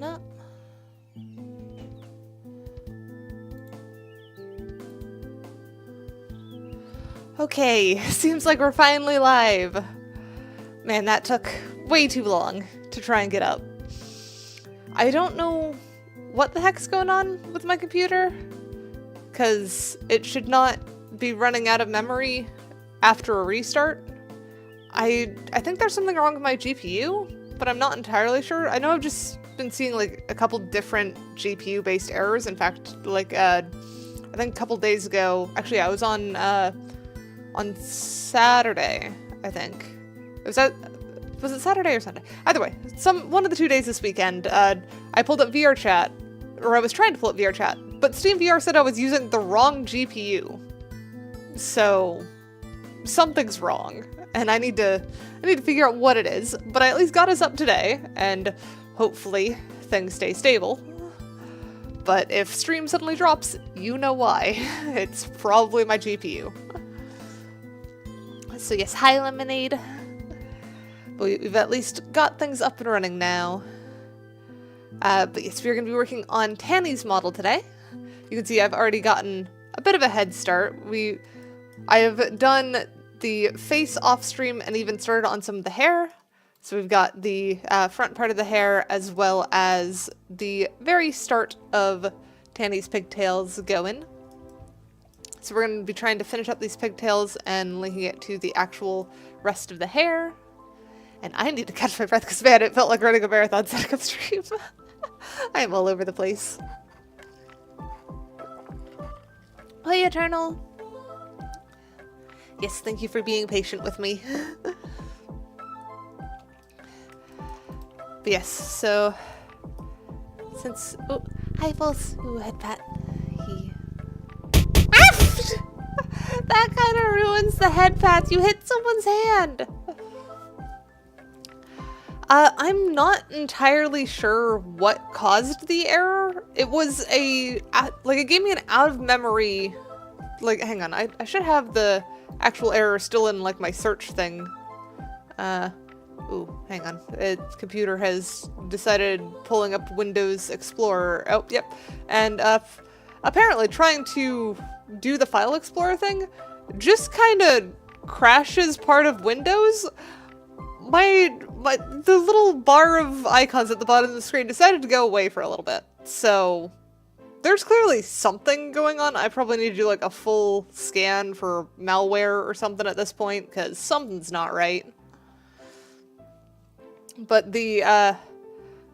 on up. Okay, seems like we're finally live. Man, that took way too long to try and get up. I don't know what the heck's going on with my computer, because it should not be running out of memory after a restart. I think there's something wrong with my GPU, but I'm not entirely sure. I know I've just been seeing like a couple different GPU-based errors. In fact, like I think a couple days ago, actually I was on Saturday, I think. Was it Saturday or Sunday? Either way, one of the 2 days this weekend, I pulled up VRChat, or I was trying to pull up VRChat, but Steam VR said I was using the wrong GPU. So something's wrong, and I need to figure out what it is. But I at least got us up today, and hopefully things stay stable. But if stream suddenly drops, you know why. It's probably my GPU. So yes, hi Lemonade. But we've at least got things up and running now. But yes, we're going to be working on Tanny's model today. You can see I've already gotten a bit of a head start. I have done the face off stream and even started on some of the hair. So we've got the front part of the hair as well as the very start of Tanny's pigtails going. So we're going to be trying to finish up these pigtails and linking it to the actual rest of the hair. And I need to catch my breath because, man, it felt like running a marathon setting up stream. I am all over the place. Hi, Eternal. Yes, thank you for being patient with me. But yes, so since hi Pulse, head pat. That kind of ruins the head pats. You hit someone's hand. I'm not entirely sure what caused the error. It was it gave me an out of memory, like, hang on, I should have the actual error still in, like, my search thing. Ooh, hang on. Its computer has decided pulling up Windows Explorer. Oh, yep. And, apparently trying to do the File Explorer thing just kind of crashes part of Windows. The little bar of icons at the bottom of the screen decided to go away for a little bit. So there's clearly something going on. I probably need to do like a full scan for malware or something at this point, because something's not right. But the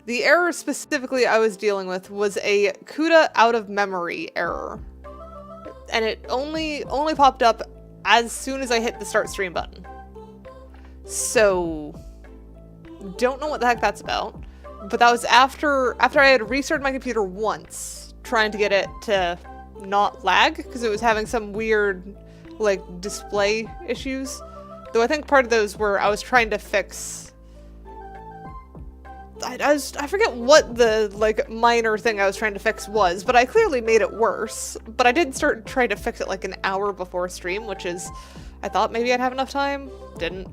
error specifically I was dealing with was a CUDA out of memory error. And it only popped up as soon as I hit the start stream button. So don't know what the heck that's about. But that was after I had restarted my computer once, trying to get it to not lag, because it was having some weird, like, display issues. Though I think part of those were I was trying to fix... I forget what the, like, minor thing I was trying to fix was, but I clearly made it worse. But I did start trying to fix it, like, an hour before stream, which is... I thought maybe I'd have enough time. Didn't.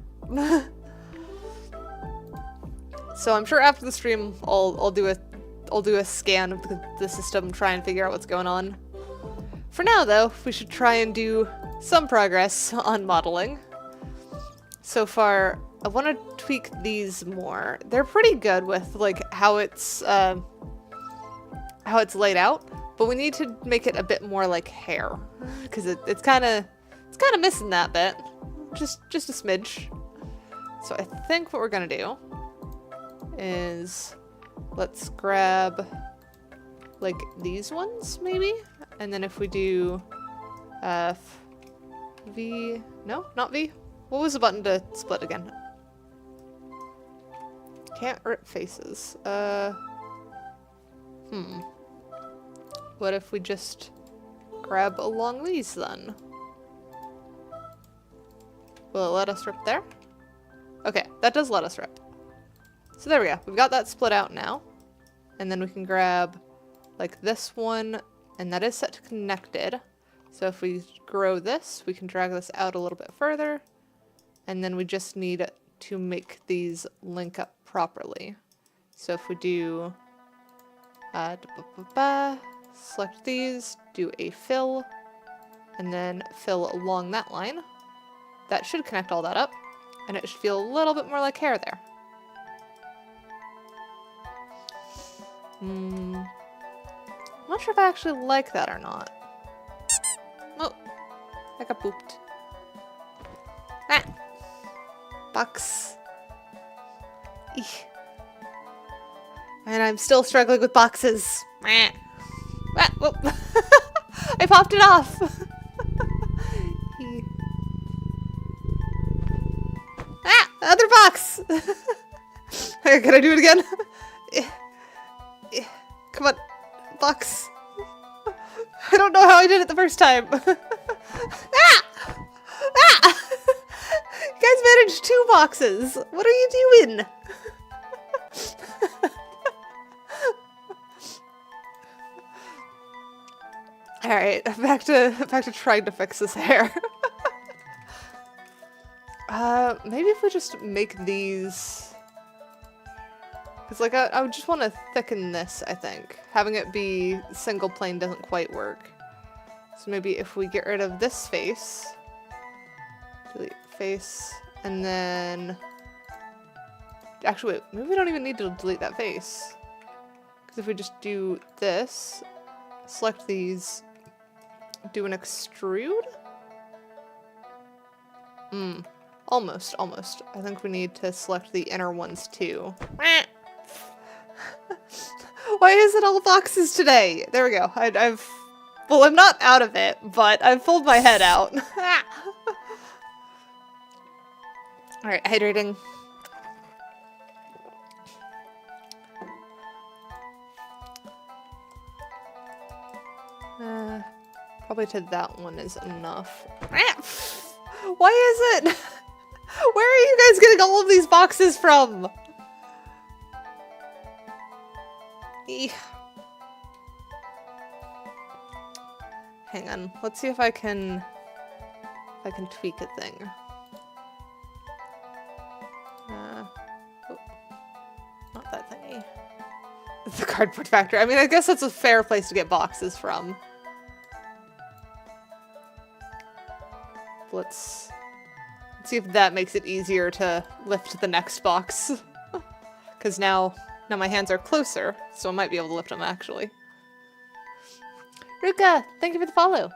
So I'm sure after the stream I'll do a scan of the system, try and figure out what's going on. For now though, we should try and do some progress on modeling. So far, I want to tweak these more. They're pretty good with like how it's laid out, but we need to make it a bit more like hair, because it's kind of missing that bit, just a smidge. So I think what we're gonna do is let's grab like these ones maybe, and then if we do V, no, not V. What was the button to split again? Can't rip faces. What if we just grab along these then? Will it let us rip there? Okay, that does let us rip. So there we go. We've got that split out now. And then we can grab like this one, and that is set to connected. So if we grow this, we can drag this out a little bit further. And then we just need to make these link up properly. So if we do Select these, do a fill, and then fill along that line. That should connect all that up, and it should feel a little bit more like hair there. I'm not sure if I actually like that or not. Oh, I got pooped. Ah! Box. Eek. And I'm still struggling with boxes. Ah, whoop. I popped it off. Ah, other box. Can I do it again? Come on, box. I don't know how I did it the first time. Ah! Ah! You guys managed 2 boxes. What are you doing? All right, back to trying to fix this hair. Maybe if we just make these, because like I would just want to thicken this. I think having it be single plane doesn't quite work. So maybe if we get rid of this face, delete face, and then actually wait, maybe we don't even need to delete that face, because if we just do this, select these. Do an extrude? Almost. I think we need to select the inner ones too. Why is it all boxes today? There we go. Well, I'm not out of it, but I've pulled my head out. Alright, hydrating. Probably to that one is enough. Why is it? Where are you guys getting all of these boxes from? Eek. Hang on. Let's see if I can tweak a thing. Oh, not that thingy. It's the cardboard factory. I mean, I guess that's a fair place to get boxes from. Let's see if that makes it easier to lift the next box. Because now my hands are closer, so I might be able to lift them actually. Ruka, thank you for the follow.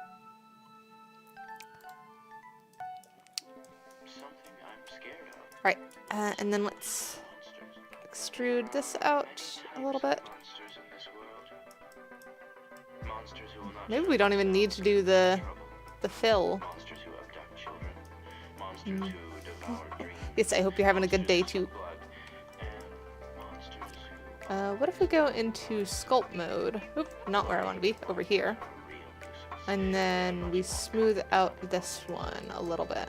Right, and then let's extrude this out a little bit. Maybe we don't even need to do the fill. Yes, I hope you're having a good day too. What if we go into sculpt mode? Oop, not where I want to be, over here. And then we smooth out this one a little bit.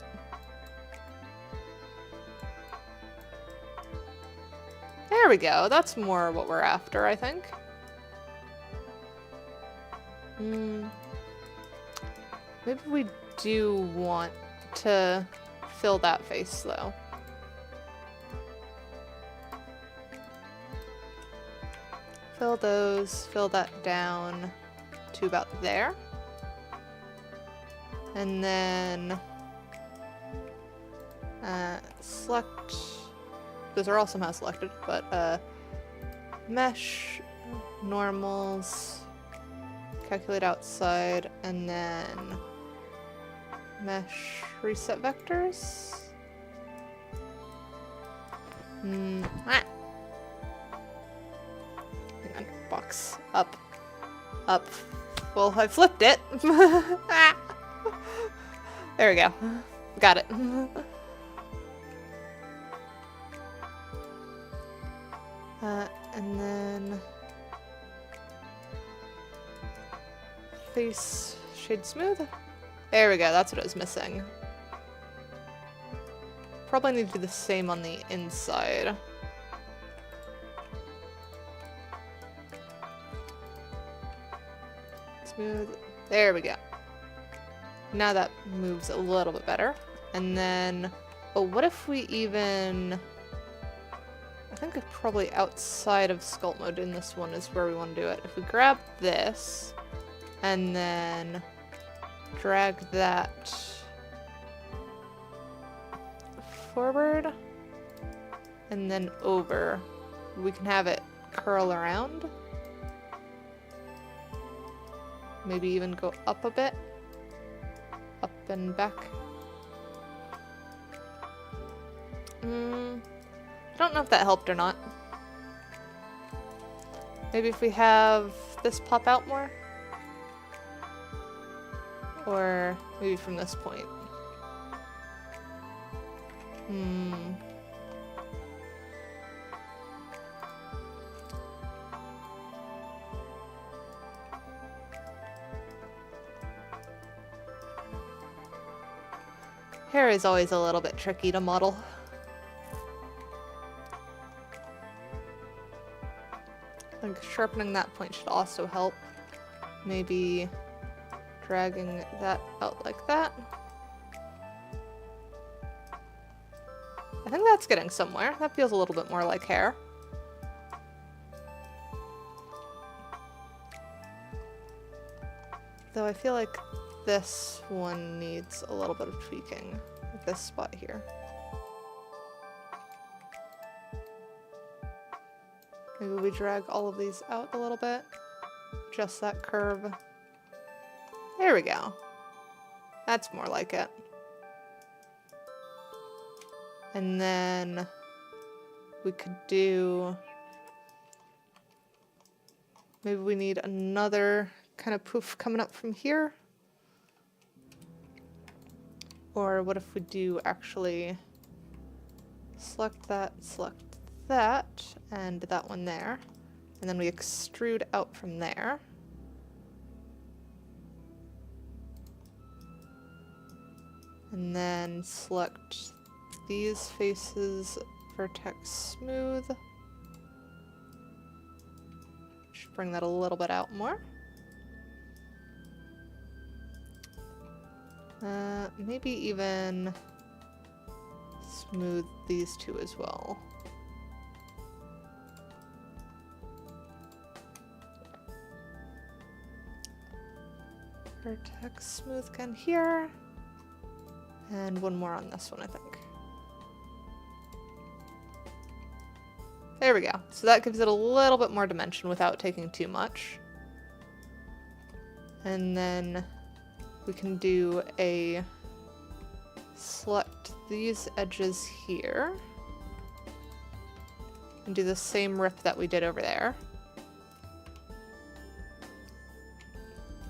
There we go, that's more what we're after, I think. Maybe we do want to fill that face though. Fill those, fill that down to about there. And then select, those are all somehow selected, but mesh, normals, calculate outside, and then mesh reset vectors. Hang on, box up. Well, I flipped it. There we go. Got it. And then face shade smooth. There we go, that's what I was missing. Probably need to do the same on the inside. Smooth. There we go. Now that moves a little bit better. And then, oh, what if we even... I think it's probably outside of sculpt mode in this one is where we want to do it. If we grab this and then drag that forward and then over, we can have it curl around. Maybe even go up a bit. Up and back. I don't know if that helped or not. Maybe if we have this pop out more? Or maybe from this point. Hair is always a little bit tricky to model. I think sharpening that point should also help. Maybe dragging that out like that. I think that's getting somewhere. That feels a little bit more like hair. Though I feel like this one needs a little bit of tweaking, like this spot here. Maybe we drag all of these out a little bit. Just that curve. There we go. That's more like it. And then we could do... Maybe we need another kind of poof coming up from here. Or what if we do actually select that, and that one there. And then we extrude out from there. And then select these faces, vertex smooth. Should bring that a little bit out more. Maybe even smooth these two as well. Vertex smooth again here. And one more on this one, I think. There we go. So that gives it a little bit more dimension without taking too much. And then we can do a select these edges here and do the same rip that we did over there.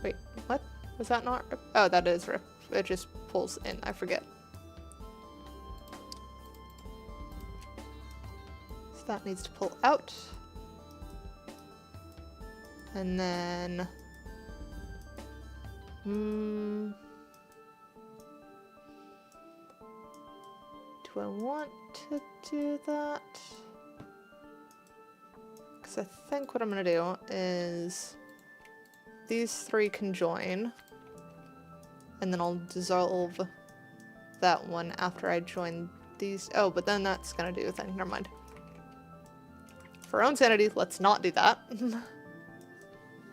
Wait, what? Was that not rip? Oh, that is rip. It just pulls in. I forget. So that needs to pull out. And then do I want to do that? Because I think what I'm going to do is these three can join, and then I'll dissolve that one after I join these. Oh, but then that's going to do a thing. Never mind. For our own sanity, let's not do that.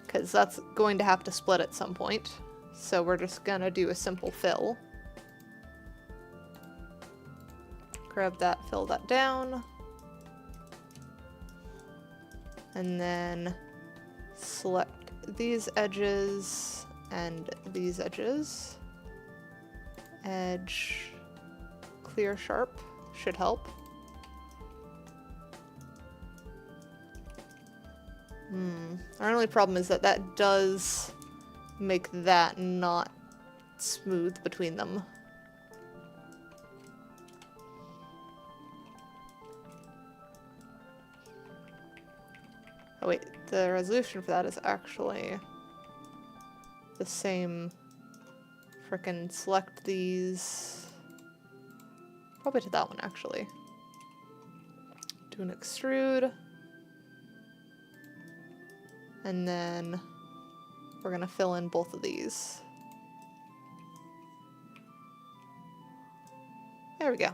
Because that's going to have to split at some point. So we're just gonna do a simple fill. Grab that, fill that down. And then select these edges and these edges. Edge, clear, sharp, should help. Our only problem is that that does make that not smooth between them. Oh wait, the resolution for that is actually the same. Frickin' select these. Probably to that one actually. Do an extrude. And then we're gonna fill in both of these. There we go.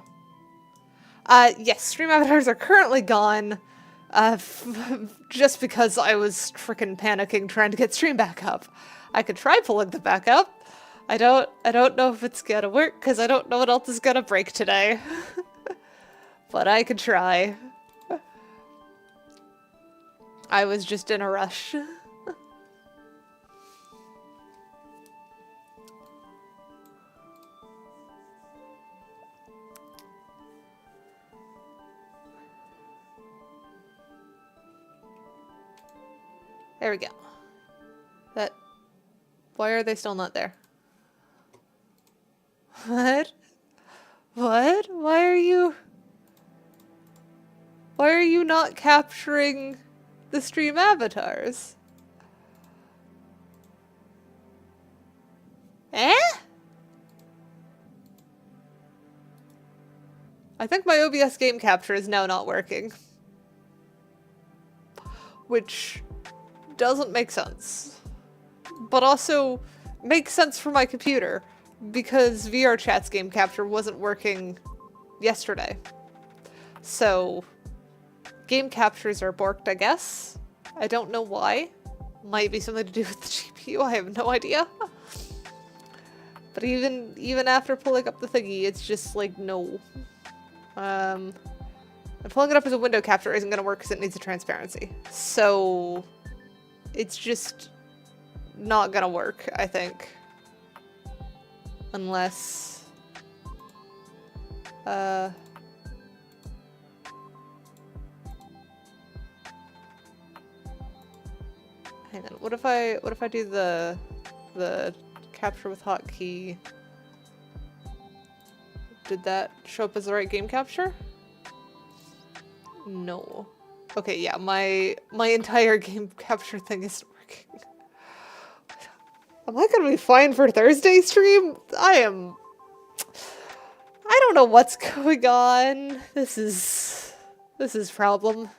Yes, stream avatars are currently gone. Just because I was frickin' panicking trying to get stream back up. I could try pulling them back up. I don't know if it's gonna work because I don't know what else is gonna break today. But I could try. I was just in a rush. There we go. Why are they still not there? What? What? Why are you not capturing the stream avatars? Eh? I think my OBS game capture is now not working. Which doesn't make sense. But also makes sense for my computer, because VRChat's game capture wasn't working yesterday. So, game captures are borked, I guess. I don't know why. Might be something to do with the GPU, I have no idea. But even after pulling up the thingy, it's just like, no. And pulling it up as a window capture isn't gonna work because it needs a transparency. So, it's just not gonna work, I think. Unless... hang on, what if I do the capture with hotkey? Did that show up as the right game capture? No. Okay, yeah, my entire game capture thing isn't working. Am I gonna be fine for Thursday stream? I don't know what's going on. This is problem.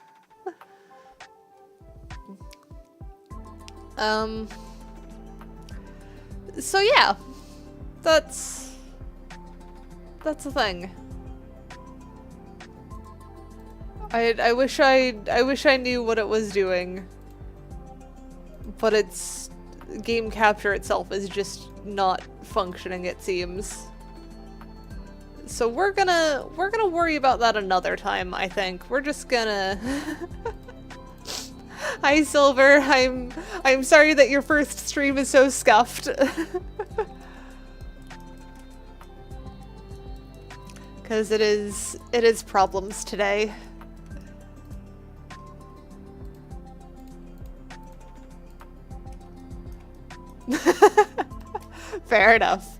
So yeah. That's the thing. I wish I knew what it was doing. But its game capture itself is just not functioning, it seems. So we're gonna worry about that another time, I think. We're just gonna Hi Silver, I'm sorry that your first stream is so scuffed. Cause it is problems today. Fair enough.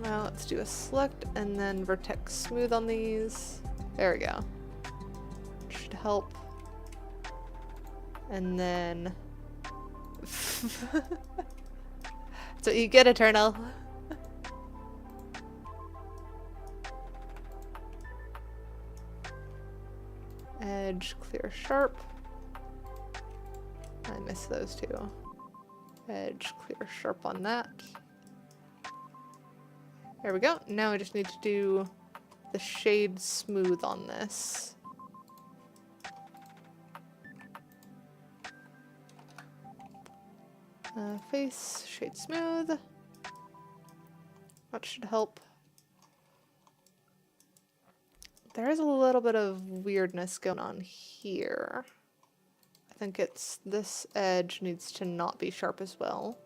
Now let's do a select and then vertex smooth on these. There we go. Should help. And then... So you get Eternal. Edge, clear, sharp. I missed those two. Edge, clear, sharp on that. There we go. Now I just need to do the shade smooth on this. Face, shade smooth. That should help. There is a little bit of weirdness going on here. I think it's this edge needs to not be sharp as well.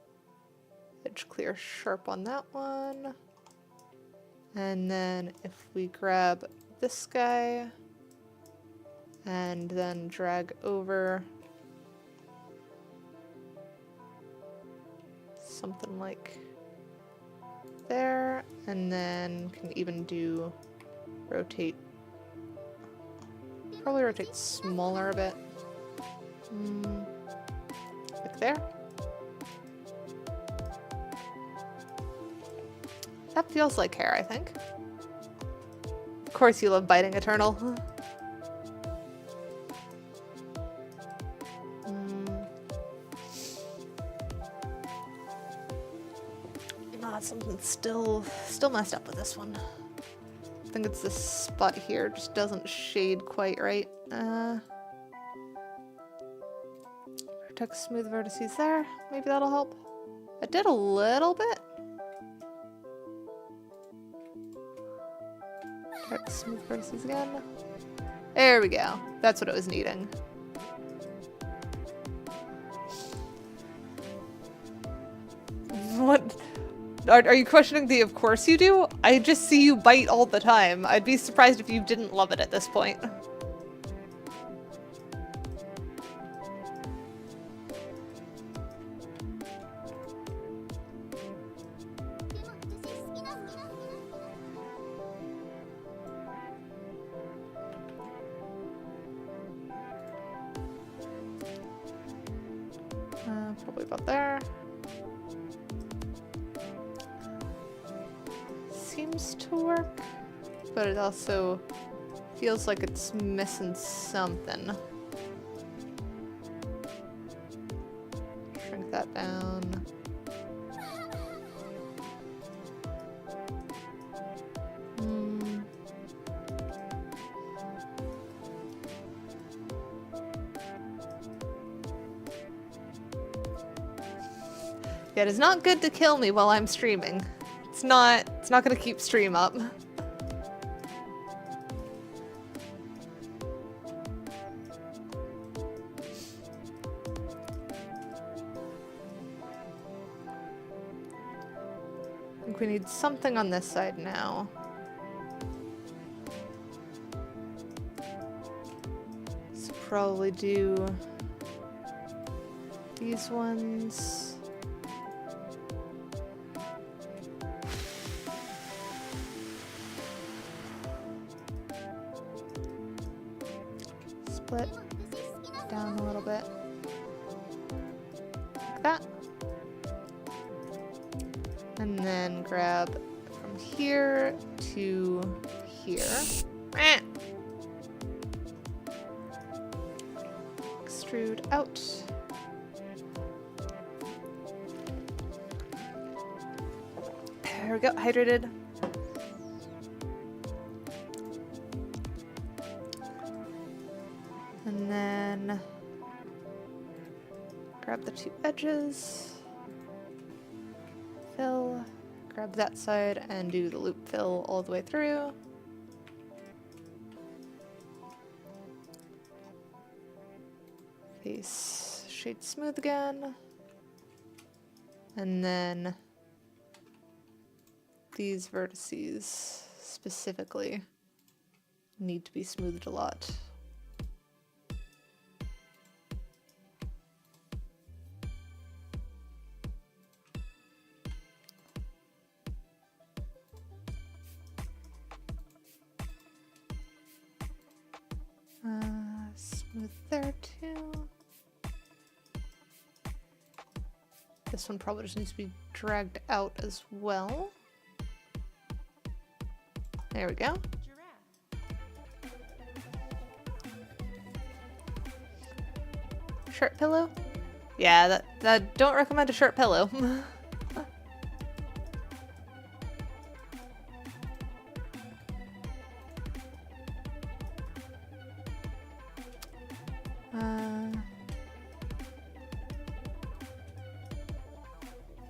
Edge clear sharp on that one. And then if we grab this guy and then drag over something like there, and then can even do rotate, probably rotate smaller a bit. Like there. That feels like hair, I think. Of course you love biting Eternal. Something's still messed up with this one. I think it's this spot here, just doesn't shade quite right. Protect smooth vertices there. Maybe that'll help. It did a little bit. Protect smooth vertices again. There we go. That's what it was needing. What? Are you questioning the of course you do? I just see you bite all the time. I'd be surprised if you didn't love it at this point. Probably about there. Seems to work, but it also feels like it's missing something. Shrink that down. Yeah, it is not good to kill me while I'm streaming. It's not gonna keep stream up. I think we need something on this side now. So probably do these ones. Split down a little bit, like that, and then grab from here to here, extrude out, there we go, hydrated. And then grab the two edges, fill, grab that side and do the loop fill all the way through. Face shade smooth again. And then these vertices specifically need to be smoothed a lot. Smooth there too. This one probably just needs to be dragged out as well. There we go. Shirt pillow? Yeah, that don't recommend a shirt pillow.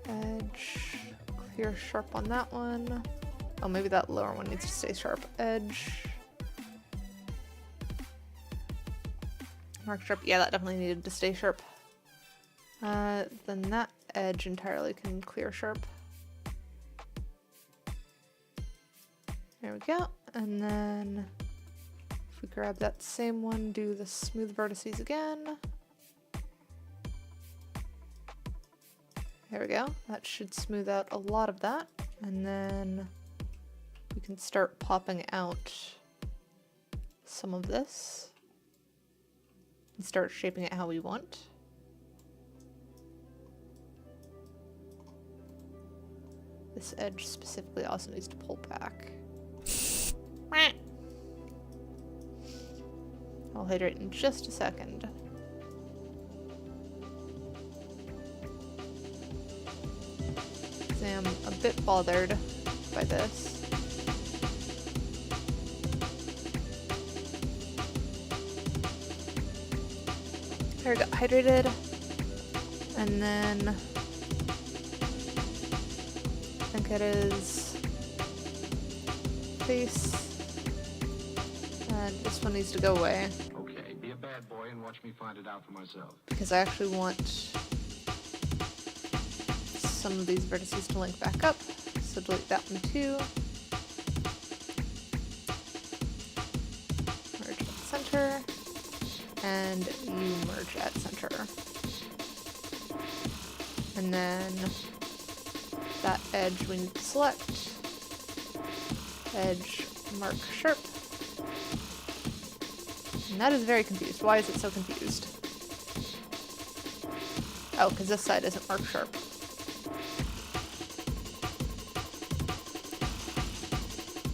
Edge, clear sharp on that one. Oh, maybe that lower one needs to stay sharp. Edge. Mark sharp. Yeah, that definitely needed to stay sharp. Then that edge entirely can clear sharp. There we go. And then if we grab that same one, do the smooth vertices again. There we go. That should smooth out a lot of that. And then we can start popping out some of this and start shaping it how we want. This edge specifically also needs to pull back. I'll hydrate in just a second. I'm a bit bothered by this. There we go, hydrated. And then I think it is face. And this one needs to go away. Okay, be a bad boy and watch me find it out for myself. Because I actually want some of these vertices to link back up. So delete that one too. Merge at center. And you merge at center. And then that edge we need to select. Edge mark sharp. And that is very confused. Why is it so confused? Oh, because this side isn't marked sharp.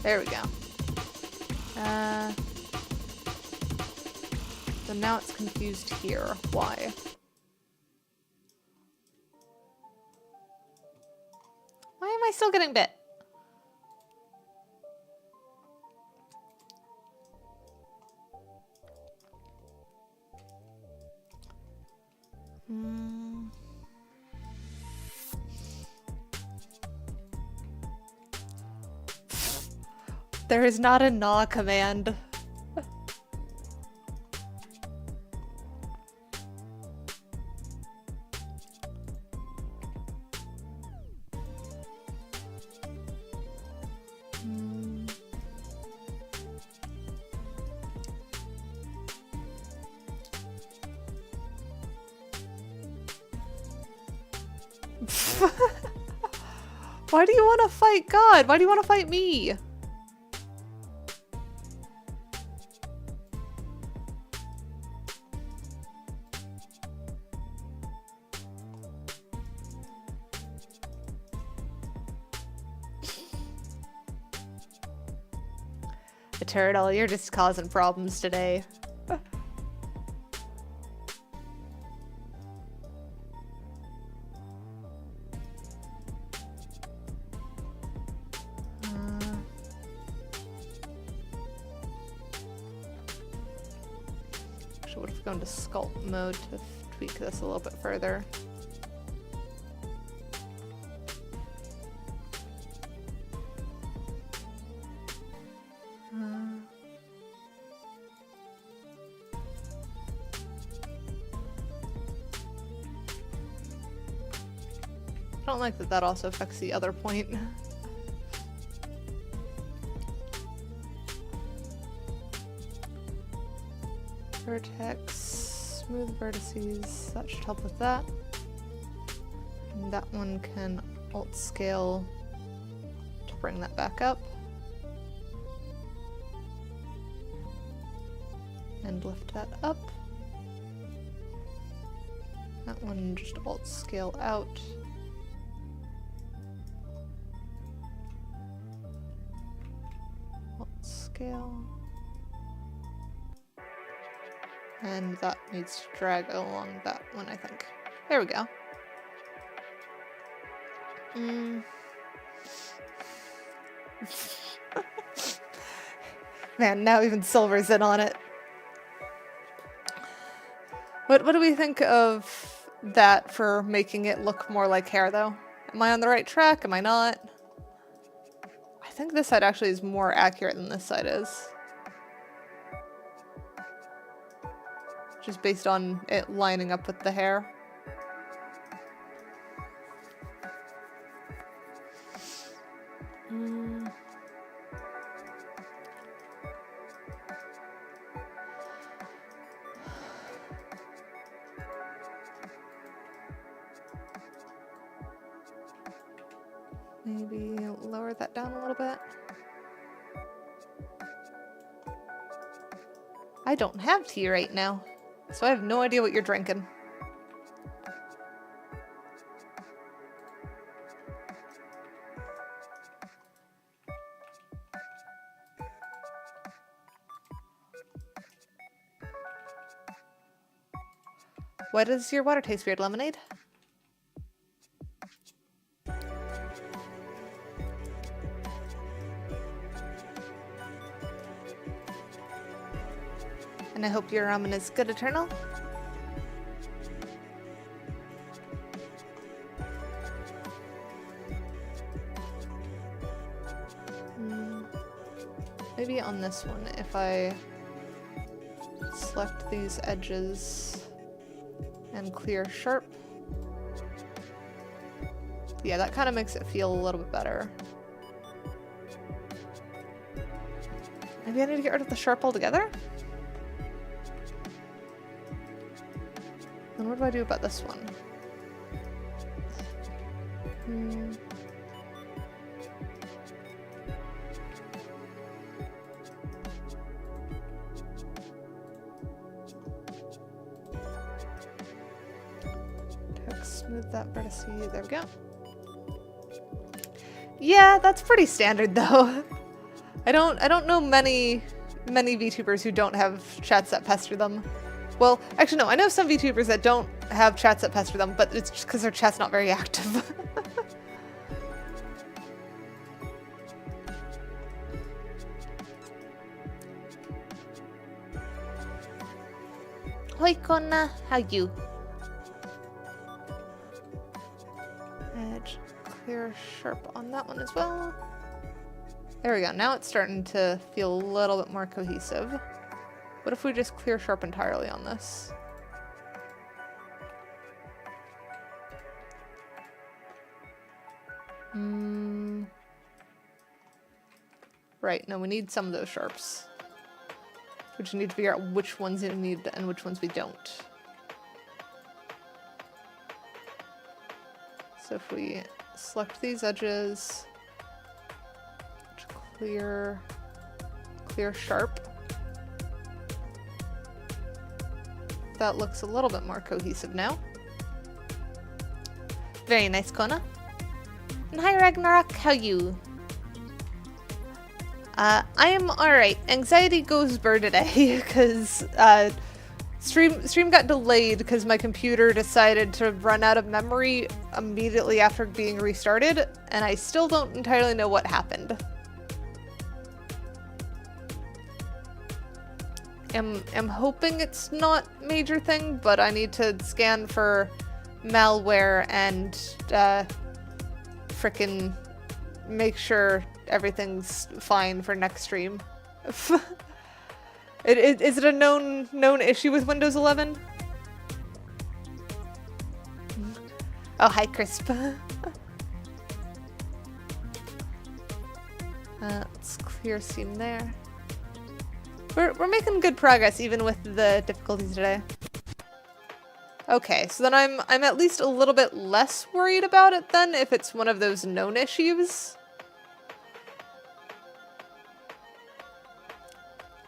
There we go. So now it's confused here. Why? Why am I still getting bit? There is not a gnaw command. Why do you want to fight God? Why do you want to fight me? A turtle, you're just causing problems today. Actually, what if we go into sculpt mode to tweak this a little bit further? I don't like that that also affects the other point. Vertex, smooth vertices, that should help with that. And that one can alt scale to bring that back up. And lift that up. That one just alt scale out. Scale. And that needs to drag along that one, I think. There we go. Man, now even Silver's in on it. What do we think of that for making it look more like hair, though? Am I on the right track? Am I not? I think this side actually is more accurate than this side is. Just based on it lining up with the hair. Maybe lower that down a little bit. I don't have tea right now, so I have no idea what you're drinking. What does your water taste weird, lemonade? And I hope your ramen is good, Eternal. maybe on this one, if I select these edges and clear sharp. Yeah, that kind of makes it feel a little bit better. Maybe I need to get rid of the sharp altogether? Then what do I do about this one? Text, smooth that vertice. There we go. Yeah, that's pretty standard though. I don't know many VTubers who don't have chats that pester them. Well, actually no, I know some VTubers that don't have chats that pester them, but it's just because their chat's not very active. Hoi Konna, how you? Edge, clear sharp on that one as well. There we go, now it's starting to feel a little bit more cohesive. What if we just clear sharp entirely on this? Right, no, we need some of those sharps. We just need to figure out which ones we need and which ones we don't. So if we select these edges, clear sharp. That looks a little bit more cohesive now. Very nice, Kona. And hi Ragnarok, how you? I am alright. Anxiety goes burr today because stream got delayed because my computer decided to run out of memory immediately after being restarted, and I still don't entirely know what happened. I'm hoping it's not a major thing, but I need to scan for malware and frickin' make sure everything's fine for next stream. Is it a known issue with Windows 11? Oh, hi, Crisp. Let's clear seam there. We're making good progress even with the difficulties today. Okay, so then I'm at least a little bit less worried about it then if it's one of those known issues.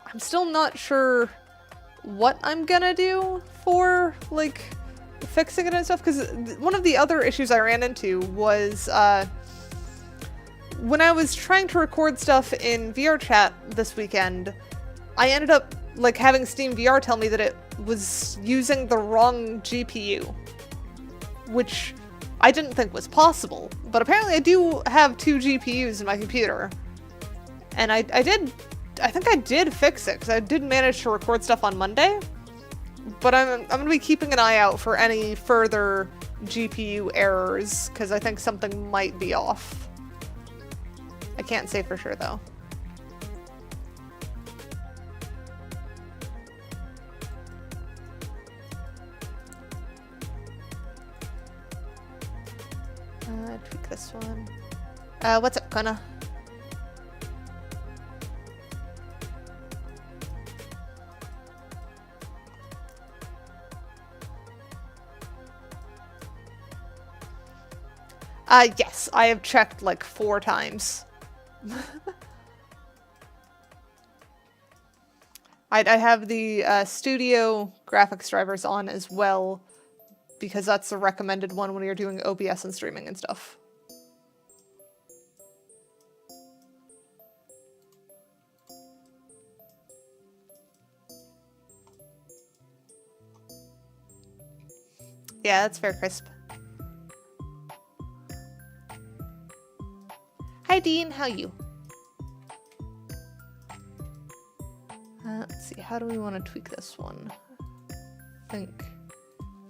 I'm still not sure what I'm gonna do for, like, fixing it and stuff, because one of the other issues I ran into was, when I was trying to record stuff in VR chat this weekend, I ended up, like, having Steam VR tell me that it was using the wrong GPU, which I didn't think was possible, but apparently I do have 2 GPUs in my computer, and I think I did fix it, because I did manage to record stuff on Monday, but I'm going to be keeping an eye out for any further GPU errors, because I think something might be off. I can't say for sure, though. Tweak this one. What's up, Kona? Yes, I have checked like 4 times. I have the studio graphics drivers on as well, because that's the recommended one when you're doing OBS and streaming and stuff. Yeah, that's fair, Crisp. Hi Dean, how you? Let's see, how do we want to tweak this one? I think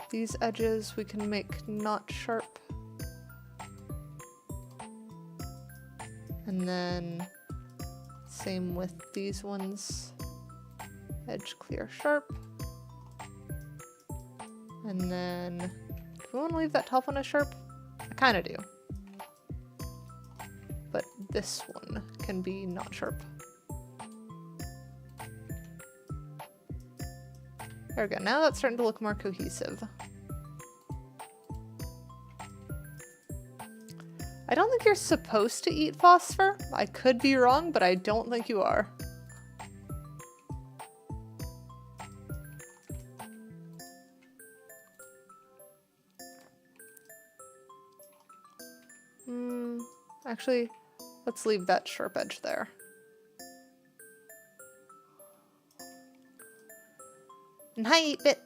these edges we can make not sharp. And then Same with these ones. Edge clear sharp. And then, do we want to leave that top one as sharp? I kind of do. But this one can be not sharp. There we go. Now that's starting to look more cohesive. I don't think you're supposed to eat phosphor. I could be wrong, but I don't think you are. Actually, let's leave that sharp edge there. And hi, 8-bit.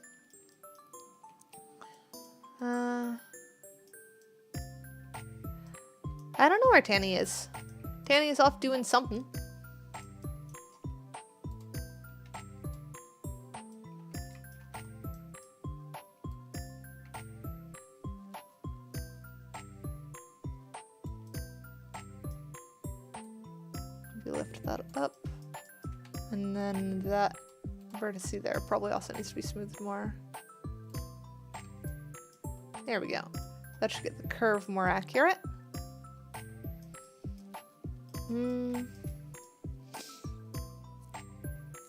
I don't know where Tanny is. Tanny is off doing something. We lift that up. And then that vertice there probably also needs to be smoothed more. There we go. That should get the curve more accurate.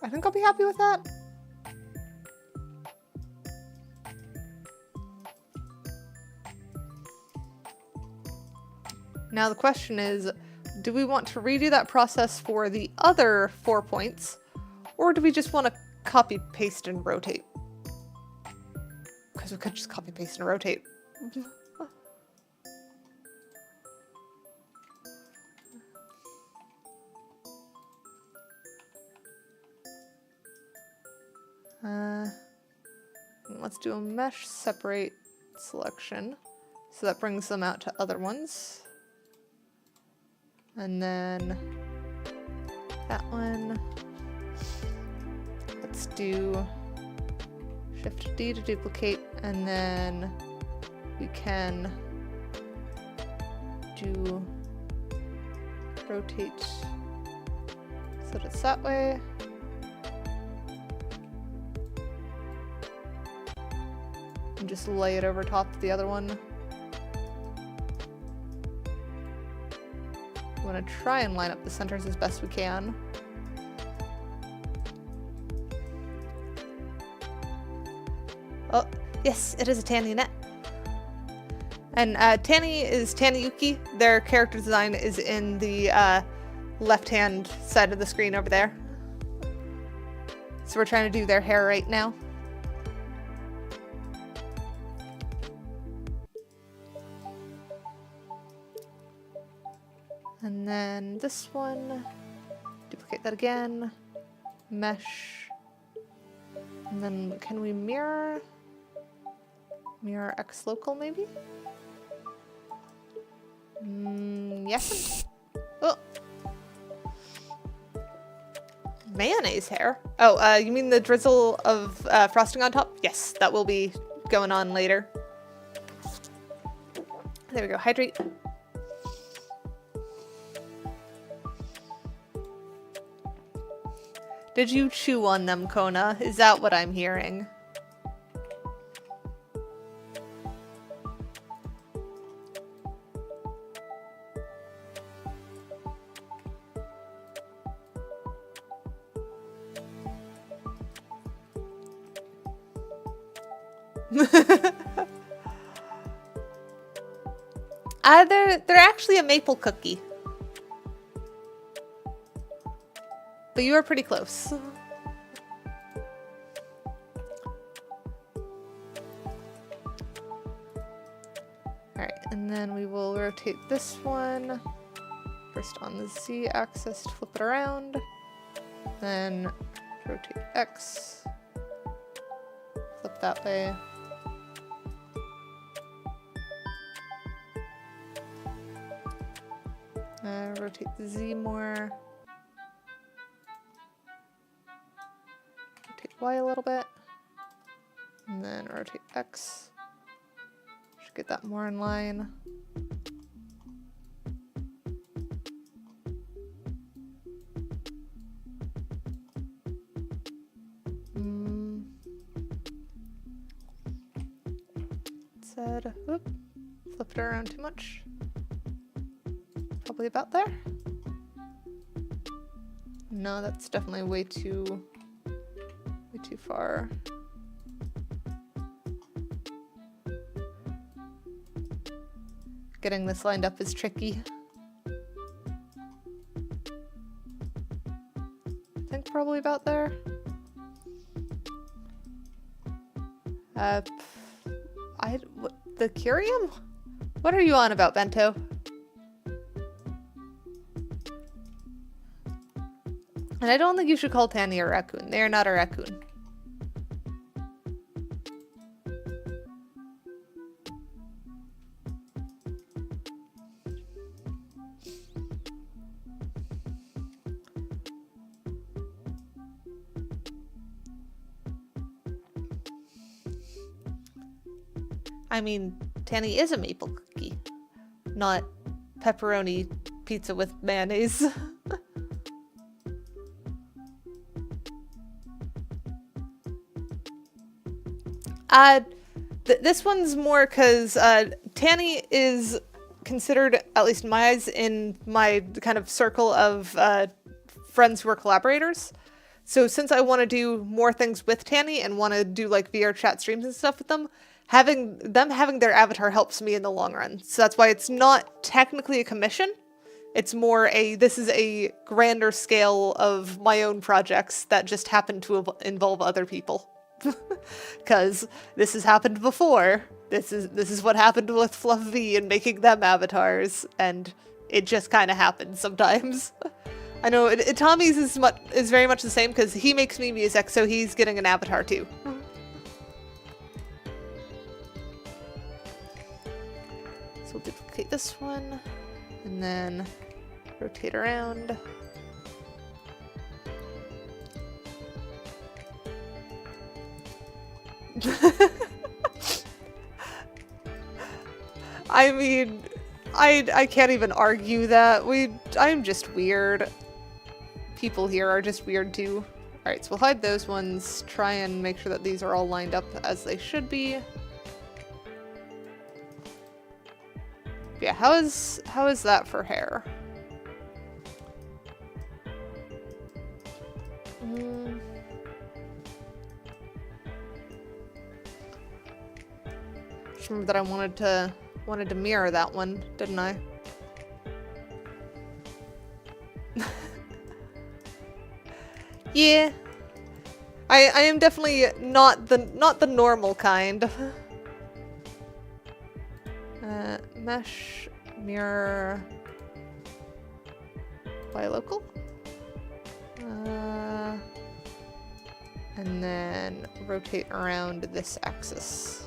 I think I'll be happy with that. Now the question is, do we want to redo that process for the other 4 points, or do we just want to copy, paste, and rotate? Because we could just copy, paste, and rotate. Let's do a mesh separate selection. So that brings them out to other ones. And then that one. Let's do Shift D to duplicate, and then we can do rotate so that it's that way. And just lay it over top of the other one. We want to try and line up the centers as best we can. Oh, yes, it is a Tanny net. And Tanny is Taniyuki. Their character design is in the left-hand side of the screen over there. So we're trying to do their hair right now. And then this one, duplicate that again, mesh, and then can we mirror X local maybe? Yes. Oh, mayonnaise hair. Oh, you mean the drizzle of frosting on top? Yes, that will be going on later. There we go. Hydrate. Did you chew on them, Kona? Is that what I'm hearing? They're actually a maple cookie. But you are pretty close. Alright, and then we will rotate this one. First on the Z axis to flip it around. Then rotate X. Flip that way. Rotate the Z more. Rotate Y a little bit. And then rotate X. Should get that more in line. said, oop, flip it around too much. Probably about there. No, that's definitely way too far. Getting this lined up is tricky. I think probably about there. The curium? What are you on about, Bento? And I don't think you should call Tanny a raccoon. They are not a raccoon. I mean, Tanny is a maple cookie, not pepperoni pizza with mayonnaise. This one's more because Tanny is considered, at least in my eyes, in my kind of circle of friends who are collaborators. So since I want to do more things with Tanny and want to do like VR chat streams and stuff with them, having their avatar helps me in the long run. So that's why it's not technically a commission. It's more this is a grander scale of my own projects that just happen to involve other people. Because this has happened before. This is what happened with Fluff V and making them avatars, and it just kind of happens sometimes. I know Tommy's is very much the same because he makes me music, so he's getting an avatar too. So we'll duplicate this one, and then rotate around. I mean, I can't even argue that. I'm just weird. People here are just weird too. Alright, so we'll hide those ones, try and make sure that these are all lined up as they should be. Yeah, how is that for hair? Just remember that I wanted to mirror that one, didn't I? Yeah. I am definitely not the normal kind. Mesh, mirror, by local. And then rotate around this axis.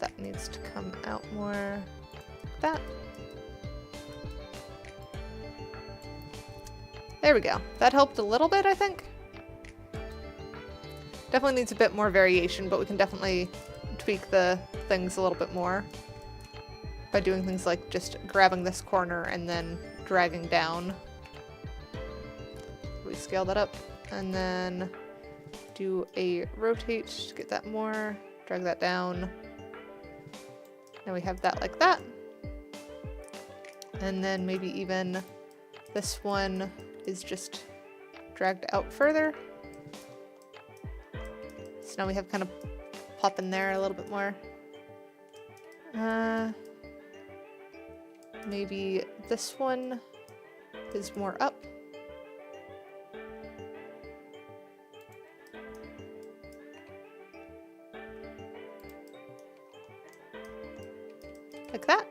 That needs to come out more like that. There we go. That helped a little bit, I think. Definitely needs a bit more variation, but we can definitely tweak the things a little bit more by doing things like just grabbing this corner and then dragging down. We scale that up and then do a rotate to get that more, drag that down. Now we have that like that. And then maybe even this one is just dragged out further. So now we have kind of pop in there a little bit more. Maybe this one is more up. Like that.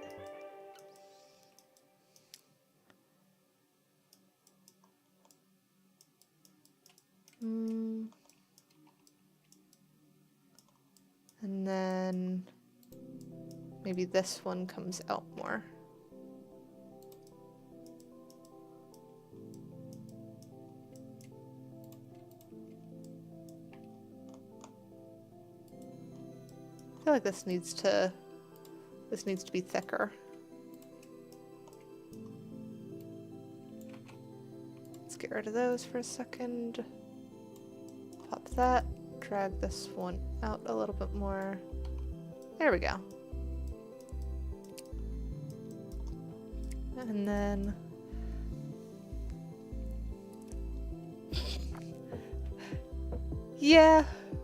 And then maybe this one comes out more. I feel like this needs to be thicker. Let's get rid of those for a second. Pop that. Drag this one out a little bit more. There we go. And then... yeah,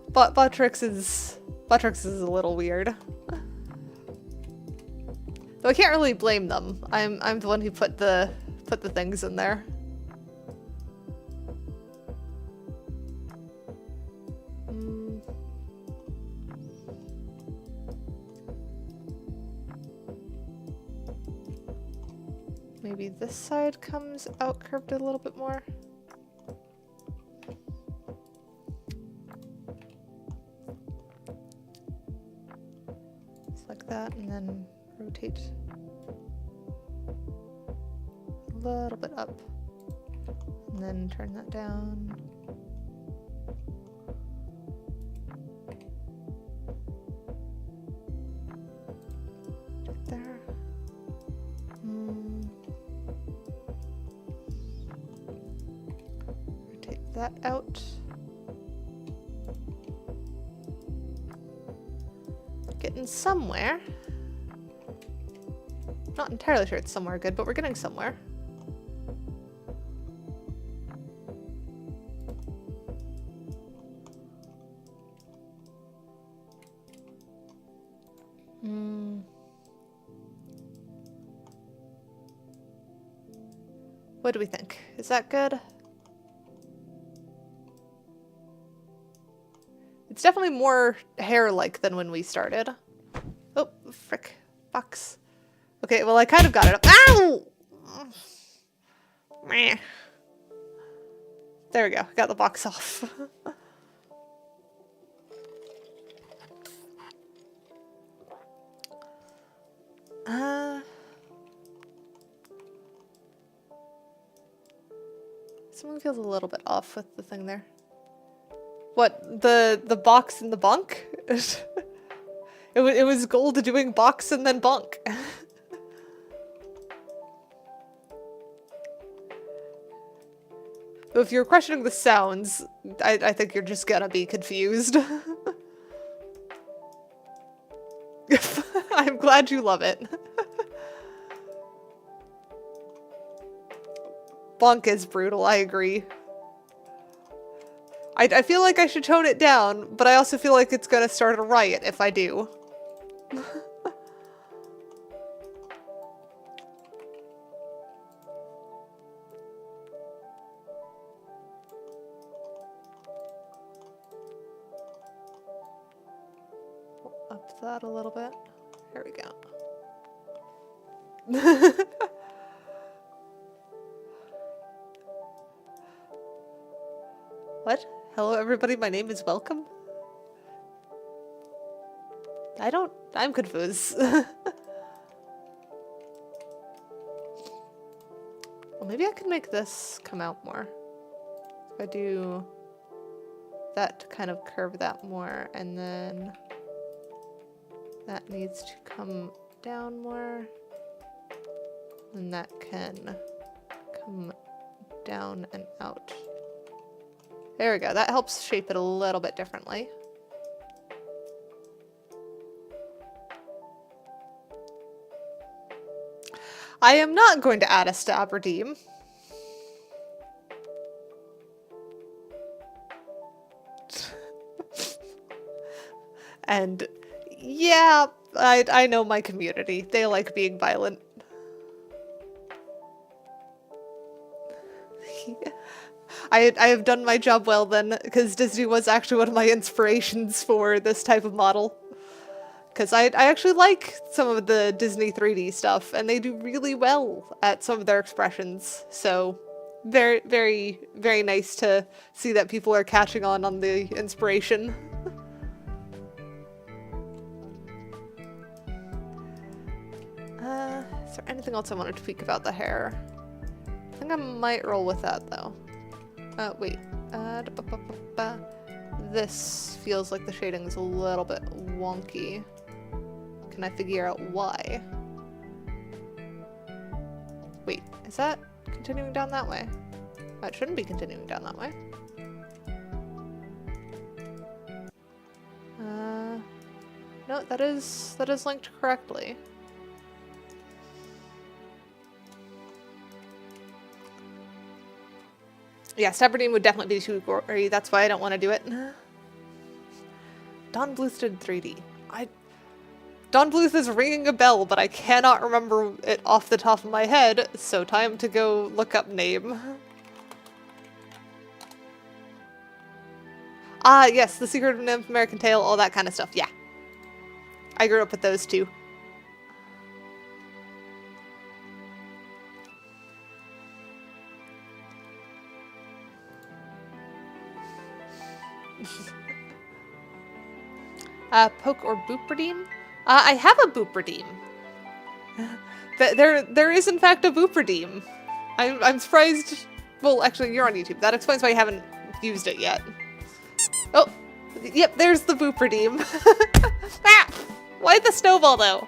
Botrix is a little weird. Though I can't really blame them. I'm the one who put the things in there. Maybe this side comes out curved a little bit more. Just like that, and then rotate a little bit up. And then turn that down. Right there. Rotate that out. Getting somewhere. Not entirely sure it's somewhere good, but we're getting somewhere. What do we think? Is that good? It's definitely more hair-like than when we started. Oh, frick. Box. Okay, well I kind of got it up. Ow! Meh. There we go. Got the box off. Someone feels a little bit off with the thing there. What, the box and the bunk? It was gold doing box and then bunk. But if you're questioning the sounds, I think you're just gonna be confused. I'm glad you love it. Bunk is brutal, I agree. I feel like I should tone it down, but I also feel like it's gonna start a riot if I do. Up that a little bit. There we go. What? Hello everybody, my name is Welcome? I'm confused. Well, maybe I can make this come out more. If I do that to kind of curve that more, and then that needs to come down more, and that can come down and out. There we go. That helps shape it a little bit differently. I am not going to add a stab redeem. And yeah, I know my community. They like being violent. I have done my job well then, because Disney was actually one of my inspirations for this type of model. Because I actually like some of the Disney 3D stuff, and they do really well at some of their expressions. So, very, very, very nice to see that people are catching on the inspiration. Is there anything else I want to tweak about the hair? I think I might roll with that, though. Wait. This feels like the shading is a little bit wonky. Can I figure out why? Wait, is that continuing down that way? That shouldn't be continuing down that way. No, that is linked correctly. Yeah, Stavridine would definitely be too gory. That's why I don't want to do it. Don Bluth did 3D. Don Bluth is ringing a bell, but I cannot remember it off the top of my head, so time to go look up name. Ah, yes, The Secret of Nymph, American Tail, all that kind of stuff, yeah. I grew up with those too. Poke or boop redeem? I have a boop redeem. There is in fact a boop redeem. I'm surprised. Well, actually, you're on YouTube. That explains why you haven't used it yet. Oh, yep, there's the boop redeem. Ah! Why the snowball though?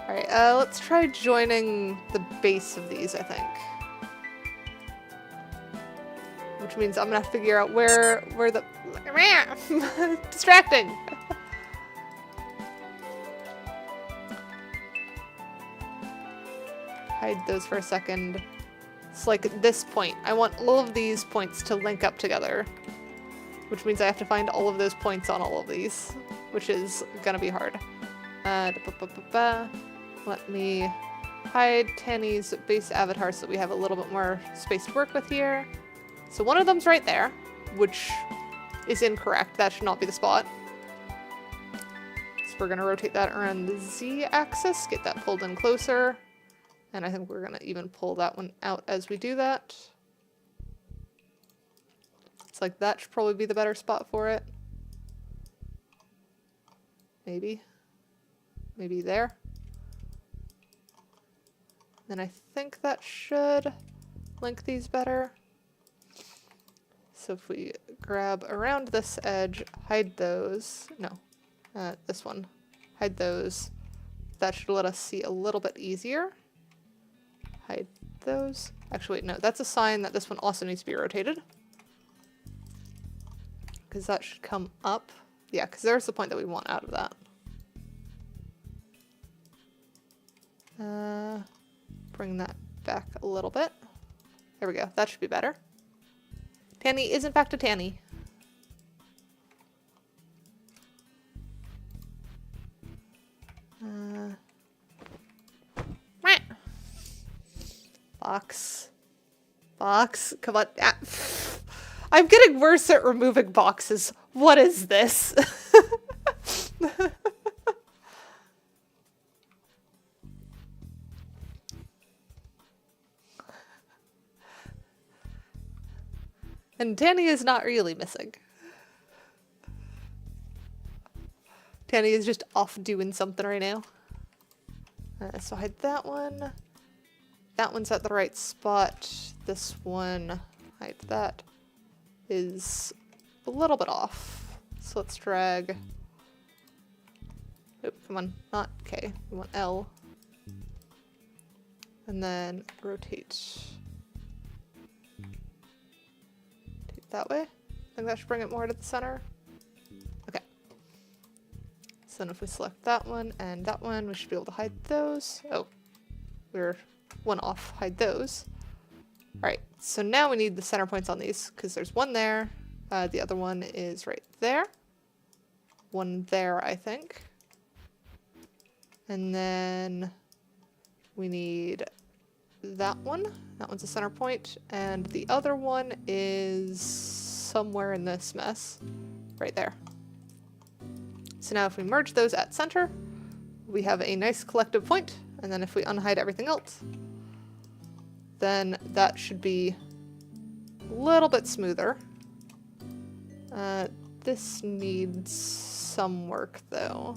Alright, let's try joining the base of these, I think. Which means I'm gonna have to figure out where the... Distracting! Hide those for a second. It's like at this point. I want all of these points to link up together. Which means I have to find all of those points on all of these. Which is gonna be hard. Let me hide Tanny's base avatar so that we have a little bit more space to work with here. So one of them's right there, which is incorrect. That should not be the spot. So we're gonna rotate that around the Z-axis, get that pulled in closer. And I think we're gonna even pull that one out as we do that. It's like that should probably be the better spot for it. Maybe. Maybe there. Then I think that should link these better. So if we grab around this edge, hide those. No, this one. Hide those. That should let us see a little bit easier. Hide those. Actually, wait, no, that's a sign that this one also needs to be rotated. Because that should come up. Yeah, because there's the point that we want out of that. Bring that back a little bit. There we go. That should be better. Tanny is in fact a Tanny. Box. Box. Come on. Ah. I'm getting worse at removing boxes. What is this? And Tanny is not really missing. Tanny is just off doing something right now. So hide that one. That one's at the right spot. This one, hide that, is a little bit off. So let's drag... Oop, come on, not K. We want L. And then rotate. That way. I think that should bring it more to the center. Okay. So then if we select that one and that one, we should be able to hide those. Oh, we're one off. Hide those. Alright, so now we need the center points on these, because there's one there. The other one is right there. One there, I think. And then we need that one. That one's a center point. And the other one is somewhere in this mess. Right there. So now if we merge those at center, we have a nice collective point. And then if we unhide everything else, then that should be a little bit smoother. This needs some work though.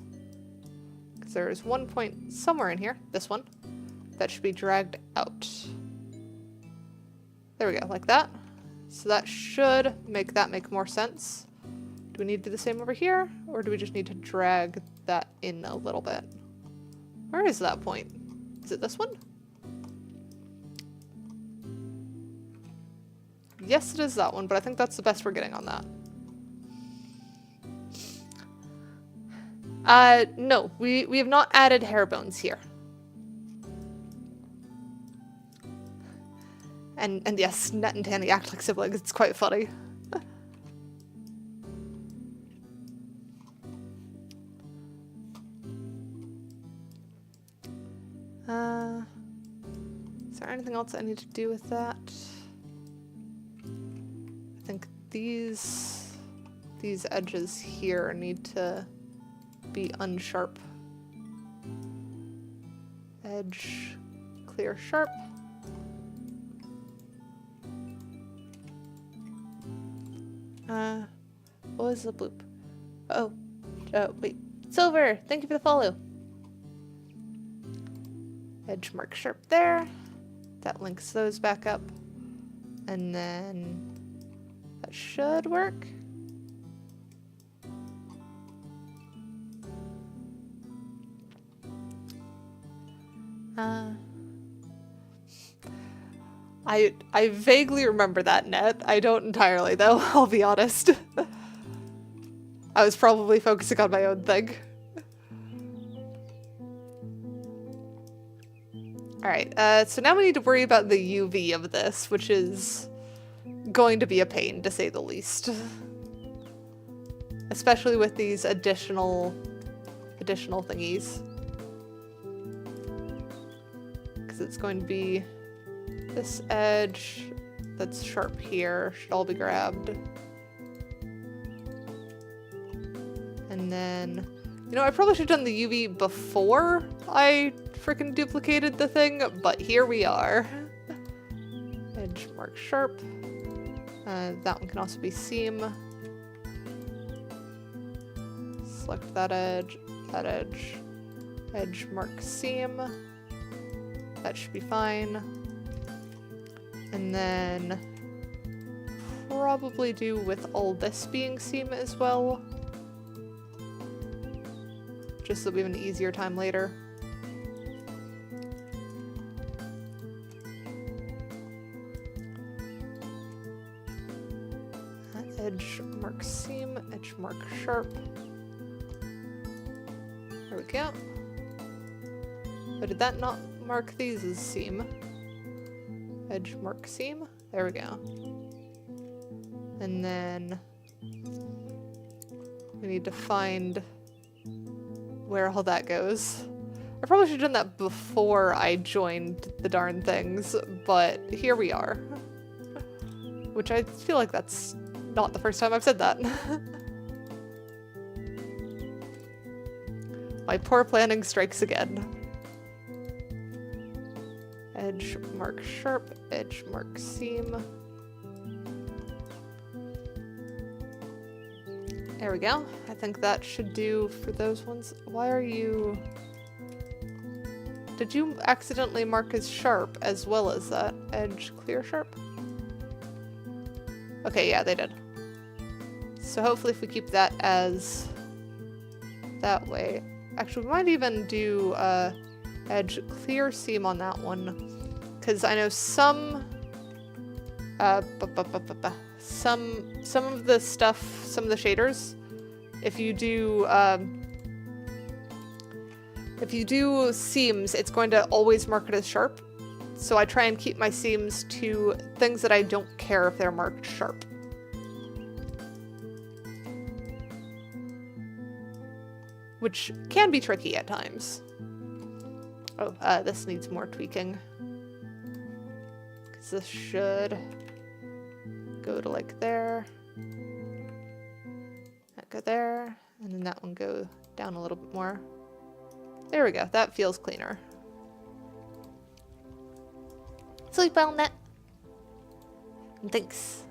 Because there is one point somewhere in here, this one, that should be dragged out. There we go, like that. So that should make that make more sense. Do we need to do the same over here? Or do we just need to drag that in a little bit? Where is that point? Is it this one? Yes, it is that one, but I think that's the best we're getting on that. No, we have not added hair bones here. And yes, Net and Tanny act like siblings. It's quite funny. Is there anything else I need to do with that? I think these edges here need to be unsharp. Edge, clear, sharp. What was the bloop? Oh, wait. Silver, thank you for the follow. Edge mark sharp there. That links those back up. And then that should work. I vaguely remember that, Net. I don't entirely, though, I'll be honest. I was probably focusing on my own thing. Alright, so now we need to worry about the UV of this, which is going to be a pain, to say the least. Especially with these additional thingies. Because it's going to be this edge that's sharp here should all be grabbed. And then, you know, I probably should have done the UV before I freaking duplicated the thing, but here we are. Edge mark sharp. That one can also be seam. Select that edge, edge mark seam. That should be fine. And then probably do with all this being seam as well. Just so we have an easier time later. Edge mark seam, edge mark sharp. There we go. But did that not mark these as seam? Edge mark seam. There we go. And then we need to find where all that goes. I probably should have done that before I joined the darn things, but here we are. Which I feel like that's not the first time I've said that. My poor planning strikes again. Edge mark sharp, edge mark seam. There we go. I think that should do for those ones. Why are you... Did you accidentally mark as sharp as well as that? Edge clear sharp? Okay, yeah, they did. So hopefully if we keep that as that way. Actually, we might even do edge clear seam on that one. Because I know some of the stuff, some of the shaders, if you do seams, it's going to always mark it as sharp. So I try and keep my seams to things that I don't care if they're marked sharp. Which can be tricky at times. Oh, this needs more tweaking. Because this should go to like there. That go there. And then that one go down a little bit more. There we go. That feels cleaner. Sleep well, Net. And thanks.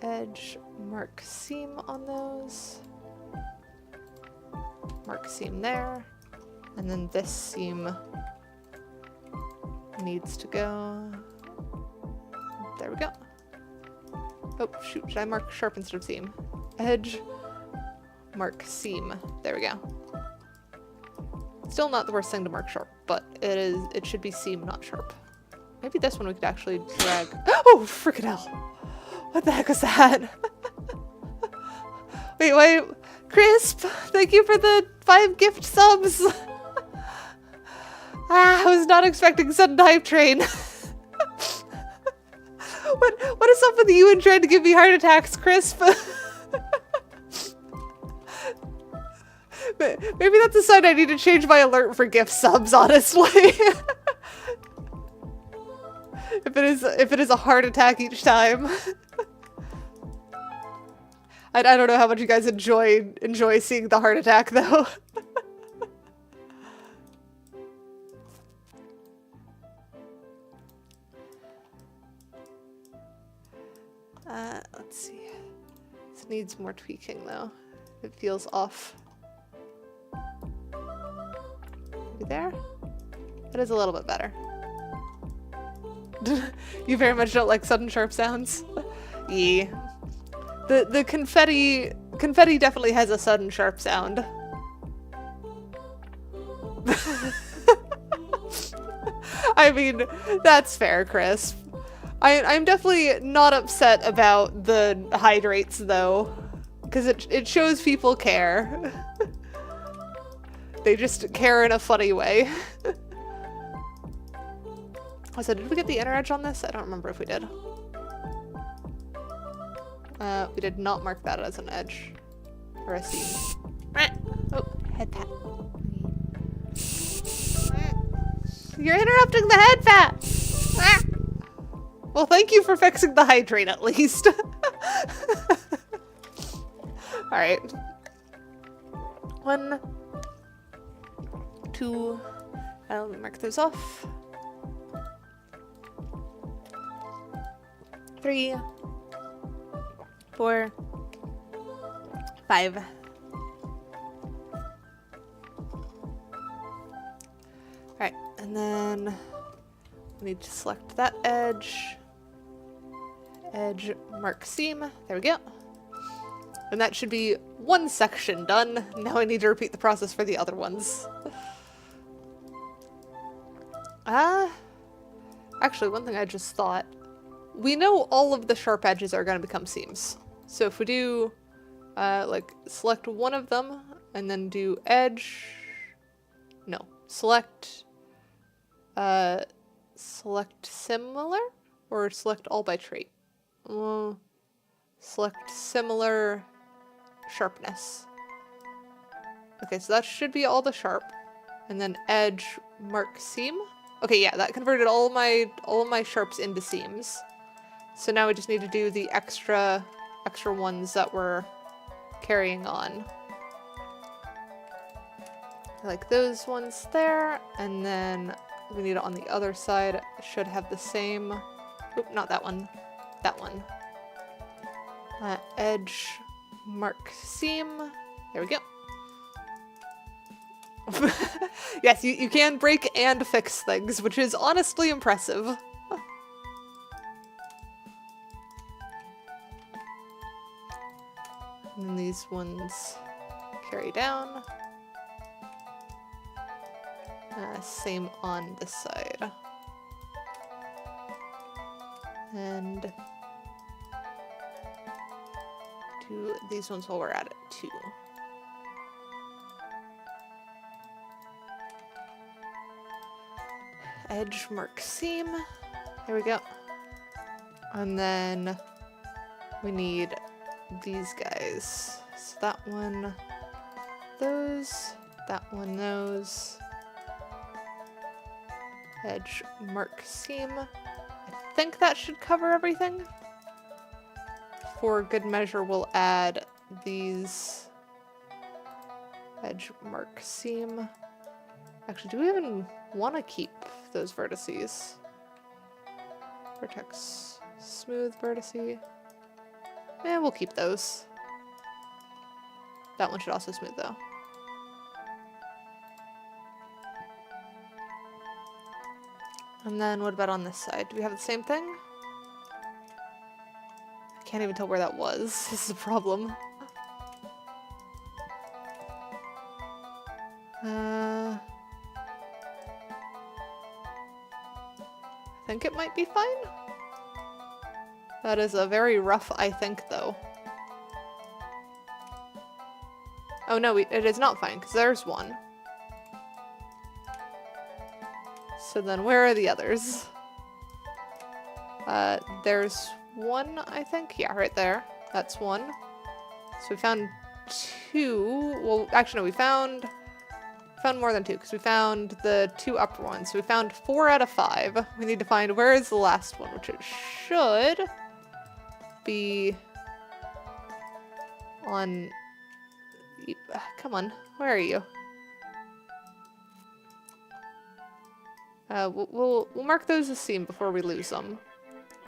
Edge mark seam on those. Mark seam there. And then this seam needs to go. There we go. Oh, shoot. Should I mark sharp instead of seam? Edge, mark seam. There we go. Still not the worst thing to mark sharp, but it should be seam, not sharp. Maybe this one we could actually drag. Oh, frickin' hell. What the heck was that? Wait. Crisp, thank you for the 5 gift subs. I was not expecting sudden hype train. What is up with you and trying to give me heart attacks, Crisp? Maybe that's a sign I need to change my alert for gift subs, honestly. if it is a heart attack each time. I don't know how much you guys enjoy seeing the heart attack though. Let's see. This needs more tweaking though. It feels off. Maybe there? That is a little bit better. You very much don't like sudden sharp sounds? Yeah. The confetti definitely has a sudden sharp sound. I mean, that's fair, Chris. I'm definitely not upset about the hydrates though, because it shows people care. They just care in a funny way. So did we get the inner edge on this? I don't remember if we did. We did not mark that as an edge or a seam. Oh, head pat. You're interrupting the head pat. Well, thank you for fixing the hydrate at least. All right. 1, 2. Let me mark those off. 3, 4, 5. Alright, and then we need to select that edge. Edge, mark seam. There we go. And that should be one section done. Now I need to repeat the process for the other ones. Actually, one thing I just thought. We know all of the sharp edges are going to become seams. So if we do, like, select one of them, and then do edge, no, select similar, or select all by trait? Select similar sharpness. Okay, so that should be all the sharp, and then edge, mark seam. Okay, yeah, that converted all of my sharps into seams. So now we just need to do the extra ones that we're carrying on. Like those ones there, and then we need it on the other side. It should have the same. Oop, not that one. That one. Edge, mark seam. There we go. Yes, you can break and fix things, which is honestly impressive. And then these ones carry down. Same on this side. And do these ones while we're at it too. Edge, mark seam. There we go. And then we need these guys. So that one, those, that one, those. Edge, mark seam. I think that should cover everything. For good measure, we'll add these. Edge, mark seam. Actually, do we even want to keep those vertices? Vertex, smooth vertice. Eh, we'll keep those. That one should also smooth though. And then what about on this side? Do we have the same thing? I can't even tell where that was. This is a problem. I think it might be fine. That is a very rough I think, though. Oh no, it is not fine, because there's one. So then where are the others? There's one, I think. Yeah, right there. That's one. So we found two. Well, actually, no, we found more than two, because we found the two upper ones. So we found 4 out of 5. We need to find where is the last one, which it should be on... Come on, where are you? We'll mark those as seen before we lose them.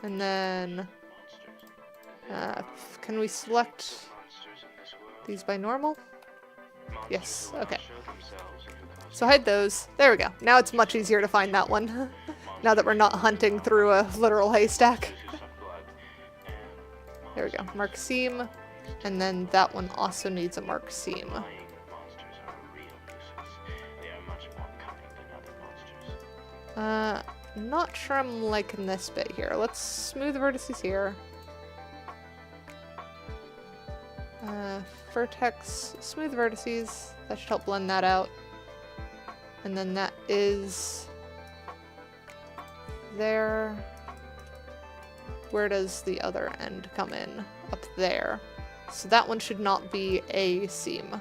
And then... can we select these by normal? Yes, okay. So hide those. There we go. Now it's much easier to find that one. Now that we're not hunting through a literal haystack. There we go. Mark seam. And then that one also needs a mark seam. Not sure I'm liking this bit here. Let's smooth the vertices here. Vertex, smooth vertices. That should help blend that out. And then that is there. Where does the other end come in? Up there. So that one should not be a seam.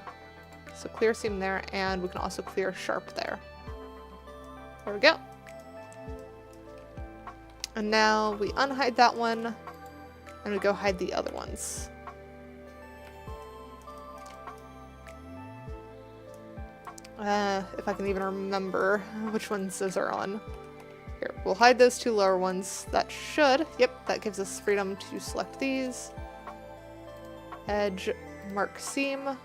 So clear seam there, and we can also clear sharp there. There we go. And now we unhide that one, and we go hide the other ones. If I can even remember which ones those are on. Here, we'll hide those 2 lower ones. That should, yep, that gives us freedom to select these. Edge, mark seam,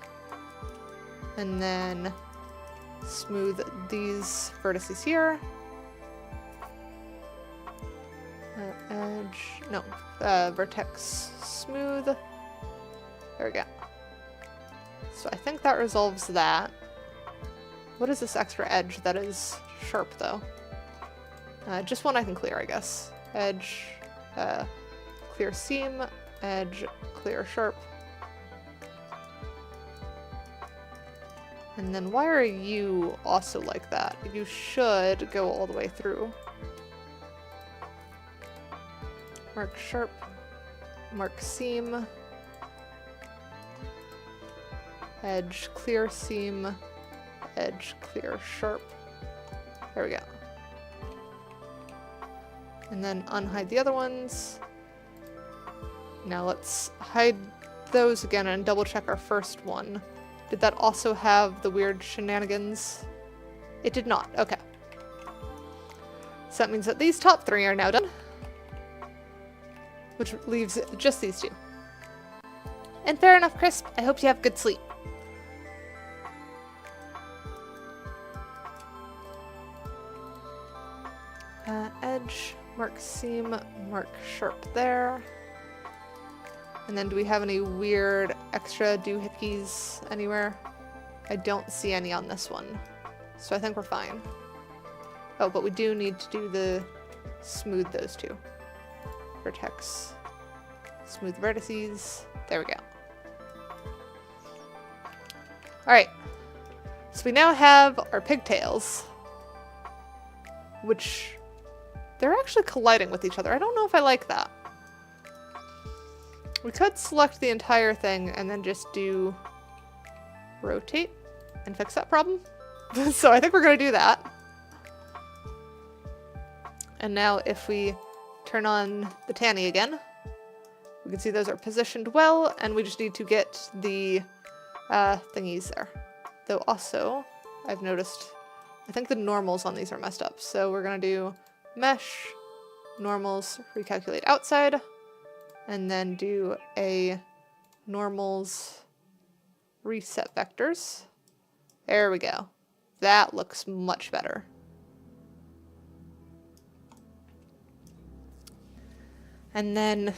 and then smooth these vertices here. Edge, no, vertex smooth. There we go. So I think that resolves that. What is this extra edge that is sharp, though? Just one I can clear, I guess. Edge, clear seam, edge, clear sharp. And then why are you also like that? You should go all the way through. Mark sharp, mark seam, edge, clear seam, edge, clear sharp. There we go. And then unhide the other ones. Now let's hide those again and double check our first one. Did that also have the weird shenanigans? It did not. Okay. So that means that these top 3 are now done. Which leaves just these 2. And fair enough, Crisp. I hope you have good sleep. Edge, mark seam, mark sharp there. And then do we have any weird extra doohickeys anywhere? I don't see any on this one. So I think we're fine. Oh, but we do need to do the smooth those 2. Vertex, smooth vertices. There we go. Alright. So we now have our pigtails. Which... they're actually colliding with each other. I don't know if I like that. We could select the entire thing and then just do rotate and fix that problem. So I think we're going to do that. And now if we turn on the Tanny again, we can see those are positioned well, and we just need to get the thingies there. Though also, I've noticed, I think the normals on these are messed up. So we're going to do mesh, normals, recalculate outside, and then do a normals reset vectors. There we go. That looks much better. And then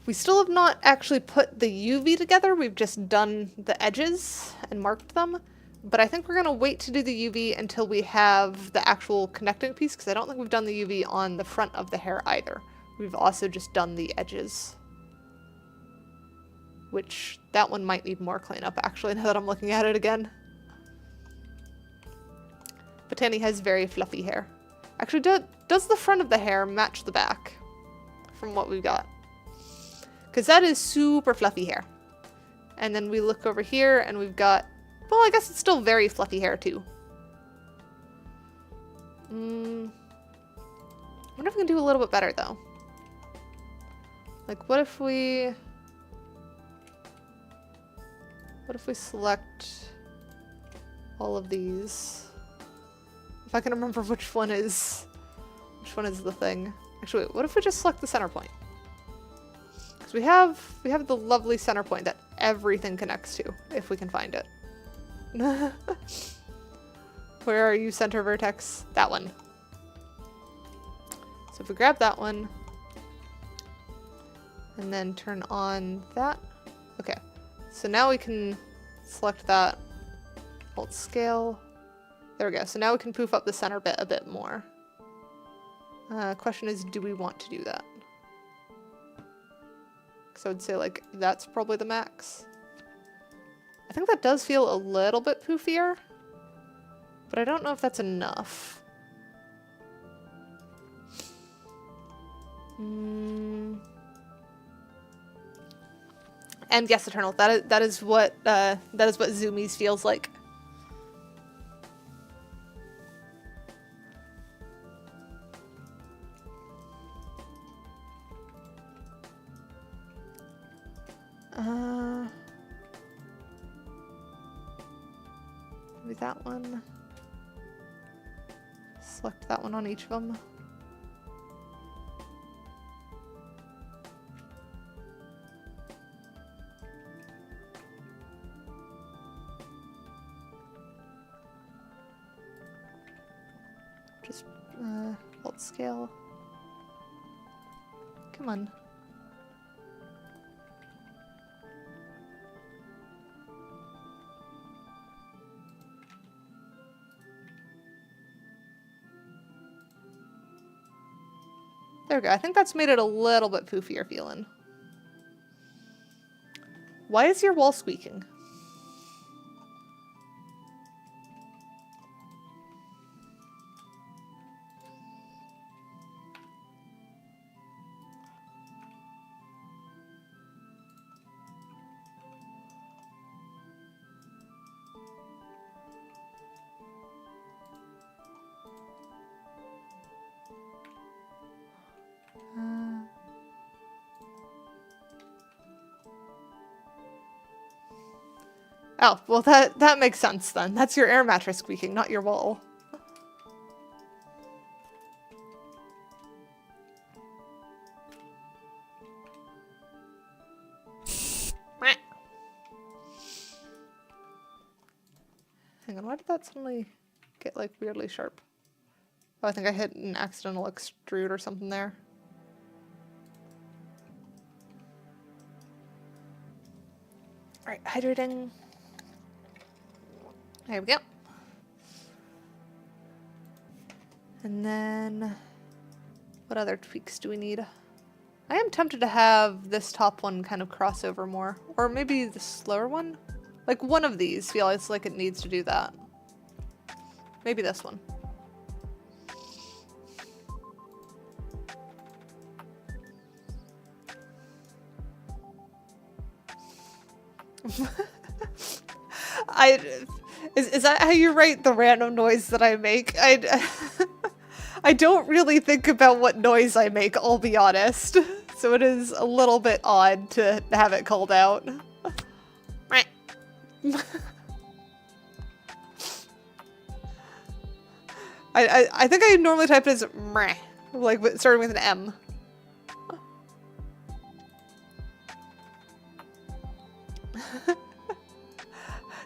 we still have not actually put the UV together. We've just done the edges and marked them. But I think we're going to wait to do the UV until we have the actual connecting piece, because I don't think we've done the UV on the front of the hair either. We've also just done the edges. Which, that one might need more cleanup, actually, now that I'm looking at it again. But Tanny has very fluffy hair. Actually, does the front of the hair match the back from what we've got? Because that is super fluffy hair. And then we look over here and we've got, well, I guess it's still very fluffy hair too. I wonder if we can do a little bit better though. Like, what if we select all of these? If I can remember which one is the thing. Actually, wait, what if we just select the center point? Because we have the lovely center point that everything connects to, if we can find it. Where are you, center vertex? That one. So if we grab that one, and then turn on that. Okay, so now we can select that, hold scale. There we go. So now we can poof up the center bit a bit more. Question is, do we want to do that? So I'd say like that's probably the max. I think that does feel a little bit poofier, but I don't know if that's enough. And yes, Eternal, that is what Zoomies feels like. Maybe that one. Select that one on each of them. Just hold scale. Come on. There we go. I think that's made it a little bit poofier feeling. Why is your wall squeaking? Oh, well that makes sense then. That's your air mattress squeaking, not your wall. Hang on, why did that suddenly get like weirdly sharp? Oh, I think I hit an accidental extrude or something there. Alright, hydrating. There we go. And then, what other tweaks do we need? I am tempted to have this top one kind of cross over more. Or maybe the slower one? Like one of these feels like it needs to do that. Maybe this one. Is that how you rate the random noise that I make? I don't really think about what noise I make, I'll be honest. So it is a little bit odd to have it called out. I think I normally type it as meh, like starting with an M.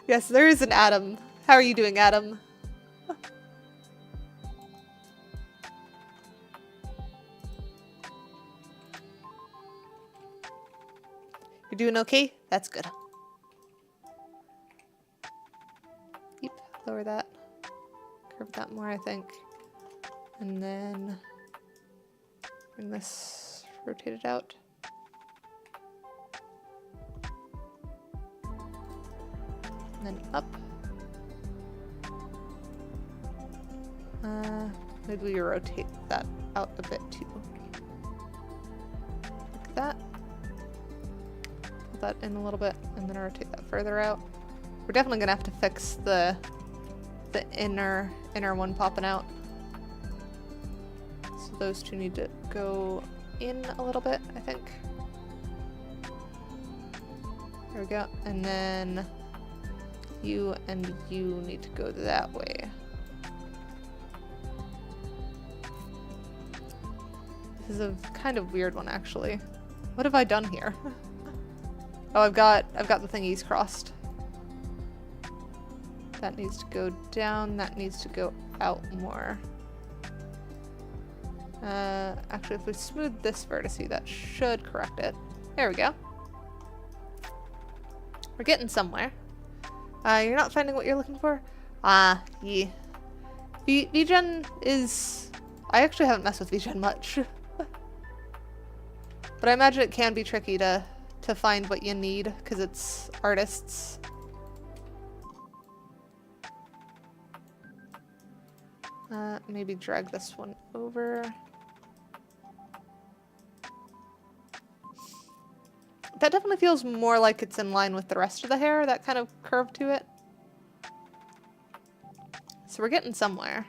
Yes, there is an Adam. How are you doing, Adam? You're doing okay? That's good. Yep, lower that. Curve that more, I think. And then bring this, rotate it out. And then up. Maybe we rotate that out a bit too. Like that. Pull that in a little bit and then rotate that further out. We're definitely gonna have to fix the inner one popping out. So those two need to go in a little bit, I think. There we go. And then you and you need to go that way. This is a kind of weird one, actually. What have I done here? Oh, I've got the thingies crossed. That needs to go down. That needs to go out more. Actually, if we smooth this vertice, that should correct it. There we go. We're getting somewhere. You're not finding what you're looking for? Ah, yeah. VGen is... I actually haven't messed with VGen much. But I imagine it can be tricky to find what you need, because it's artists. Maybe drag this one over. That definitely feels more like it's in line with the rest of the hair, that kind of curve to it. So we're getting somewhere.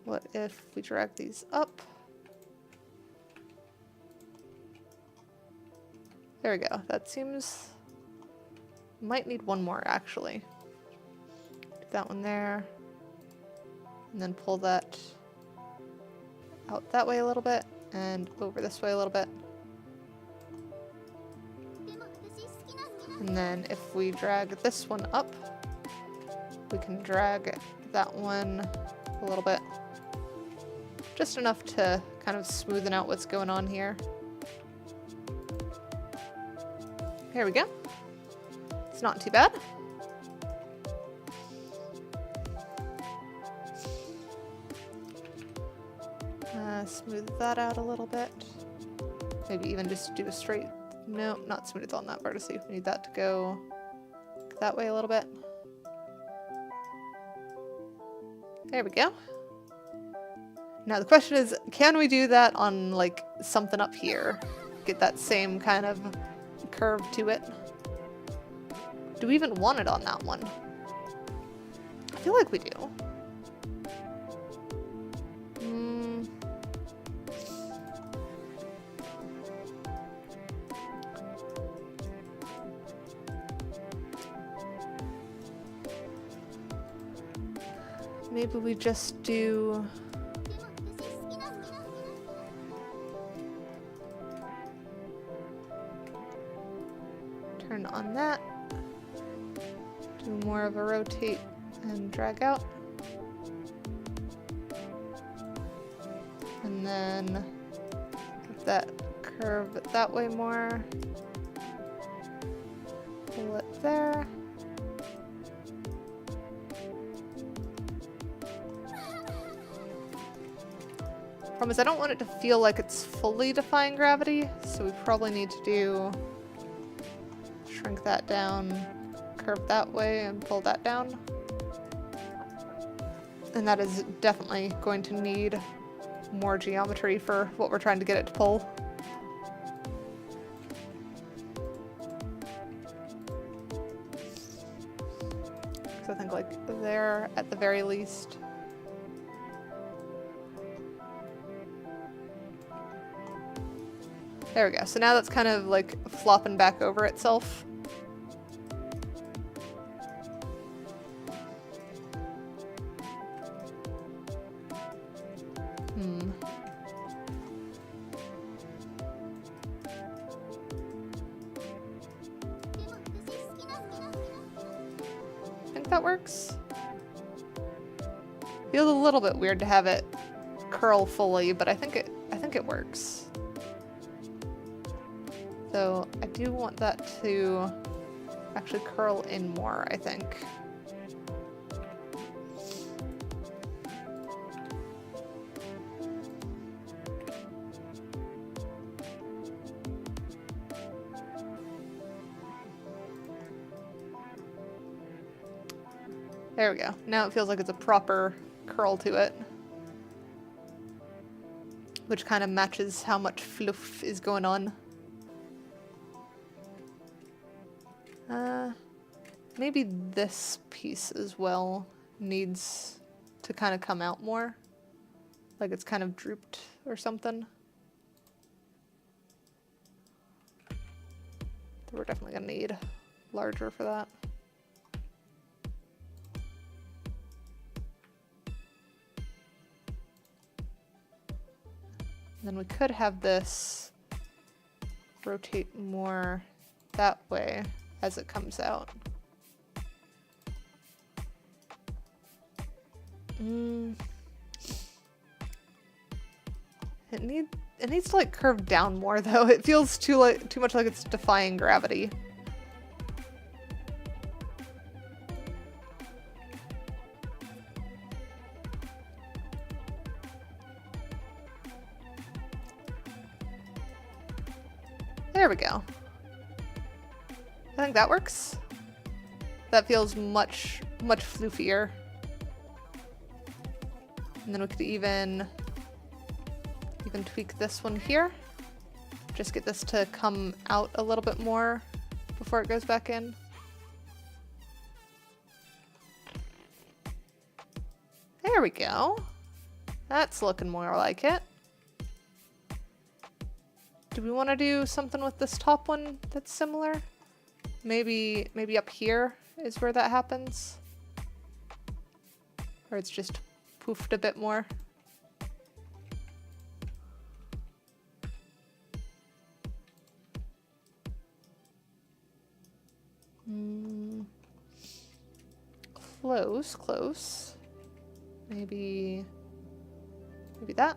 What if we drag these up? There we go. That seems... Might need one more, actually. Do that one there. And then pull that out that way a little bit, and over this way a little bit. And then if we drag this one up, we can drag that one a little bit. Just enough to kind of smoothen out what's going on here. Here we go. It's not too bad. Smooth that out a little bit. Maybe even just do a straight... No, not smooth on that vertex. We need that to go that way a little bit. There we go. Now the question is, can we do that on like something up here? Get that same kind of curve to it? Do we even want it on that one? I feel like we do. Maybe we just do... Turn on that. Do more of a rotate and drag out. And then get that curve that way more. Pull it there. Problem is I don't want it to feel like it's fully defying gravity, so we probably need to do... Shrink that down, curve that way, and pull that down. And that is definitely going to need more geometry for what we're trying to get it to pull. So I think like there at the very least. There we go. So now that's kind of like flopping back over itself. think that works. Feels a little bit weird to have it curl fully, but I think it works. So I do want that to actually curl in more, I think. There we go. Now it feels like it's a proper curl to it. Which kind of matches how much fluff is going on. Maybe this piece as well needs to kind of come out more. Like it's kind of drooped or something. So we're definitely gonna need larger for that. Then we could have this rotate more that way as it comes out. It needs to like curve down more though. It feels too much like it's defying gravity. There we go. I think that works. That feels much floofier. And then we could even tweak this one here. Just get this to come out a little bit more before it goes back in. There we go. That's looking more like it. Do we want to do something with this top one that's similar? Maybe up here is where that happens. Or it's just poofed a bit more. Close. Maybe that.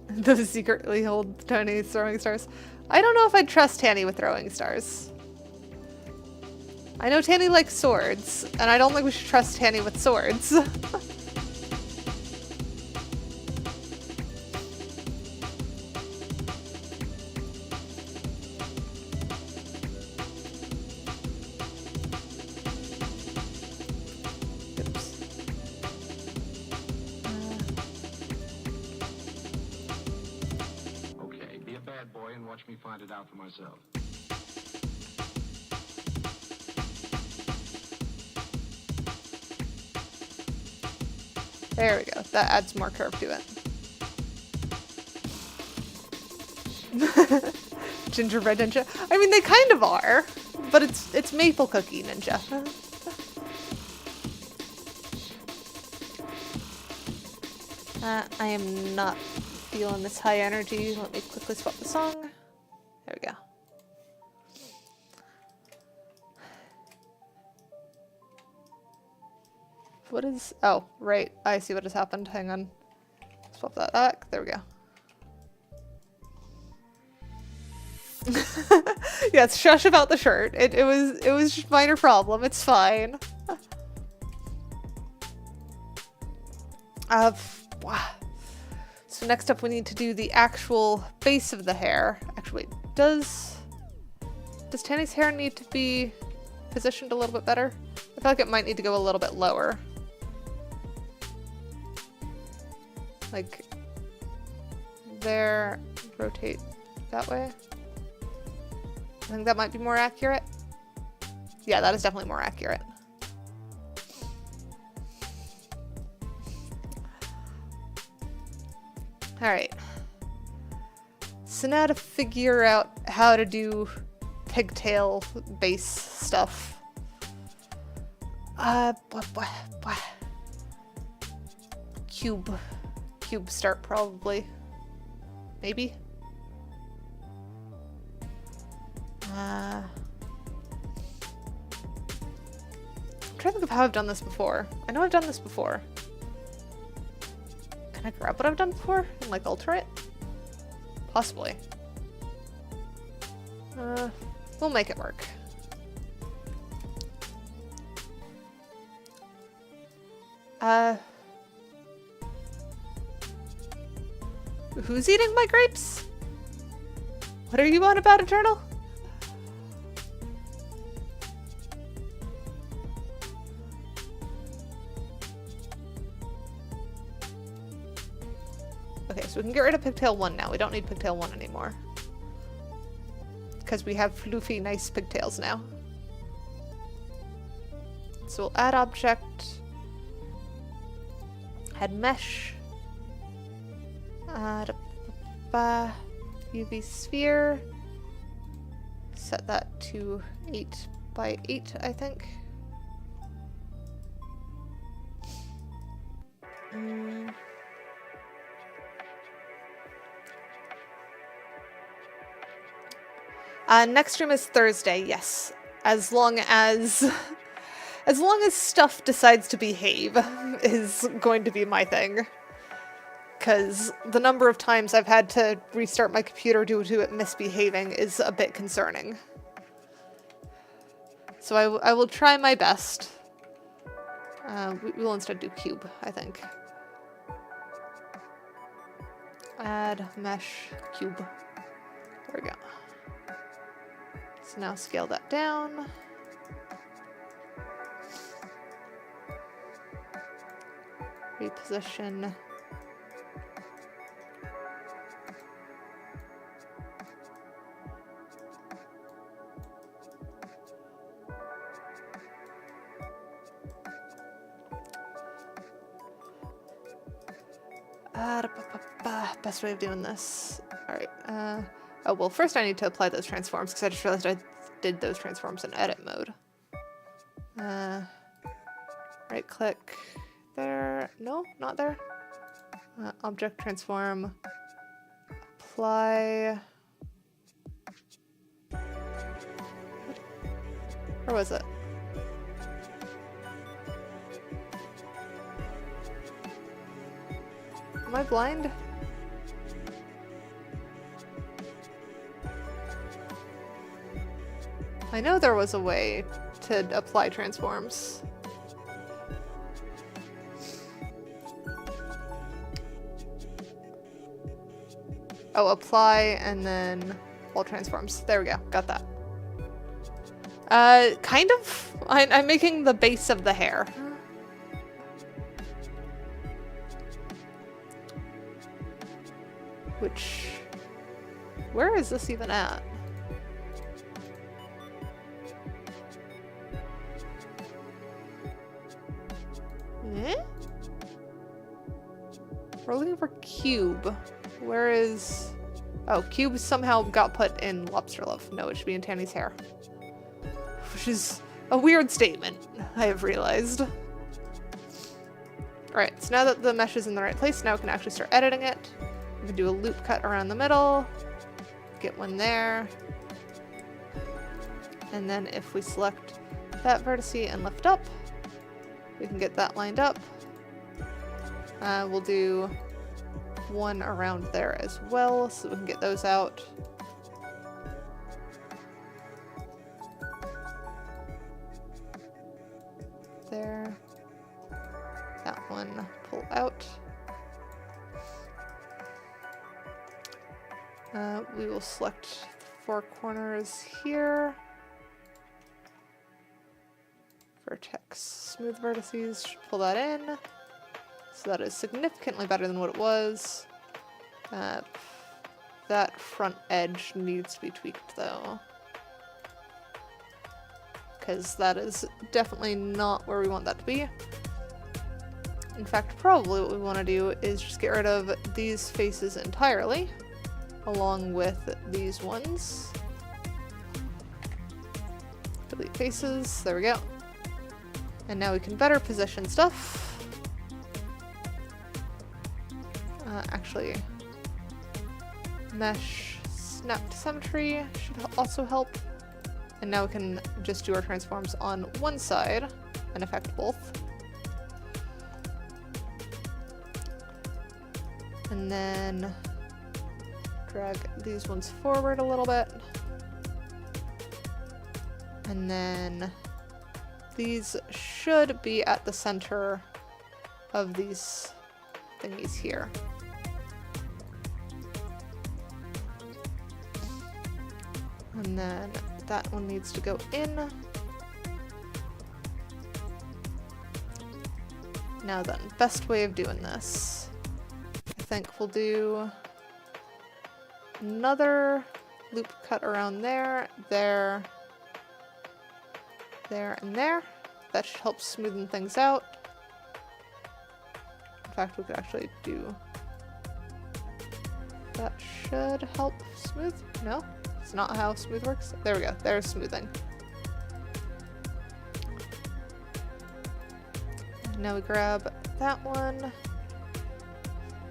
The secretly hold Tony throwing stars. I don't know if I'd trust Tanny with throwing stars. I know Tanny likes swords, and I don't think we should trust Tanny with swords. Watch me find it out for myself. There we go. That adds more curve to it. Gingerbread ninja. I mean, they kind of are, but it's maple cookie ninja. I am not feeling this high energy. Let me quickly swap the song. There we go. What is... Oh, right. I see what has happened. Hang on. Swap that back. There we go. Yes, shush about the shirt. It was just a minor problem. It's fine. So next up we need to do the actual base of the hair. Actually, wait, does Tanny's hair need to be positioned a little bit better? I feel like it might need to go a little bit lower. Like there, rotate that way. I think that might be more accurate. Yeah, that is definitely more accurate. All right. So now to figure out how to do pigtail base stuff. Cube start probably. Maybe. trying to think of how I've done this before. I know I've done this before. Can I grab what I've done before and like alter it? Possibly. We'll make it work. Who's eating my grapes? What are you on about, Eternal? Okay, so we can get rid of Pigtail 1 now. We don't need Pigtail 1 anymore. Because we have floofy, nice pigtails now. So we'll add object. Add mesh. Add UV sphere. Set that to 8 by 8, I think. Next stream is Thursday, yes. As long as stuff decides to behave is going to be my thing. Because the number of times I've had to restart my computer due to it misbehaving is a bit concerning. So I will try my best. We will instead do cube, I think. Add mesh cube. There we go. So now scale that down. Reposition. Best way of doing this. Alright, oh, well, first I need to apply those transforms, because I just realized I did those transforms in edit mode. Right click there. No, not there. Object transform. Apply. Where was it? Am I blind? I know there was a way to apply transforms. Oh, apply and then all transforms. There we go. Got that. Kind of. I'm making the base of the hair. Which... where is this even at? Eh? We're looking for cube. Where is... oh, cube somehow got put in Lobster Love. No, it should be in Tanny's hair. Which is a weird statement, I have realized. Alright, so now that the mesh is in the right place, now we can actually start editing it. We can do a loop cut around the middle. Get one there. And then if we select that vertice and lift up, we can get that lined up. We'll do one around there as well, so we can get those out. There. That one pull out. We will select 4 corners here. Vertex smooth vertices, should pull that in. So that is significantly better than what it was. That front edge needs to be tweaked though. Because that is definitely not where we want that to be. In fact, probably what we want to do is just get rid of these faces entirely, along with these ones. Delete faces, there we go. And now we can better position stuff. Actually, mesh snap to symmetry should also help. And now we can just do our transforms on one side. and affect both. And then drag these ones forward a little bit. And then these should be at the center of these thingies here. And then that one needs to go in. Now then, best way of doing this. I think we'll do another loop cut around there, there, there, and there. That should help smoothen things out. In fact, we could actually do... That should help smooth? No? It's not how smooth works. There we go. There's smoothing. Now we grab that one,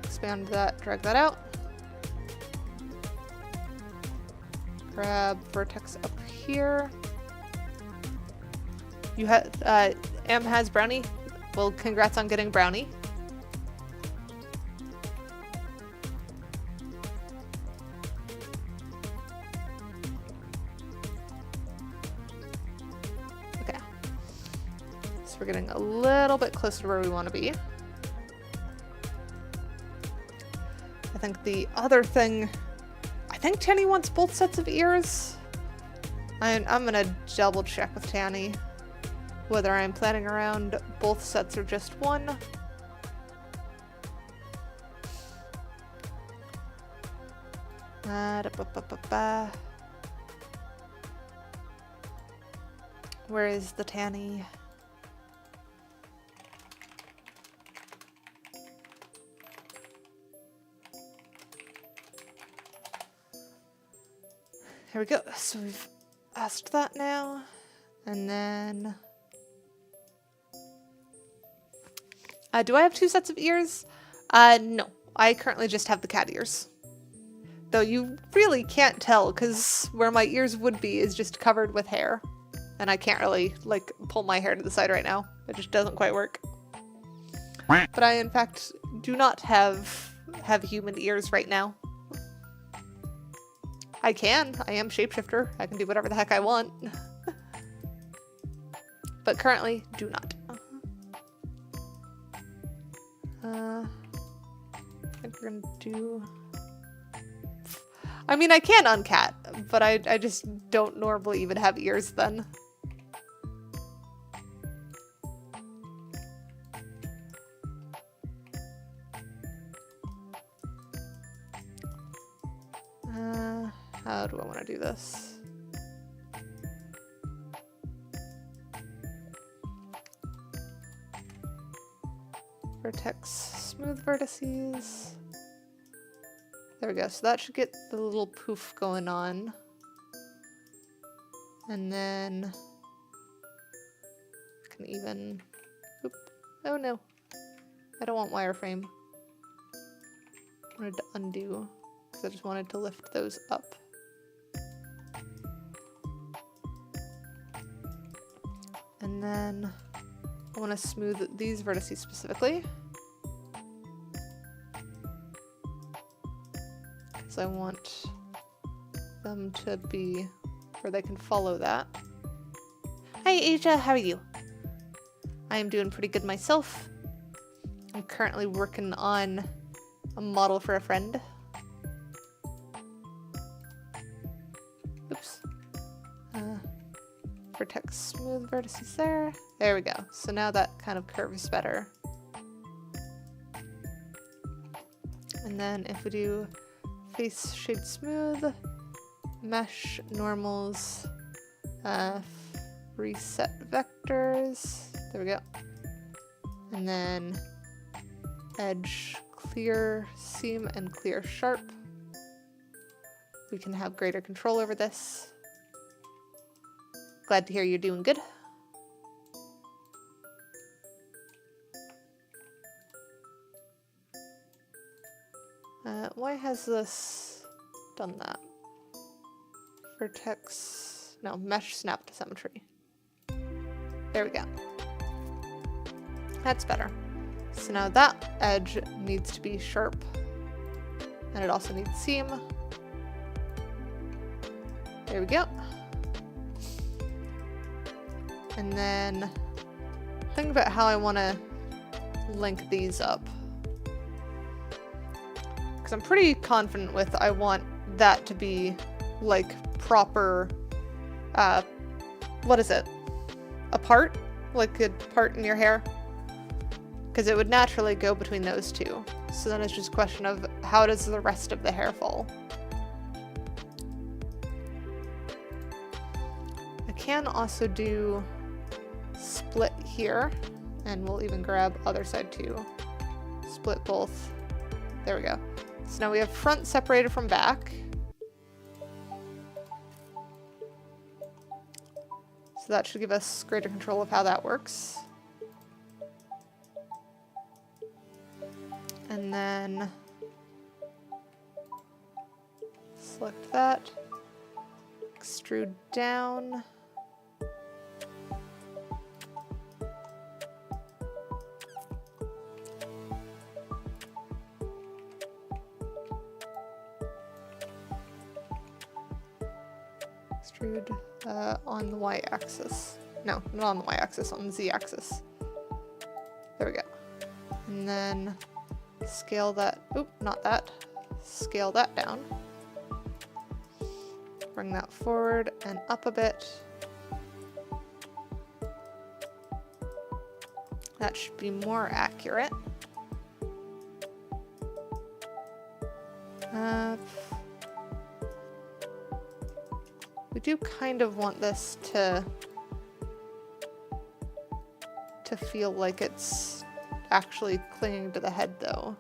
expand that, drag that out. Grab vertex up here. You had Em has brownie. Well, congrats on getting brownie. We're getting a little bit closer to where we want to be. I think the other thing, I think Tanny wants both sets of ears. I'm gonna double check with Tanny whether I'm planning around both sets or just one. Where is the Tanny? Here we go. So we've asked that now. And then... do I have two sets of ears? No. I currently just have the cat ears. Though you really can't tell, because where my ears would be is just covered with hair. And I can't really, like, pull my hair to the side right now. It just doesn't quite work. But I, in fact, do not have human ears right now. I can. I am shapeshifter. I can do whatever the heck I want. But currently, do not. I think we're gonna do... I mean, I can uncat, but I just don't normally even have ears then. How do I want to do this? Vertex, smooth vertices. There we go. So that should get the little poof going on. And then I can even... Oop. Oh no. I don't want wireframe. I wanted to undo because I just wanted to lift those up. And then I want to smooth these vertices specifically. Because I want them to be where they can follow that. Hi Asia, how are you? I am doing pretty good myself. I'm currently working on a model for a friend. Oops. Vertex smooth vertices there. There we go. So now that kind of curves better. And then if we do face shade smooth, mesh normals, reset vectors, there we go. And then edge clear seam and clear sharp. We can have greater control over this. Glad to hear you're doing good. Why has this done that? Vertex, no, mesh snap to symmetry. There we go. That's better. So now that edge needs to be sharp. And it also needs seam. There we go. And then think about how I want to link these up. Because I'm pretty confident with I want that to be like proper, what is it? A part? Like a part in your hair? Because it would naturally go between those two. So then it's just a question of how does the rest of the hair fall? I can also do split here, and we'll even grab other side too. Split both. There we go. So now we have front separated from back. So that should give us greater control of how that works. And then select that, extrude down. Extrude on the y-axis. No, not on the y-axis, on the z-axis. There we go. And then scale that, oop, not that. Scale that down. Bring that forward and up a bit. That should be more accurate. We do kind of want this to feel like it's actually clinging to the head though.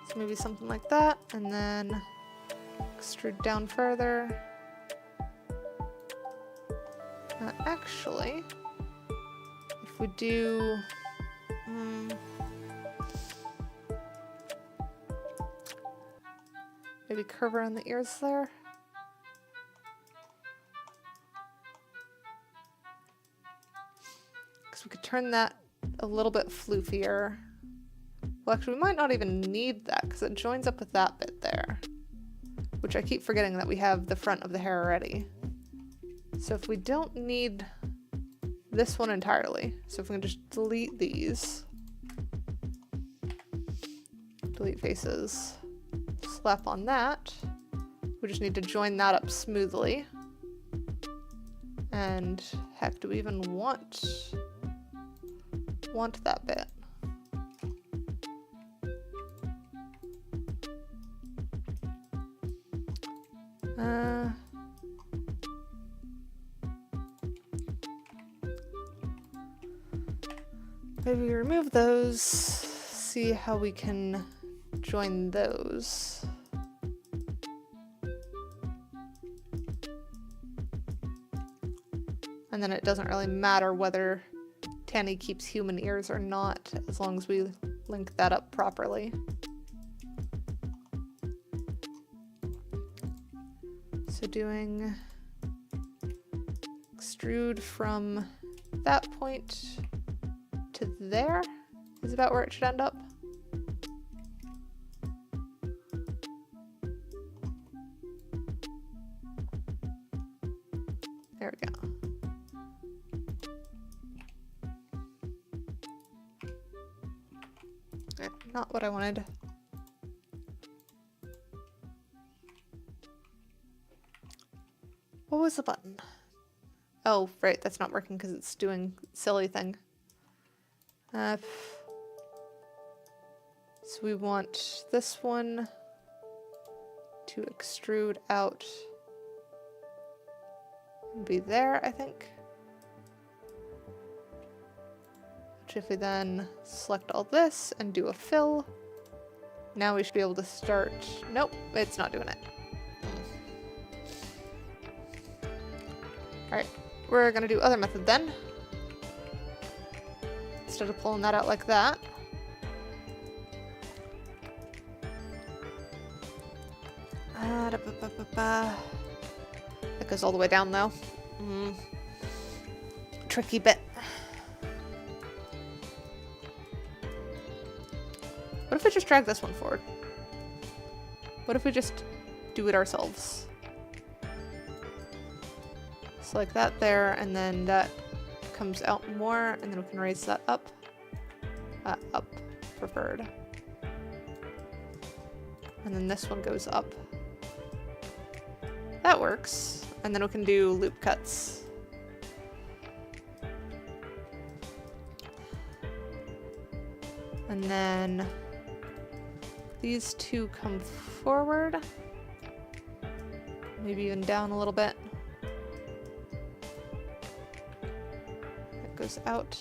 So maybe something like that, and then extrude down further. Actually, if we do maybe curve around the ears there. Because we could turn that a little bit floofier. Well, actually, we might not even need that because it joins up with that bit there. Which I keep forgetting that we have the front of the hair already. So if we don't need this one entirely, so if we can just delete these. Delete faces. Slap on that. We just need to join that up smoothly. And heck, do we even want that bit? Maybe we remove those, see how we can join those. And then it doesn't really matter whether Tanny keeps human ears or not, as long as we link that up properly. So doing extrude from that point to there is about where it should end up. There we go. Not what I wanted. What was the button? Oh, right, that's not working because it's doing silly thing. So we want this one to extrude out and be there, I think. Which if we then select all this and do a fill, now we should be able to start. Nope, it's not doing it. Alright, we're gonna do other method then. Instead of pulling that out like that. That goes all the way down though. Tricky bit. What if we just drag this one forward? What if we just do it ourselves? So like that there, and then that comes out more, and then we can raise that up. Up, preferred. And then this one goes up. That works. And then we can do loop cuts. And then these two come forward. Maybe even down a little bit. It goes out.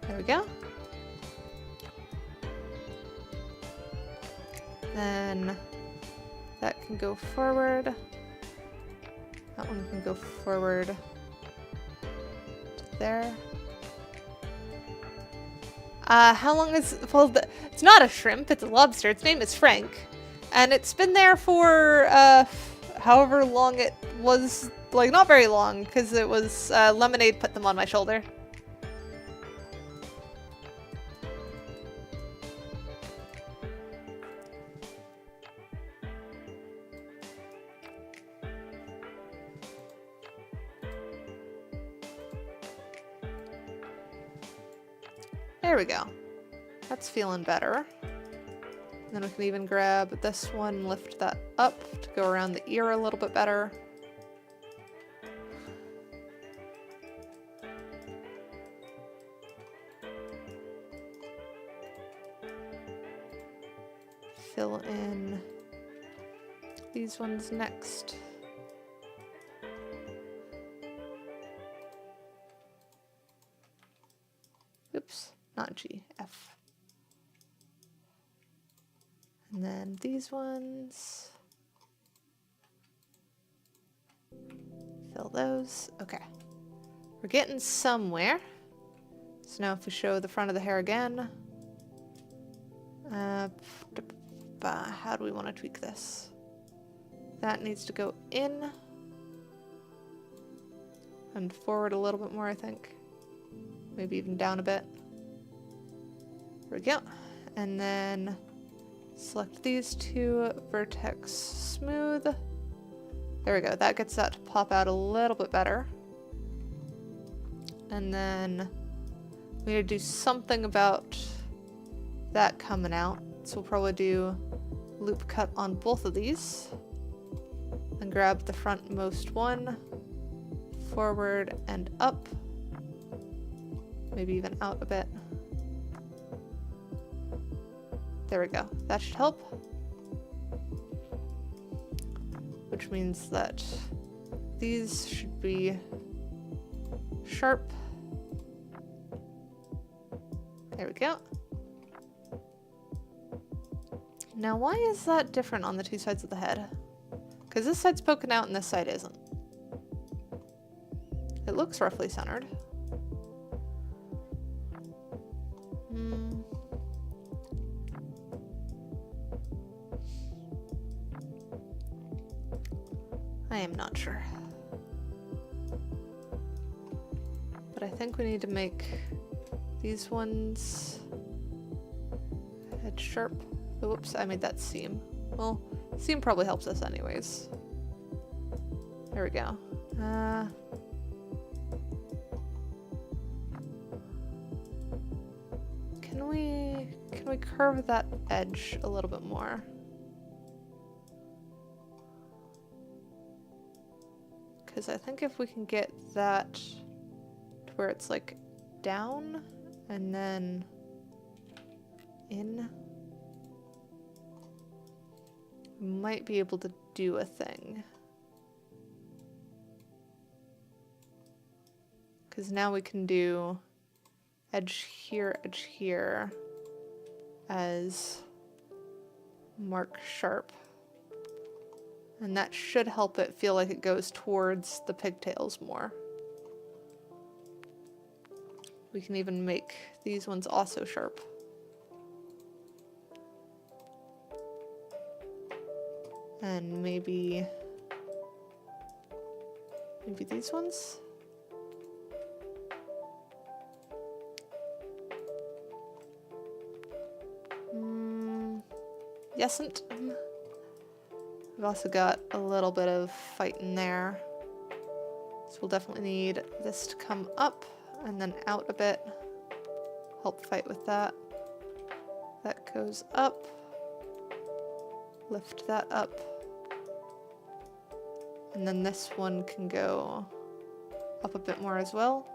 There we go. Then that can go forward. That one can go forward to there. How long is, well, it's not a shrimp, it's a lobster. Its name is Frank. And it's been there for, however long it was, like not very long, because it was, Lemonade put them on my shoulder. There we go. That's feeling better. And then we can even grab this one, lift that up to go around the ear a little bit better. Fill in these ones next. Oops. Not G, F. And then these ones. Fill those. Okay. We're getting somewhere. So now if we show the front of the hair again. How do we want to tweak this? That needs to go in. And forward a little bit more, I think. Maybe even down a bit. There we go. And then select these two, vertex smooth. There we go. That gets that to pop out a little bit better. And then we need to do something about that coming out. So we'll probably do loop cut on both of these. And grab the frontmost one, forward and up. Maybe even out a bit. There we go. That should help. Which means that these should be sharp. There we go. Now why is that different on the two sides of the head? Because this side's poking out and this side isn't. It looks roughly centered. I am not sure. But I think we need to make these ones head sharp. Oh, whoops, I made that seam. Well, seam probably helps us anyways. There we go. Can we curve that edge a little bit more? Because I think if we can get that to where it's like down and then in, we might be able to do a thing. Because now we can do edge here as mark sharp. And that should help it feel like it goes towards the pigtails more. We can even make these ones also sharp. And maybe these ones? Yesn't. We've also got a little bit of fight in there. So we'll definitely need this to come up and then out a bit. Help fight with that. That goes up. Lift that up. And then this one can go up a bit more as well.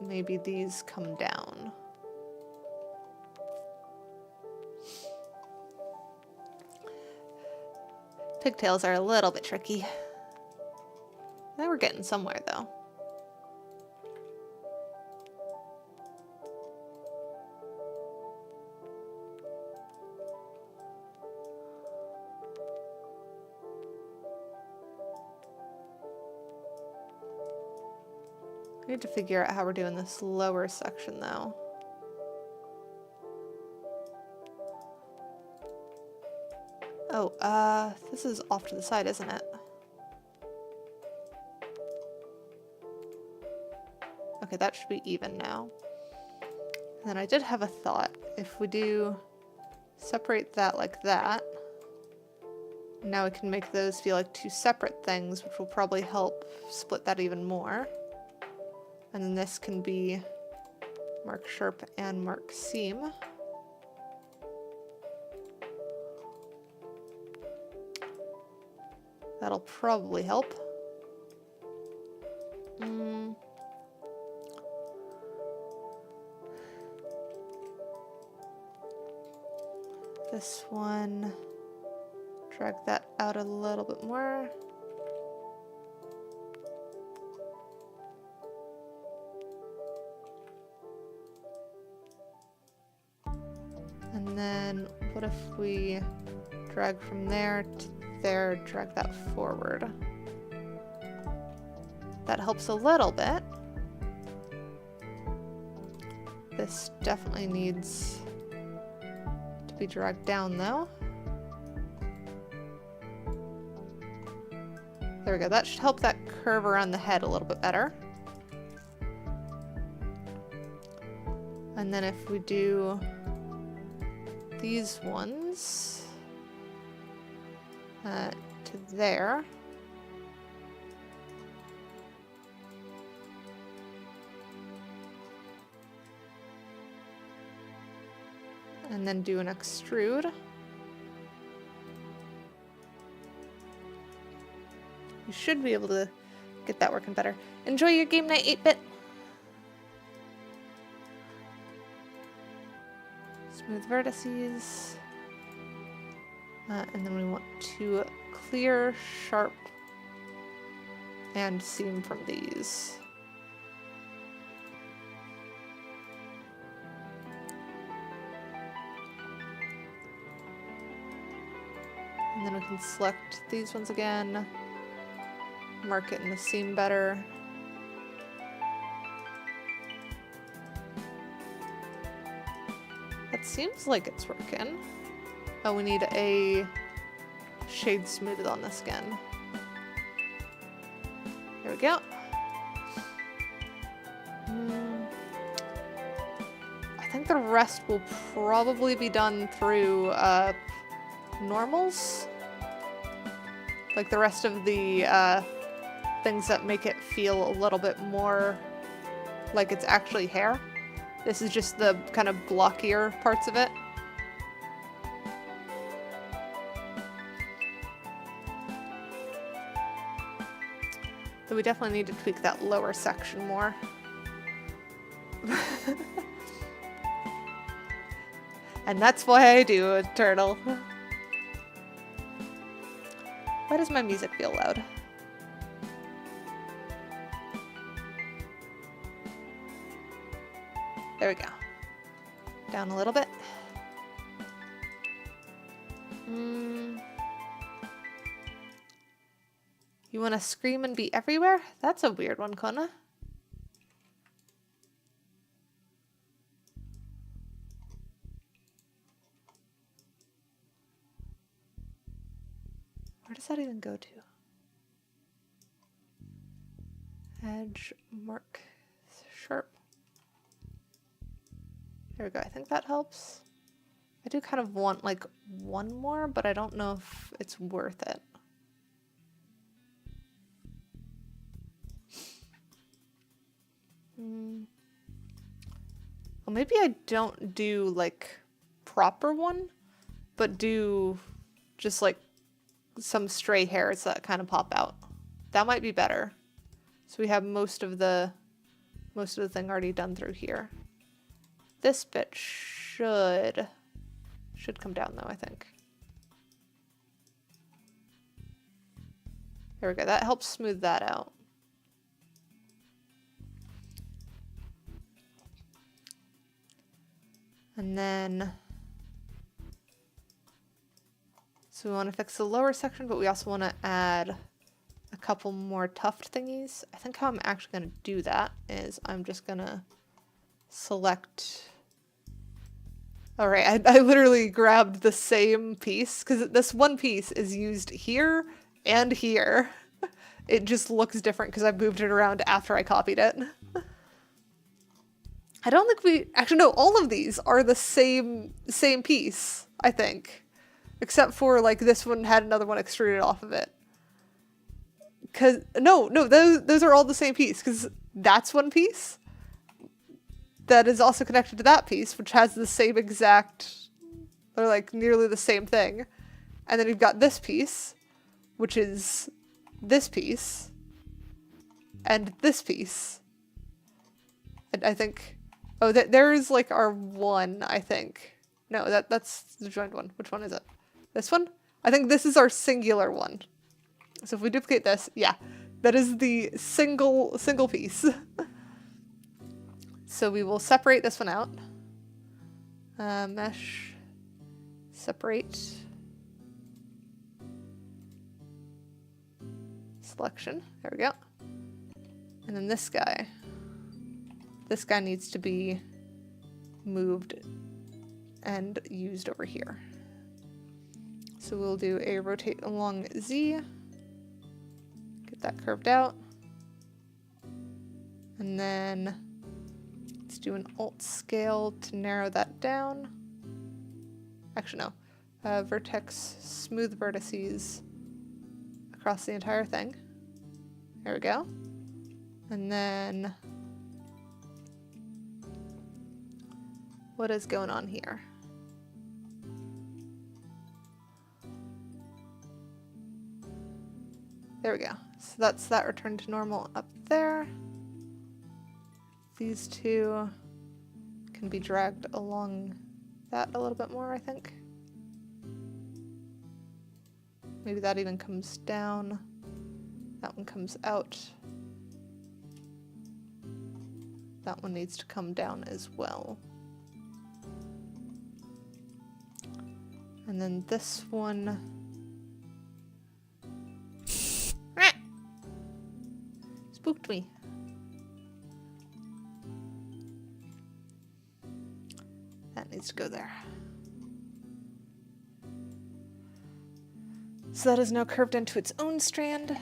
Maybe these come down. Pigtails are a little bit tricky. Now we're getting somewhere though. I need to figure out how we're doing this lower section though. Oh, this is off to the side, isn't it? Okay, that should be even now. And then I did have a thought. If we do separate that like that, now we can make those feel like two separate things, which will probably help split that even more. And then this can be mark sharp and mark seam. That'll probably help. This one, drag that out a little bit more. And then what if we drag from there to there, drag that forward. That helps a little bit. This definitely needs to be dragged down though. There we go. That should help that curve around the head a little bit better. And then if we do these ones to there. And then do an extrude. You should be able to get that working better. Enjoy your game night, 8-bit. Smooth vertices. And then we want to clear, sharp, and seam from these. And then we can select these ones again, mark it in the seam better. That seems like it's working. Oh, we need a shade smooth on this again. There we go. I think the rest will probably be done through normals. Like the rest of the things that make it feel a little bit more like it's actually hair. This is just the kind of blockier parts of it. So we definitely need to tweak that lower section more. And that's why I do a turtle. Why does my music feel loud? There we go. Down a little bit. You want to scream and be everywhere? That's a weird one, Kona. Where does that even go to? Edge, mark, sharp. There we go. I think that helps. I do kind of want like one more, but I don't know if it's worth it. Well, maybe I don't do like proper one, but do just like some stray hairs that kind of pop out. That might be better. So we have most of the thing already done through here. This bit should come down though, I think. There we go. That helps smooth that out. And then, so we want to fix the lower section, but we also want to add a couple more tuft thingies. I think how I'm actually going to do that is I'm just going to select... Alright, I literally grabbed the same piece, because this one piece is used here and here. It just looks different because I moved it around after I copied it. I don't think we... Actually, no, all of these are the same piece, I think. Except for, like, this one had another one extruded off of it. No, those are all the same piece, because that's one piece that is also connected to that piece, which has the same exact, or like nearly the same thing. And then you've got this piece, which is this piece, and this piece. And I think, oh, there's like our one, I think. No, that's the joined one. Which one is it? This one? I think this is our singular one. So if we duplicate this, yeah, that is the single piece. So we will separate this one out. Mesh, separate, selection, there we go. And then this guy needs to be moved and used over here. So we'll do a rotate along Z, get that curved out, and then let's do an alt scale to narrow that down. Actually, no. Vertex smooth vertices across the entire thing. There we go. And then what is going on here? There we go. So that's that return to normal up there. These two can be dragged along that a little bit more, I think. Maybe that even comes down. That one comes out. That one needs to come down as well. And then this one... spooked me. That needs to go there. So that is now curved into its own strand.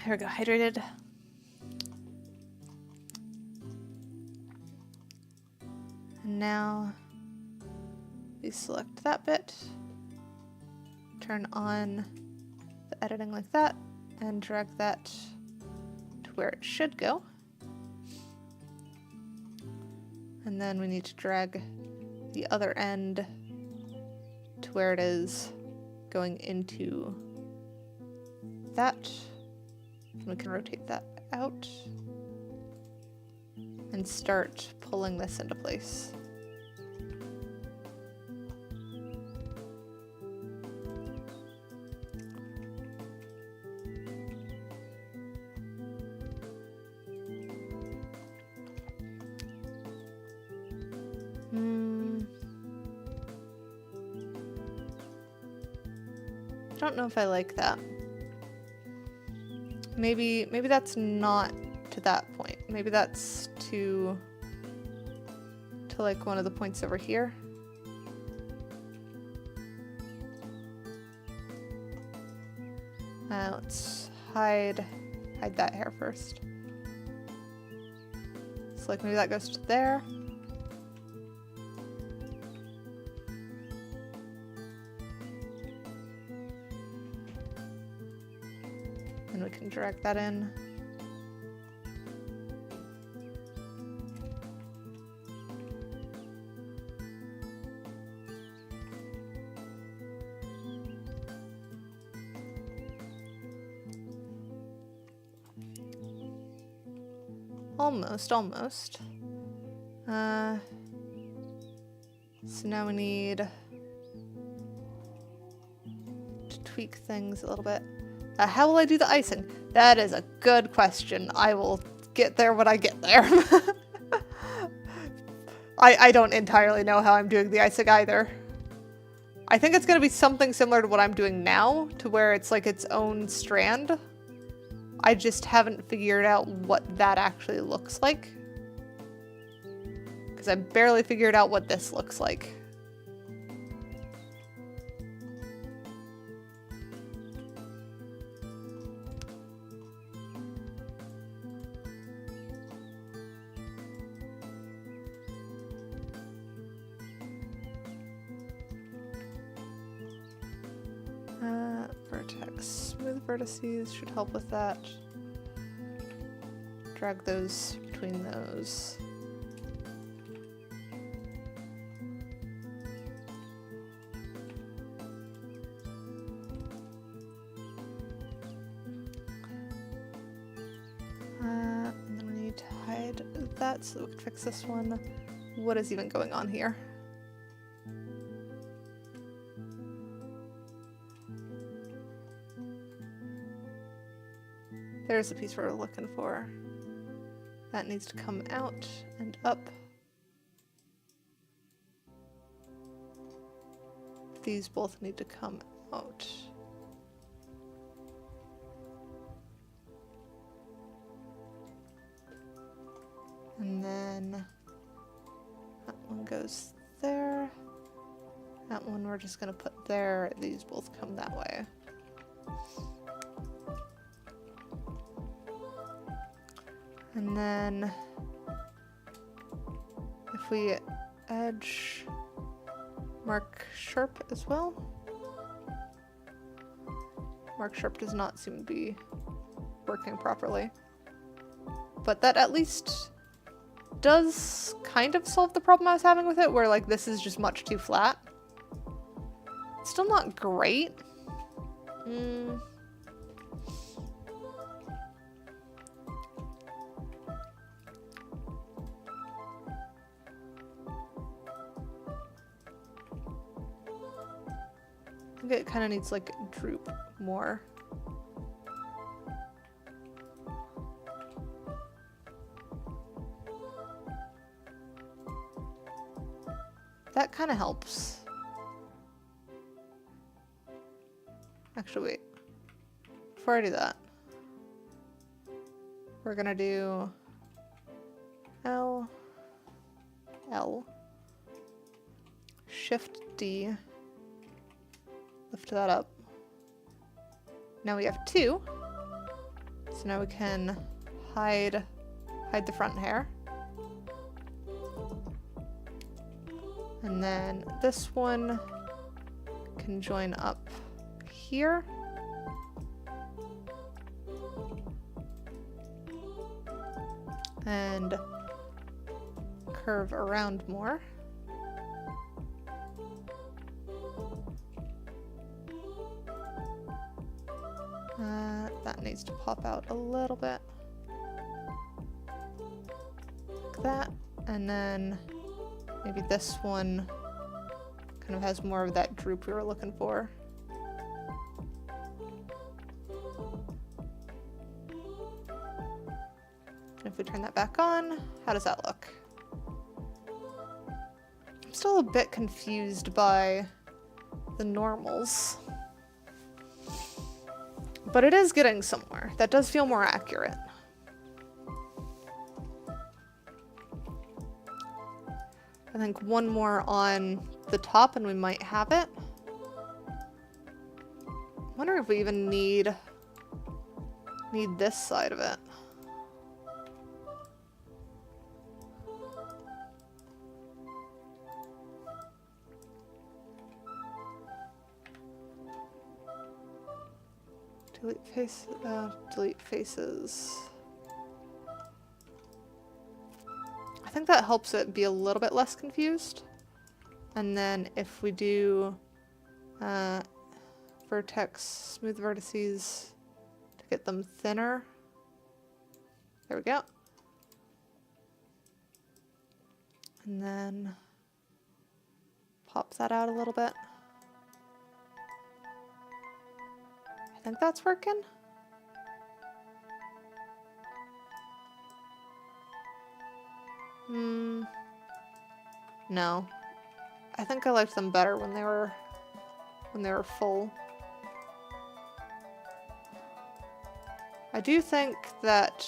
Here we go, hydrated. And now we select that bit, turn on the editing like that, and drag that to where it should go. And then we need to drag the other end to where it is going into that. And we can rotate that out and start pulling this into place. I don't know if I like that. maybe that's not to that point. Maybe that's to like one of the points over here. Let's hide that hair first. So like maybe that goes to there. And we can drag that in. Almost. So now we need to tweak things a little bit. How will I do the icing? That is a good question. I will get there when I get there. I don't entirely know how I'm doing the icing either. I think it's going to be something similar to what I'm doing now, to where it's like its own strand. I just haven't figured out what that actually looks like. Because I barely figured out what this looks like. Vertex. Smooth vertices should help with that. Drag those between those. And then we need to hide that so that we can fix this one. What is even going on here? There's the piece we're looking for. That needs to come out and up. These both need to come out. And then that one goes there. That one we're just gonna put there. These both come that way. And then if we edge mark sharp as well. Mark sharp does not seem to be working properly. But that at least does kind of solve the problem I was having with it, where like this is just much too flat. It's still not great. I think it kind of needs like droop more. That kind of helps. Actually, wait. Before I do that, we're gonna do L, Shift D, lift that up. Now we have 2, so now we can hide the front hair. And then this one can join up here. And curve around more. That needs to pop out a little bit. Like that. And then maybe this one kind of has more of that droop we were looking for. And if we turn that back on, how does that look? I'm still a bit confused by the normals. But it is getting somewhere. That does feel more accurate. I think one more on the top and we might have it. I wonder if we even need this side of it. Delete faces. I think that helps it be a little bit less confused. And then if we do vertex, smooth vertices to get them thinner. There we go. And then pop that out a little bit. I think that's working. No. I think I liked them better when they were full. I do think that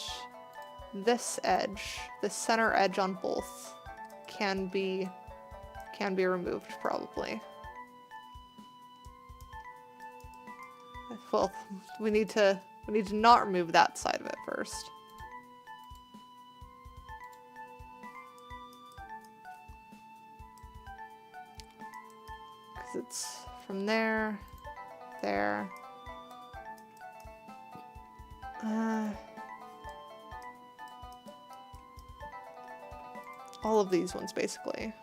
this edge, the center edge on both, can be removed probably. Well, we need to not remove that side of it first. Because it's from there, there. All of these ones basically.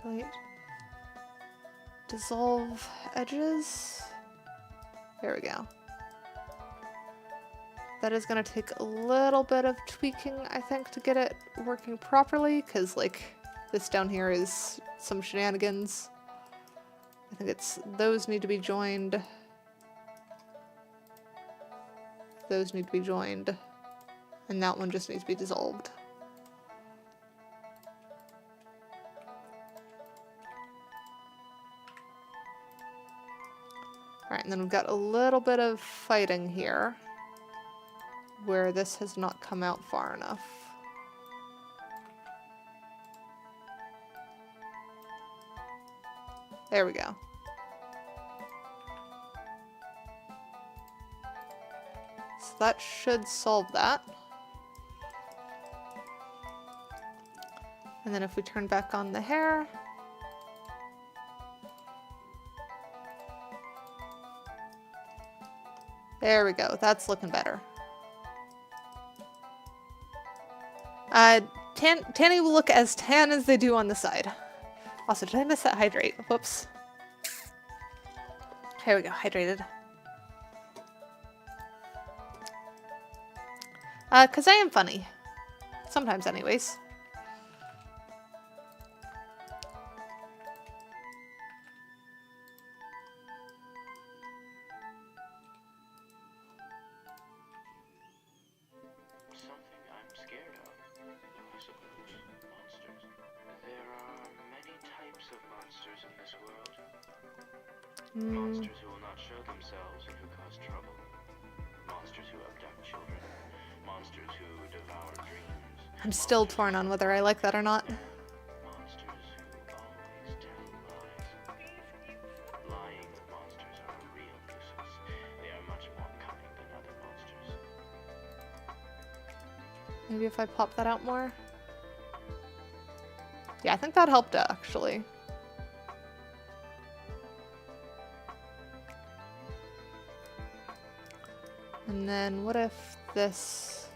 Delete. Dissolve edges. There we go. That is going to take a little bit of tweaking, I think, to get it working properly, because, like, this down here is some shenanigans. I think it's those need to be joined. Those need to be joined. And that one just needs to be dissolved. Alright, and then we've got a little bit of fighting here, where this has not come out far enough. There we go. So that should solve that. And then if we turn back on the hair, there we go. That's looking better. Tanny will look as tan as they do on the side. Also, did I miss that hydrate? Whoops. Here we go, hydrated. 'Cause I am funny. Sometimes anyways. Monsters who will not show themselves and who cause trouble. Monsters who abduct children. Monsters who devour dreams. I'm still torn on whether I like that or not. Monsters who always tell lies. Lying monsters are a real nuisance. They are much more cunning than other monsters. Maybe if I pop that out more. Yeah, I think that helped actually. And then what if this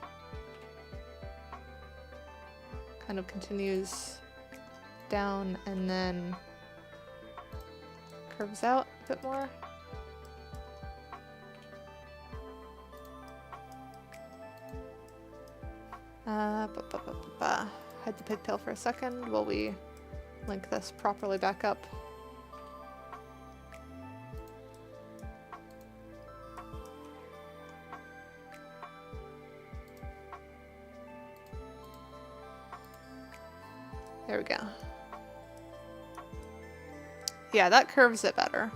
kind of continues down and then curves out a bit more? Hide the pigtail for a second while we link this properly back up. There we go. Yeah, that curves it better.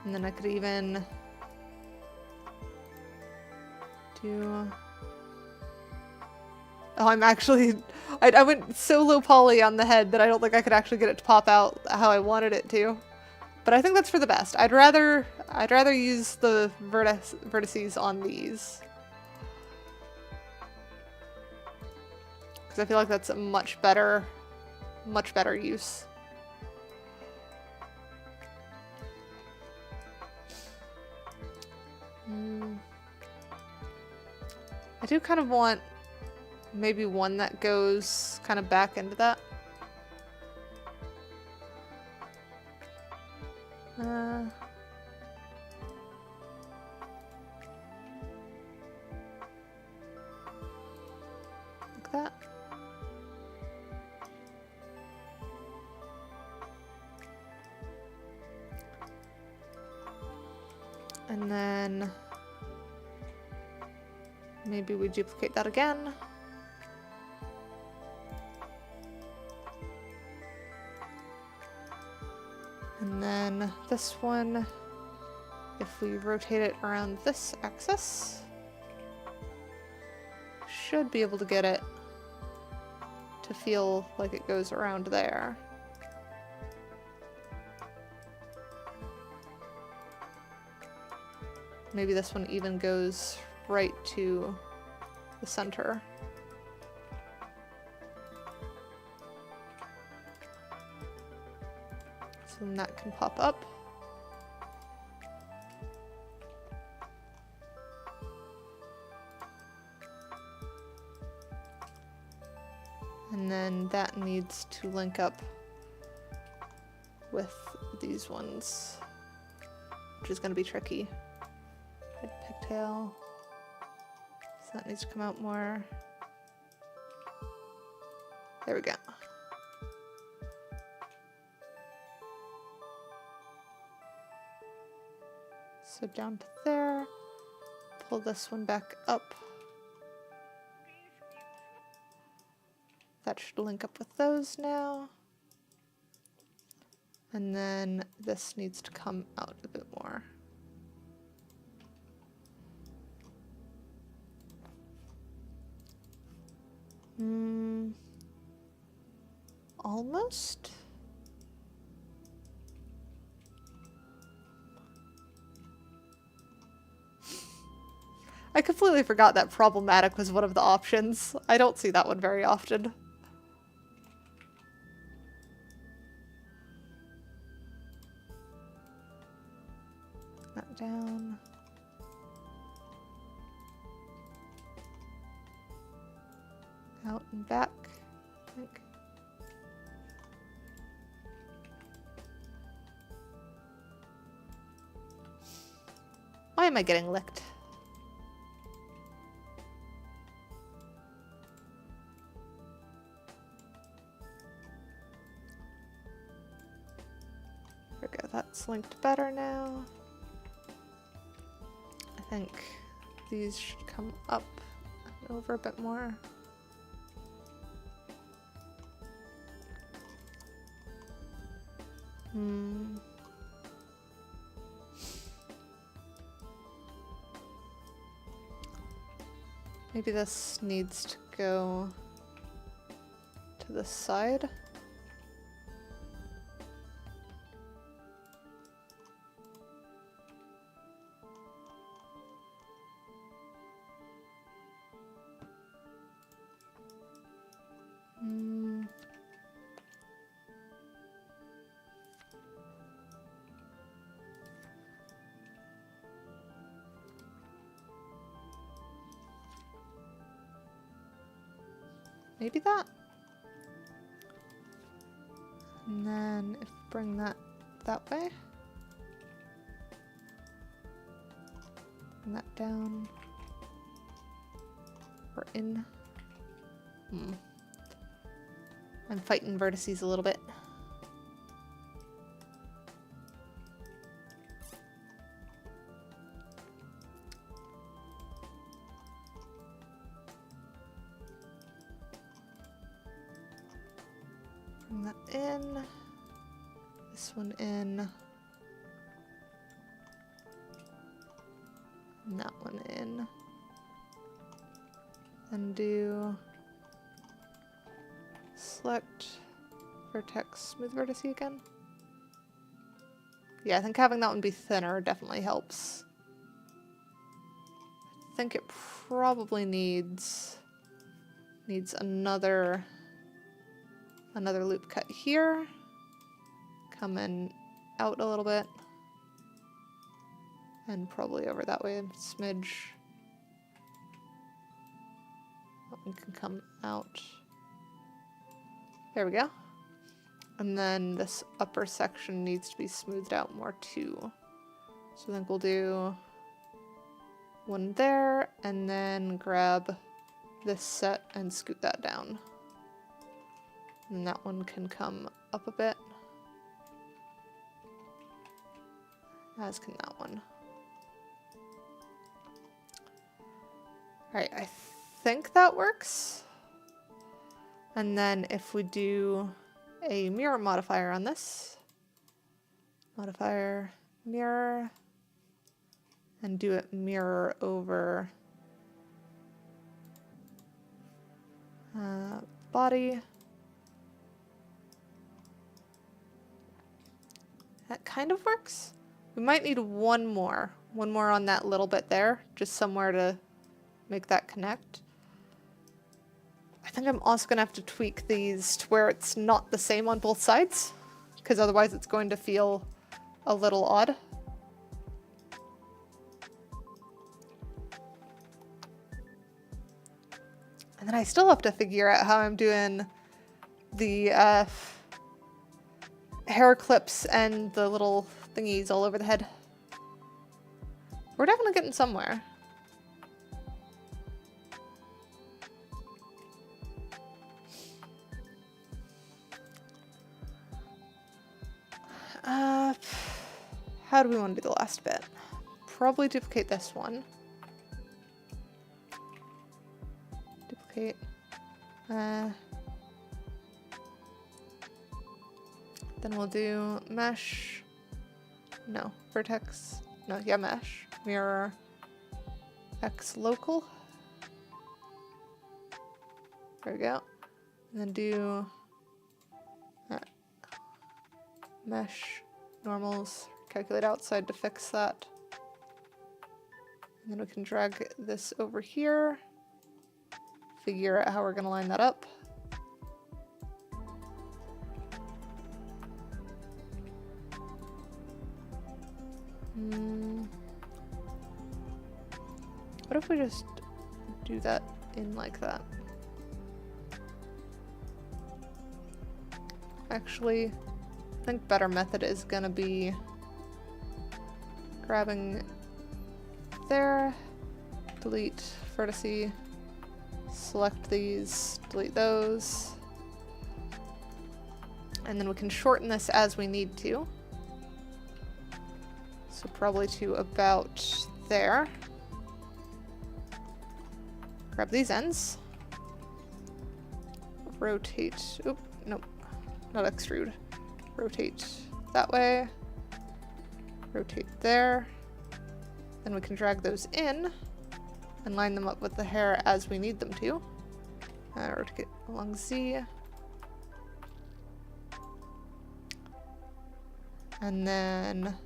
And then I could even do... Oh, I'm actually... I went so low poly on the head that I don't think I could actually get it to pop out how I wanted it to. But I think that's for the best. I'd rather use the vertices on these. Because I feel like that's a much better use. I do kind of want maybe one that goes kind of back into that. Like that. And then maybe we duplicate that again. And then this one, if we rotate it around this axis, should be able to get it to feel like it goes around there. Maybe this one even goes right to the center. So then that can pop up. And then that needs to link up with these ones, which is going to be tricky. Red pigtail. So that needs to come out more. There we go. So down to there. Pull this one back up. That should link up with those now. And then this needs to come out a bit more. Almost. I completely forgot that problematic was one of the options. I don't see that one very often. That down. Out and back, I think. Why am I getting licked? There we go, that's linked better now. I think these should come up and over a bit more. Maybe this needs to go to the side. Maybe that. And then if bring that way. Bring that down. Or in. I'm fighting vertices a little bit. Bring that in. This one in. And that one in. And do select vertex smooth vertex again. Yeah, I think having that one be thinner definitely helps. I think it probably needs another loop cut here. Coming out a little bit. And probably over that way a smidge. That one can come out. There we go. And then this upper section needs to be smoothed out more too. So I think we'll do one there and then grab this set and scoot that down. And that one can come up a bit. As can that one. Alright, I think that works. And then if we do a mirror modifier on this, modifier mirror, and do it mirror over body. That kind of works. We might need one more on that little bit there, just somewhere to make that connect. I think I'm also going to have to tweak these to where it's not the same on both sides, because otherwise it's going to feel a little odd. And then I still have to figure out how I'm doing the hair clips and the little thingies all over the head. We're definitely getting somewhere. How do we want to do the last bit? Probably duplicate this one. Duplicate. Then we'll do mesh. No, vertex. No, yeah, mesh. Mirror. X local. There we go. And then do mesh normals. Calculate outside to fix that. And then we can drag this over here. Figure out how we're going to line that up. What if we just do that in like that? Actually, I think better method is going to be grabbing there, delete vertice, select these, delete those, and then we can shorten this as we need to. So probably to about there. Grab these ends. Rotate. Oop, nope. Not extrude. Rotate that way. Rotate there. Then we can drag those in and line them up with the hair as we need them to. Rotate along Z. And then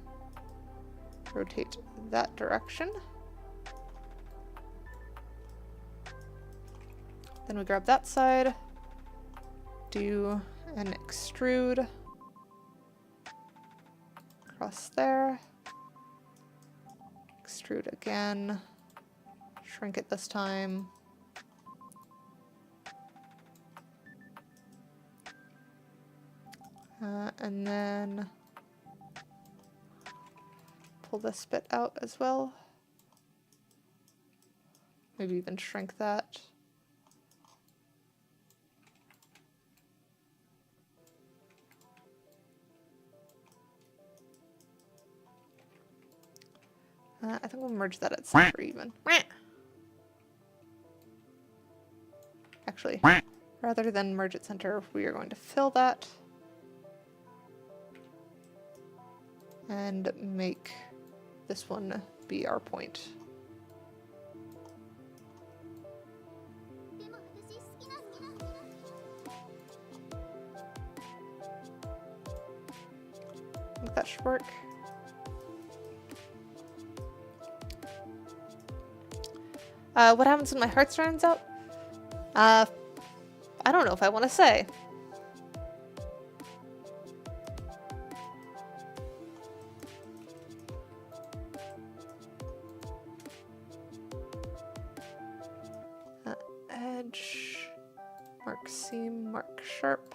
rotate that direction. Then we grab that side, do an extrude across there, extrude again, shrink it this time, and then pull this bit out as well, maybe even shrink that. I think we'll merge that at center even. Actually, rather than merge at center, we are going to fill that. and make this one be our point. I think that should work. What happens when my heart runs out? I don't know if I want to say. Edge, mark seam, mark sharp.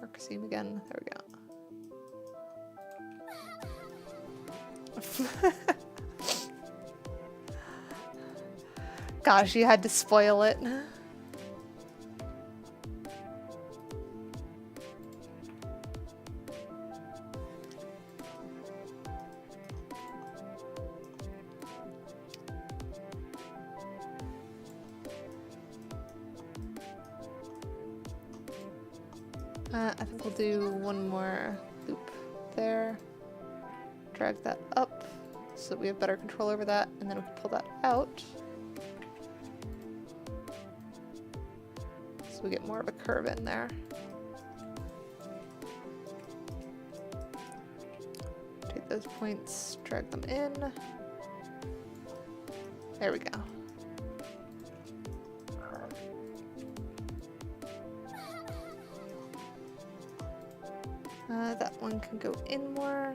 Mark seam again. There we go. Gosh, you had to spoil it. I think we'll do one more loop there. Drag that up so that we have better control over that, and then we can pull that out. So we get more of a curve in there. Take those points, drag them in. There we go. That one can go in more.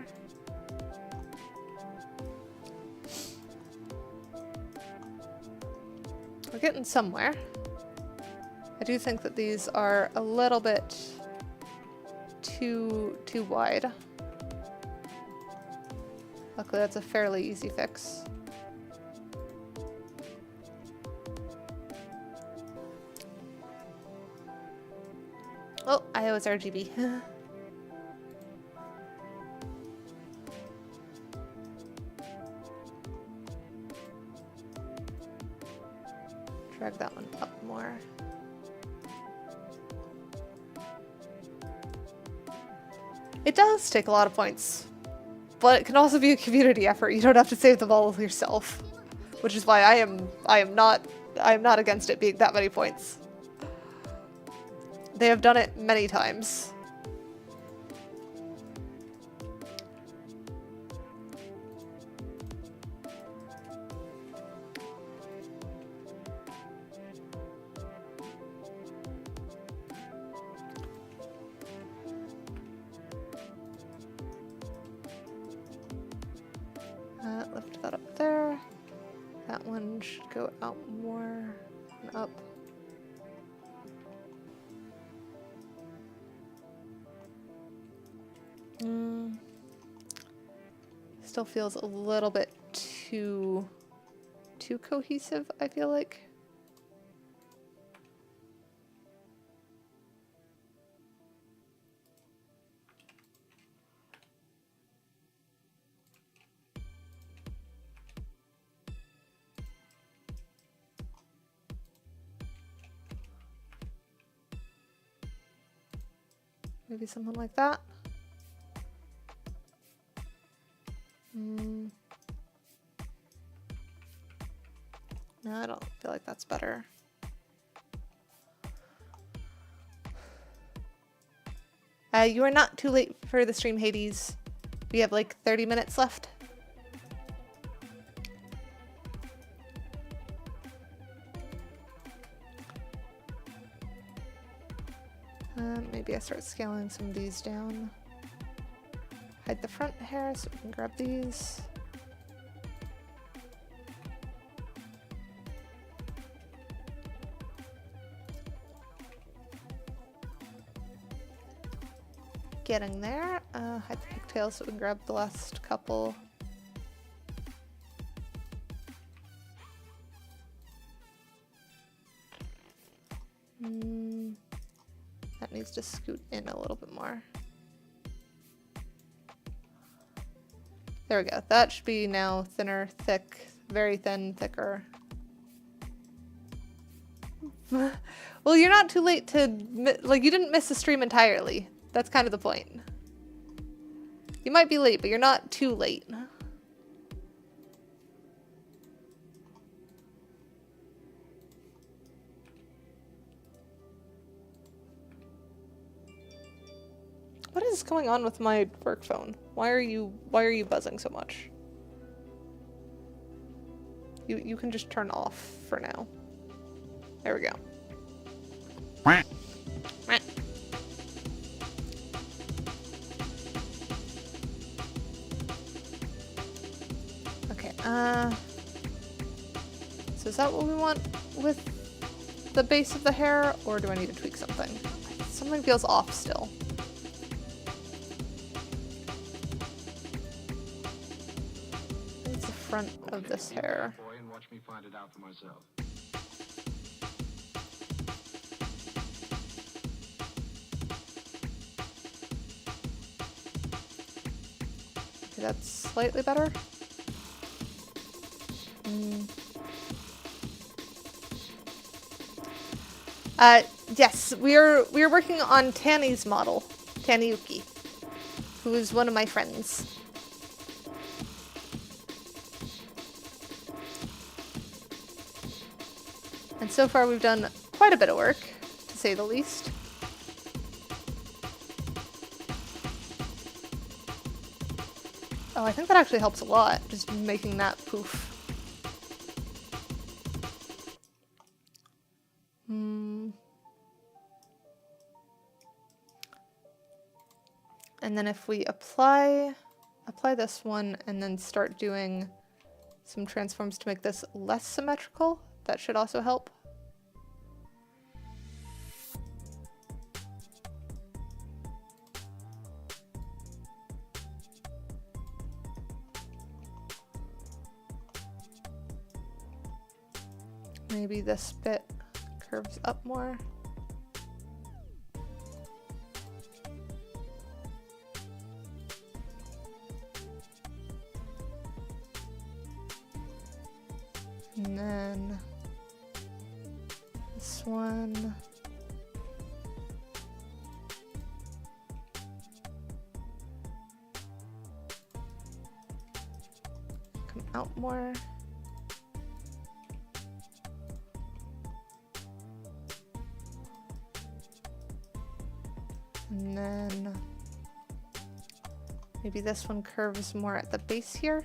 We're getting somewhere. I do think that these are a little bit too wide. Luckily, that's a fairly easy fix. Oh, I was RGB. Drag that one up more. It does take a lot of points, but it can also be a community effort. You don't have to save them all yourself, which is why I am not against it being that many points. They have done it many times. Lift that up there. That one should go out more and up. Still feels a little bit too cohesive, I feel like. Maybe something like that. No, I don't feel like that's better. You are not too late for the stream, Hades. We have like 30 minutes left. Maybe I start scaling some of these down. Hide the front hair so we can grab these. Getting there. Hide the pigtails so we can grab the last couple. That needs to scoot in a little bit more. There we go. That should be now thinner, thick, very thin, thicker. Well, you're not too late to, like, you didn't miss the stream entirely. That's kind of the point. You might be late, but you're not too late. What is going on with my work phone? Why are you buzzing so much? You can just turn off for now. There we go. Okay, so is that what we want with the base of the hair, or do I need to tweak something? Something feels off still. It's the front of this hair. Boy, and watch me find it out for myself. Okay, that's slightly better. Yes, we're working on Tanny's model, Taniyuki, who is one of my friends. And so far we've done quite a bit of work, to say the least. Oh, I think that actually helps a lot, just making that poof. And then if we apply this one and then start doing some transforms to make this less symmetrical, that should also help. Maybe this bit curves up more. And then this one. Come out more. And then maybe this one curves more at the base here.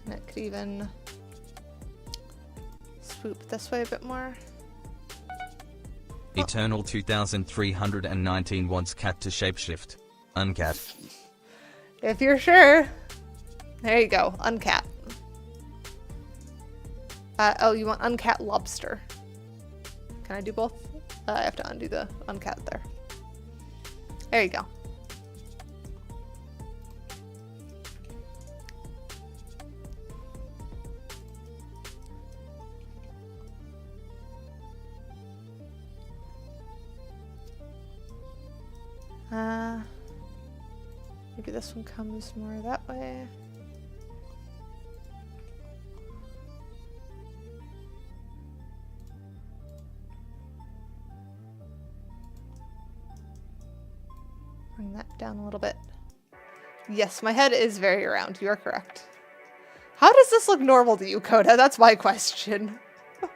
And it could even swoop this way a bit more. Eternal 2319 wants cat to shapeshift. Uncat. If you're sure. There you go. Uncat. Oh, you want uncat lobster. Can I do both? I have to undo the uncat there. There you go. Maybe this one comes more that way. Bring that down a little bit. Yes, my head is very round. You are correct. How does this look normal to you, Coda? That's my question. I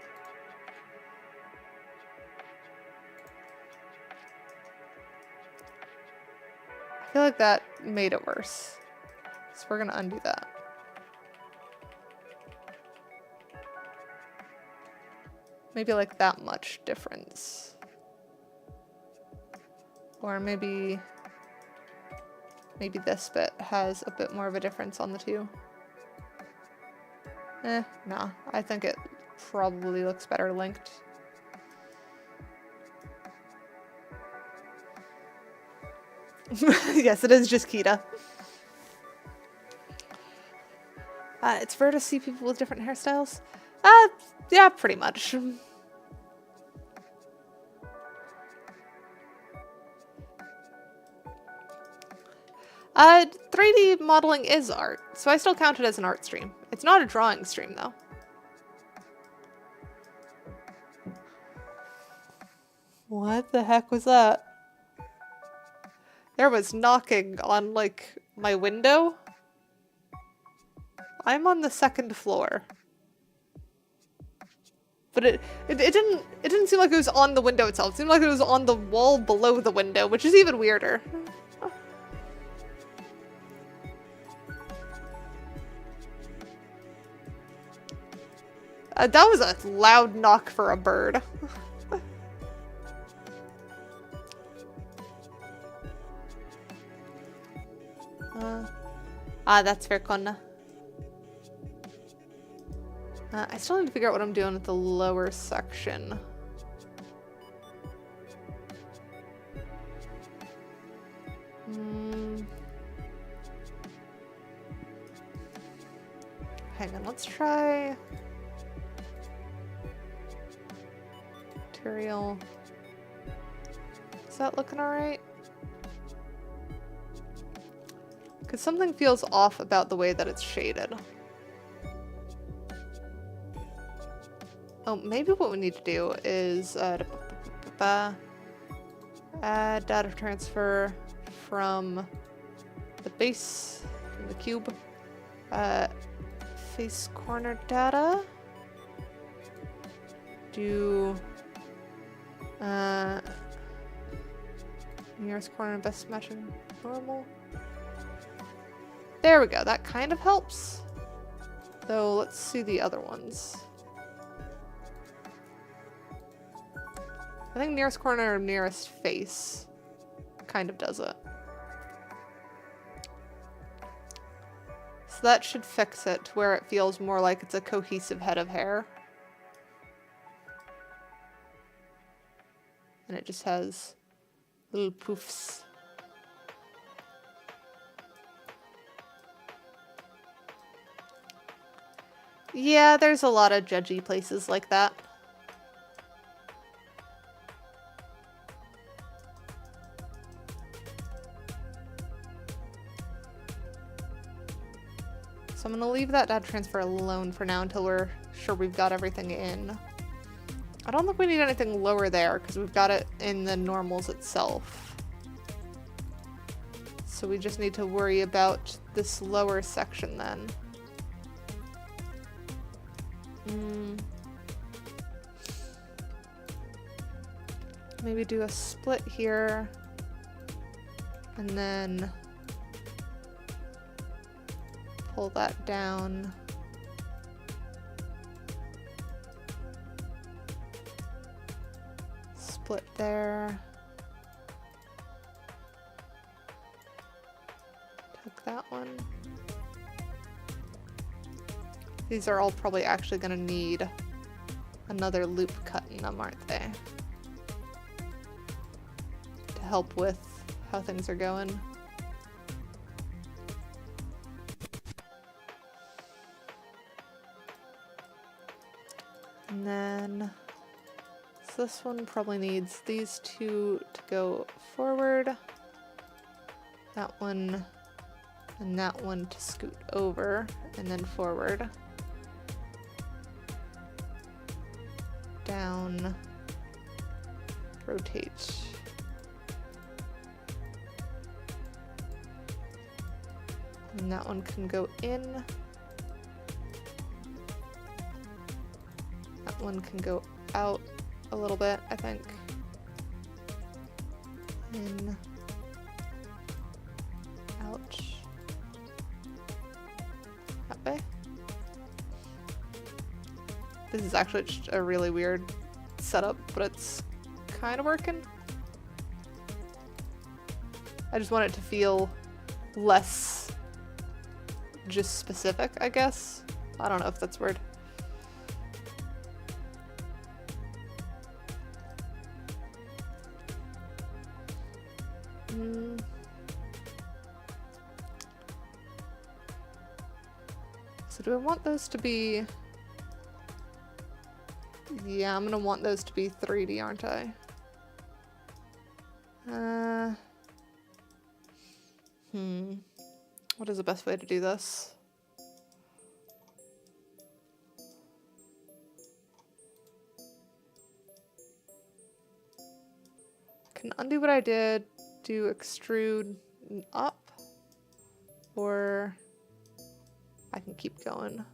feel like that made it worse. So we're gonna undo that. Maybe like that much difference. Or maybe this bit has a bit more of a difference on the two. Nah. I think it probably looks better linked. Yes, it is just Keita. It's rare to see people with different hairstyles. Yeah, pretty much. 3D modeling is art, so I still count it as an art stream. It's not a drawing stream, though. What the heck was that? There was knocking on, like, my window. I'm on the 2nd floor. But it didn't seem like it was on the window itself. It seemed like it was on the wall below the window, which is even weirder. That was a loud knock for a bird. That's fair, Konna. I still need to figure out what I'm doing with the lower section. Hang on, let's try material. Is that looking alright? Because something feels off about the way that it's shaded. Oh, maybe what we need to do is add data transfer from the base, from the cube, face corner data, do nearest corner best matching normal. There we go, that kind of helps. Though, let's see the other ones. I think nearest corner or nearest face kind of does it. So that should fix it to where it feels more like it's a cohesive head of hair. And it just has little poofs. Yeah, there's a lot of judgy places like that. So I'm going to leave that data transfer alone for now until we're sure we've got everything in. I don't think we need anything lower there because we've got it in the normals itself. So we just need to worry about this lower section then. Maybe do a split here and then pull that down. Split there. Tuck that one. These are all probably actually going to need another loop cut in them, aren't they? To help with how things are going. And then, so this one probably needs these two to go forward. That one and that one to scoot over and then forward. Down, rotate. And that one can go in. That one can go out a little bit, I think. In, out, that way. This is actually just a really weird setup, but it's kind of working. I just want it to feel less just specific, I guess. I don't know if that's weird. So So do I want those to be... Yeah, I'm gonna want those to be 3D, aren't I? What is the best way to do this? Can undo what I did, do extrude up, or I can keep going.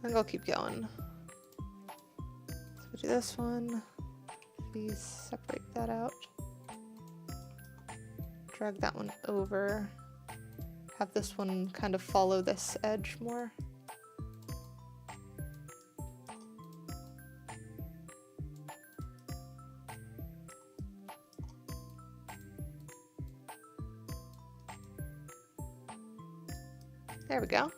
I think I'll keep going. So we do this one. Please separate that out. Drag that one over. Have this one kind of follow this edge more. There we go.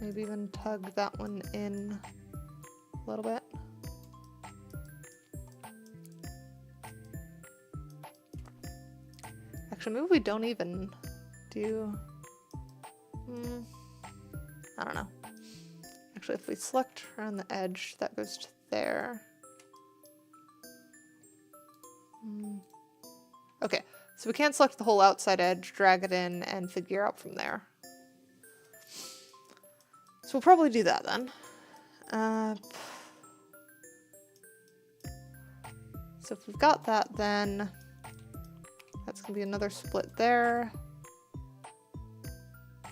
Maybe even tug that one in a little bit. Actually, maybe we don't even do... I don't know. Actually, if we select around the edge, that goes to there. Okay, so we can't select the whole outside edge, drag it in, and figure out from there. So we'll probably do that then. So if we've got that, then that's gonna be another split there.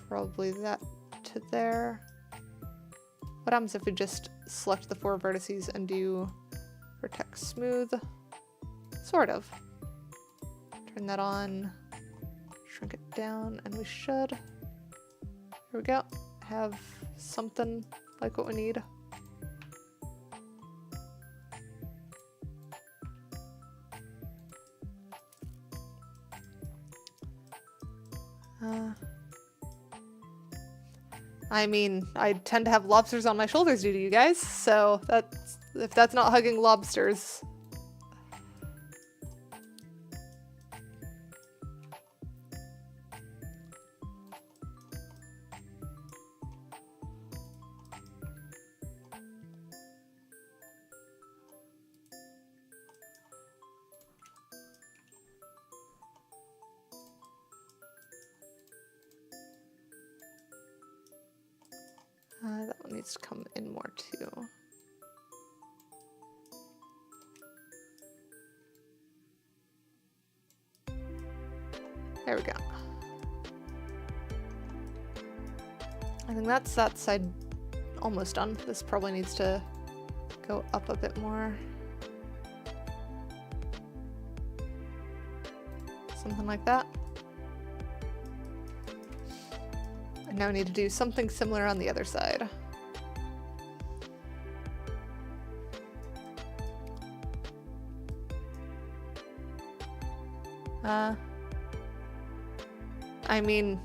Probably that to there. What happens if we just select the 4 vertices and do vertex smooth? Sort of. Turn that on, shrink it down, and we should, here we go, have something like what we need. I mean, I tend to have lobsters on my shoulders due to you guys, so that's, if that's not hugging lobsters. That one needs to come in more too. There we go. I think that's that side almost done. This probably needs to go up a bit more. Something like that. And now we need to do something similar on the other side. I mean,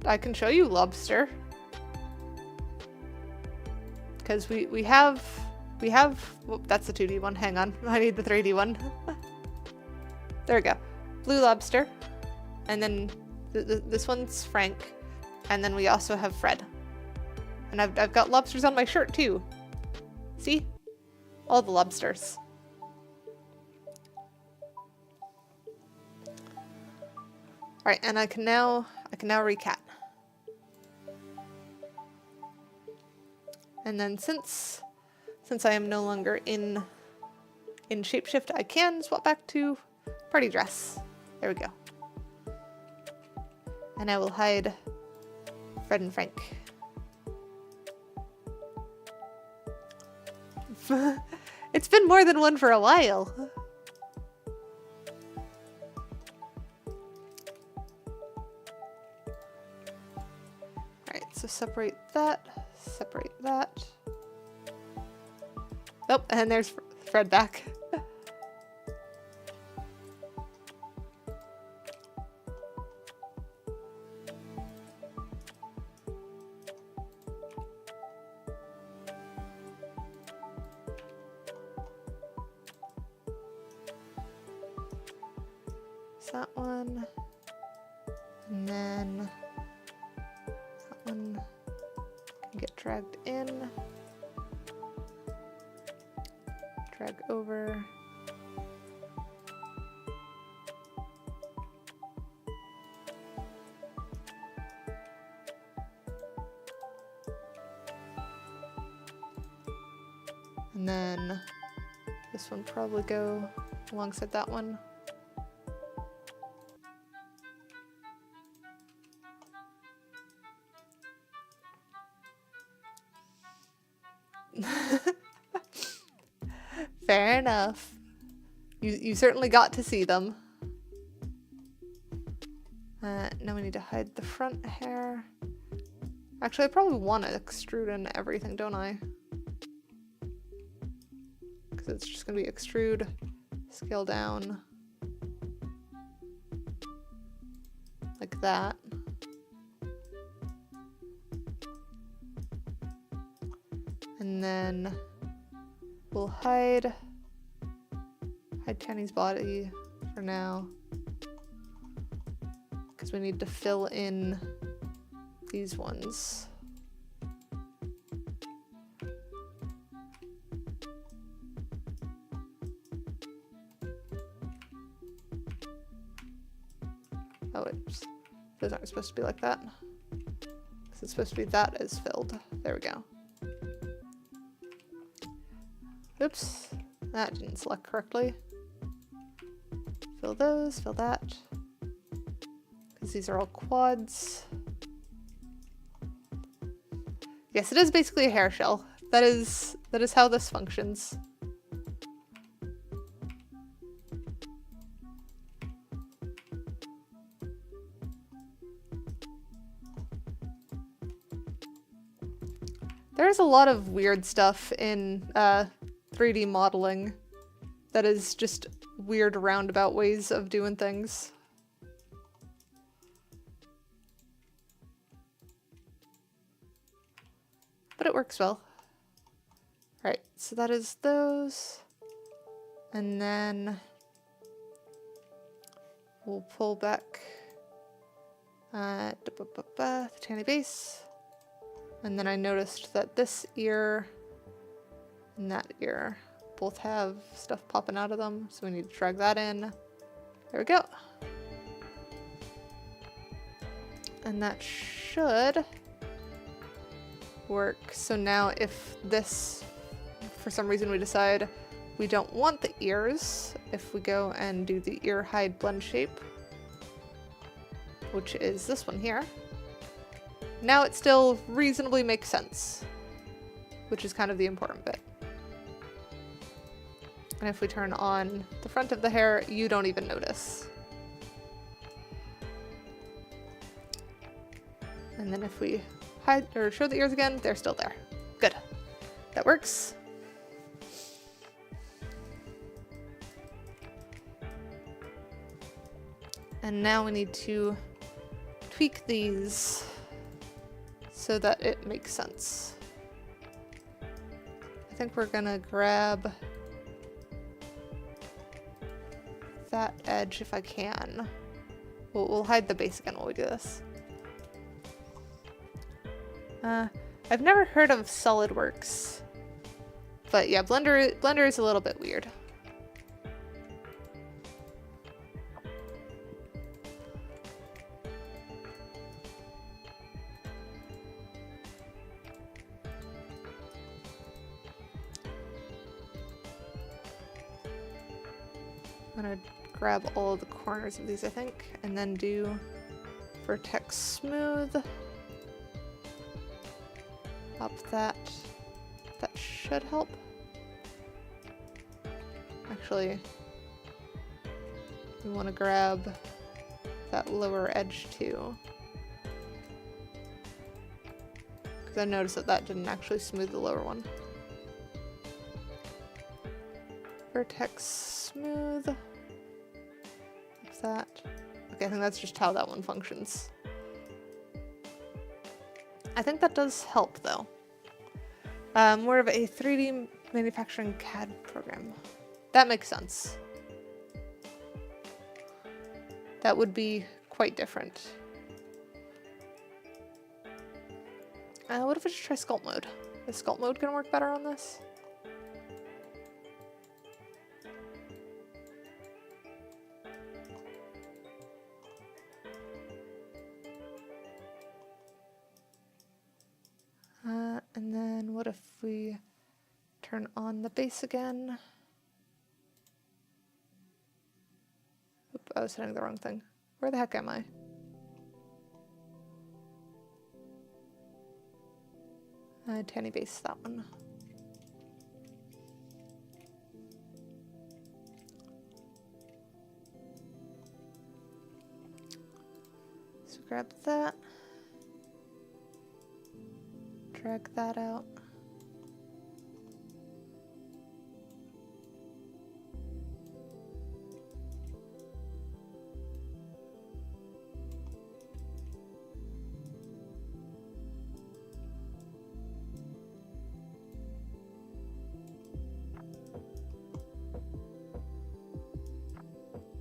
I can show you lobster. Because we have, well, that's the 2D one, hang on, I need the 3D one. There we go. Blue lobster, and then this one's Frank, and then we also have Fred. And I've got lobsters on my shirt too. See? All the lobsters. Alright, and I can now recat. And then since I am no longer in shapeshift, I can swap back to party dress. There we go. And I will hide Fred and Frank. It's been more than one for a while. Alright, so separate that. Oh, and there's Fred back. that one. And then that one can get dragged in. Drag over. And then this one probably go alongside that one. Fair enough. You certainly got to see them. Now we need to hide the front hair. Actually, I probably want to extrude in everything, don't I? Because it's just going to be extrude, scale down. Like that. And then we'll hide Tanny's body for now. Because we need to fill in these ones. Oh, those aren't supposed to be like that. Because it's supposed to be that is filled. There we go. Oops, that didn't select correctly. Fill those, fill that. Because these are all quads. Yes, it is basically a hair shell. That is how this functions. There's a lot of weird stuff in 3D modeling that is just weird roundabout ways of doing things. But it works well. Right, so that is those. And then we'll pull back the Tanny base. And then I noticed that this ear and that ear both have stuff popping out of them, so we need to drag that in. There we go. And that should work. So now if this, for some reason we decide we don't want the ears, if we go and do the ear hide blend shape, which is this one here, now it still reasonably makes sense, which is kind of the important bit. And if we turn on the front of the hair, you don't even notice. And then if we hide or show the ears again, they're still there. Good. That works. And now we need to tweak these so that it makes sense. I think we're gonna grab that edge if I can. We'll hide the base again while we do this. I've never heard of SolidWorks, but yeah, Blender is a little bit weird. I'm gonna grab all of the corners of these, I think, and then do vertex smooth. Up that. That should help. Actually, we want to grab that lower edge too. Because I noticed that that didn't actually smooth the lower one. Vertex smooth. Up that. Okay, I think that's just how that one functions. I think that does help though. More of a 3D manufacturing CAD program. That makes sense. that would be quite different. What if I just try sculpt mode? Is sculpt mode gonna work better on this? And then what if we turn on the base again? Oop, I was hitting the wrong thing. Where the heck am I? Tanny base, that one. So grab that. Drag that out.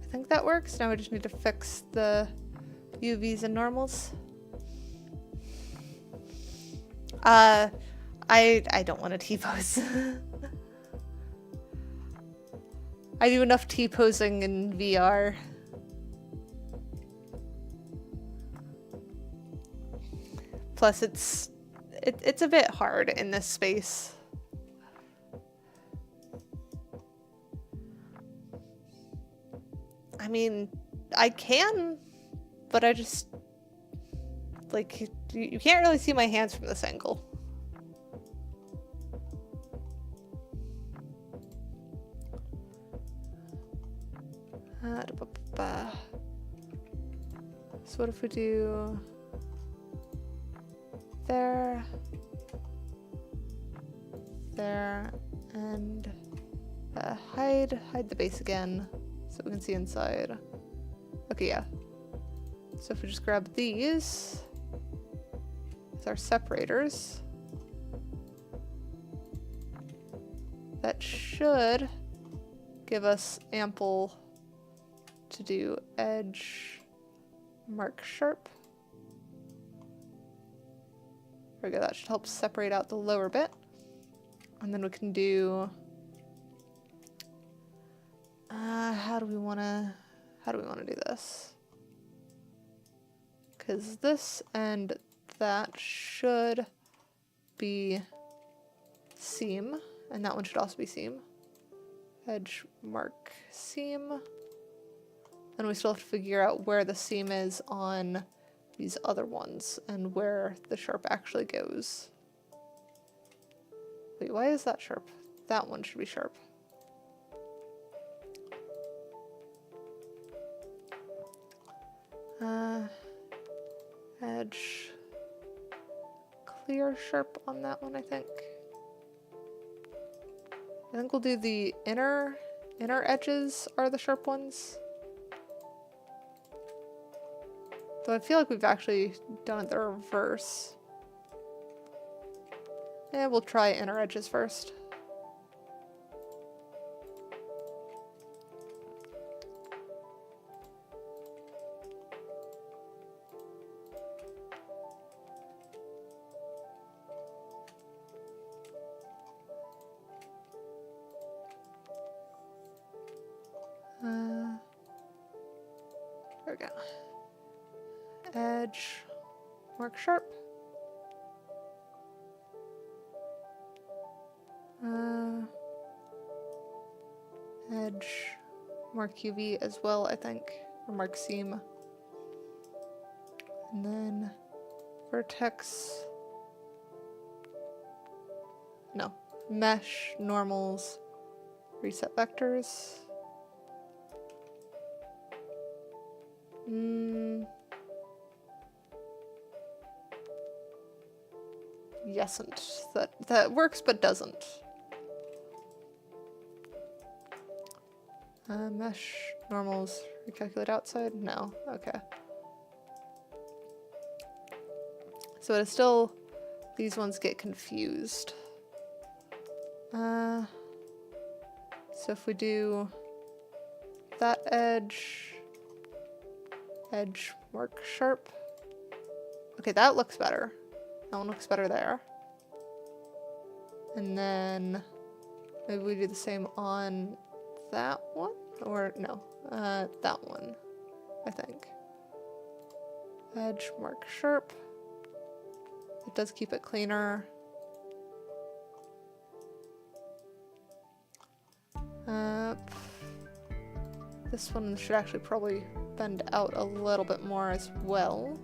I think that works. Now we just need to fix the UVs and normals. I don't want to T-pose. I do enough T-posing in VR. Plus it's a bit hard in this space. I mean, I can, but I just, like, you can't really see my hands from this angle. So what if we do there, and hide the base again so we can see inside. Okay, yeah. So if we just grab these as our separators, that should give us ample to do edge, mark sharp. There we go, that should help separate out the lower bit. And then we can do, how do we wanna do this? Because this and that should be seam, and that one should also be seam. Edge, mark, seam. And we still have to figure out where the seam is on these other ones and where the sharp actually goes. Wait, why is that sharp? That one should be sharp. Edge, clear sharp on that one, I think. I think we'll do the inner edges are the sharp ones. Though I feel like we've actually done it the reverse. Yeah, we'll try inner edges first. There we go. Edge, mark sharp. Edge, mark UV as well, I think, or mark seam. And then vertex, no, mesh, normals, reset vectors. Yesn't. That works but doesn't. Mesh, normals, recalculate outside? No. Okay. So it is still, these ones get confused. So if we do that edge, Edge mark sharp. Okay, that looks better. That one looks better there. And then maybe we do the same on that one? Or no, that one, I think. Edge mark sharp. It does keep it cleaner. This one should actually probably bend out a little bit more as well.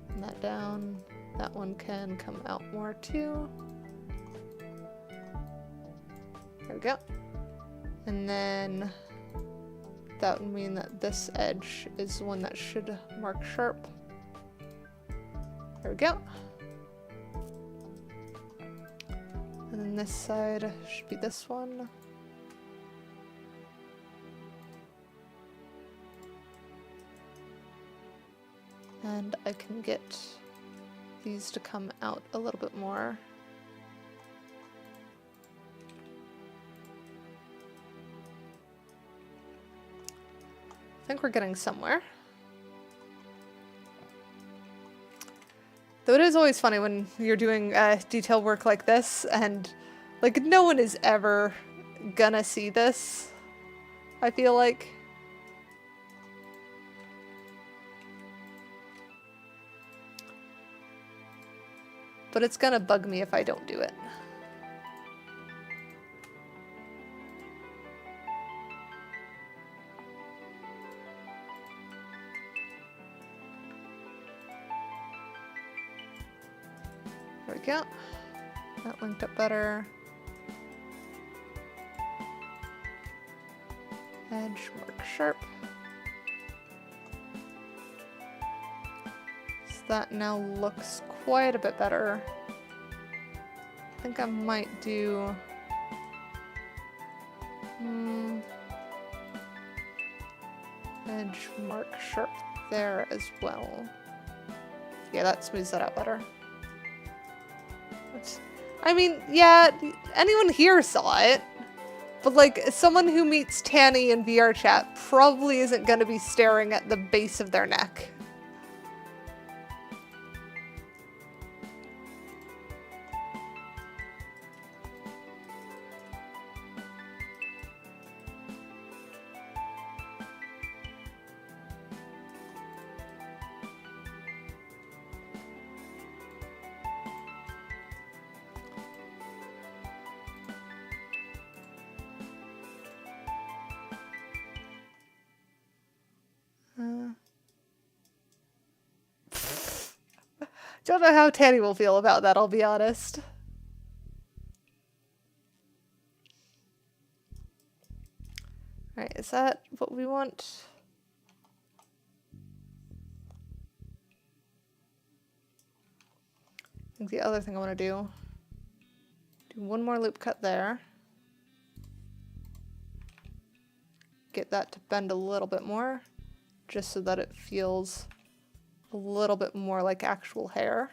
And that down. That one can come out more too. There we go. And then that would mean that this edge is the one that should mark sharp. There we go. And then this side should be this one. And I can get these to come out a little bit more. I think we're getting somewhere. Though it is always funny when you're doing detail work like this, and like no one is ever gonna see this, I feel like. But it's gonna bug me if I don't do it. There we go. That linked up better. Edge mark sharp. So that now looks quite a bit better. I think I might do edge mark sharp there as well. Yeah, that smooths that out better. I mean, yeah, anyone here saw it, but like someone who meets Tanny in VR chat probably isn't going to be staring at the base of their neck. Don't know how Tanny will feel about that, I'll be honest. Alright, is that what we want? I think the other thing I want to do one more loop cut there. Get that to bend a little bit more, just so that it feels a little bit more like actual hair.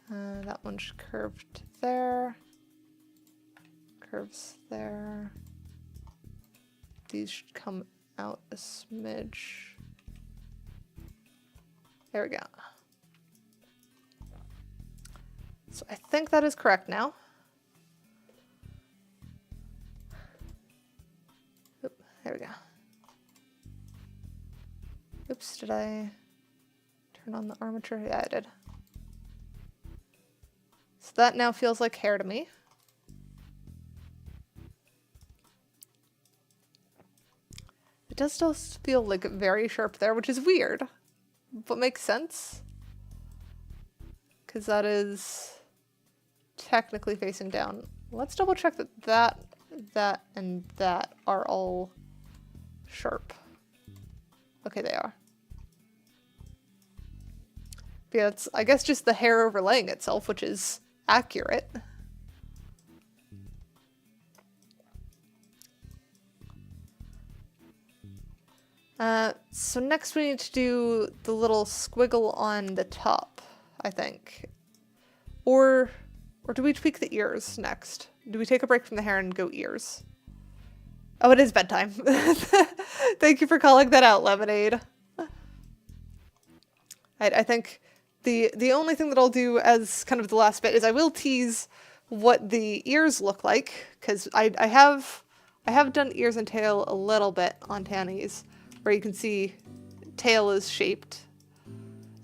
That one's curved there. Curves there. These should come out a smidge. There we go. So I think that is correct now. Oop, there we go. Oops, did I turn on the armature? Yeah, I did. So that now feels like hair to me. It does still feel like very sharp there, which is weird, but makes sense. Because that is technically facing down. Let's double check that and that are all sharp. Okay, they are. But yeah, it's, I guess, just the hair overlaying itself, which is accurate. So next we need to do the little squiggle on the top, I think. Or do we tweak the ears next? do we take a break from the hair and go ears? Oh, it is bedtime. Thank you for calling that out, Lemonade. I think the only thing that I'll do as kind of the last bit is I will tease what the ears look like, because I have done ears and tail a little bit on Tanny's, where you can see tail is shaped.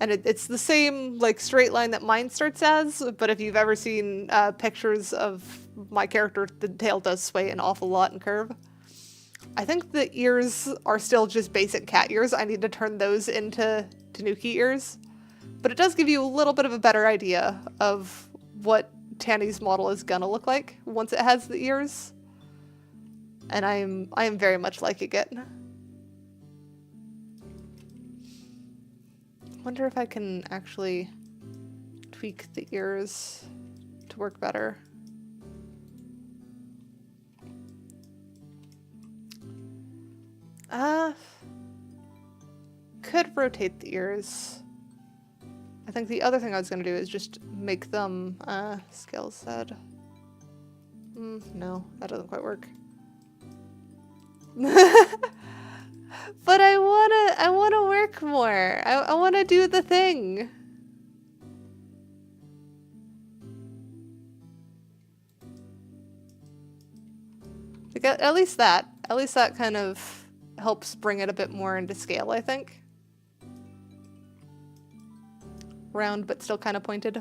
And it's the same like straight line that mine starts as, but if you've ever seen pictures of my character, the tail does sway an awful lot and curve. I think the ears are still just basic cat ears. I need to turn those into Tanuki ears. But it does give you a little bit of a better idea of what Tanny's model is gonna look like once it has the ears. And I am very much liking it. Wonder if I can actually tweak the ears to work better. Could rotate the ears. I think the other thing I was gonna do is just make them scale set. No, that doesn't quite work. But I wanna work more. I wanna do the thing. Like at least that kind of helps bring it a bit more into scale, I think. Round but still kind of pointed.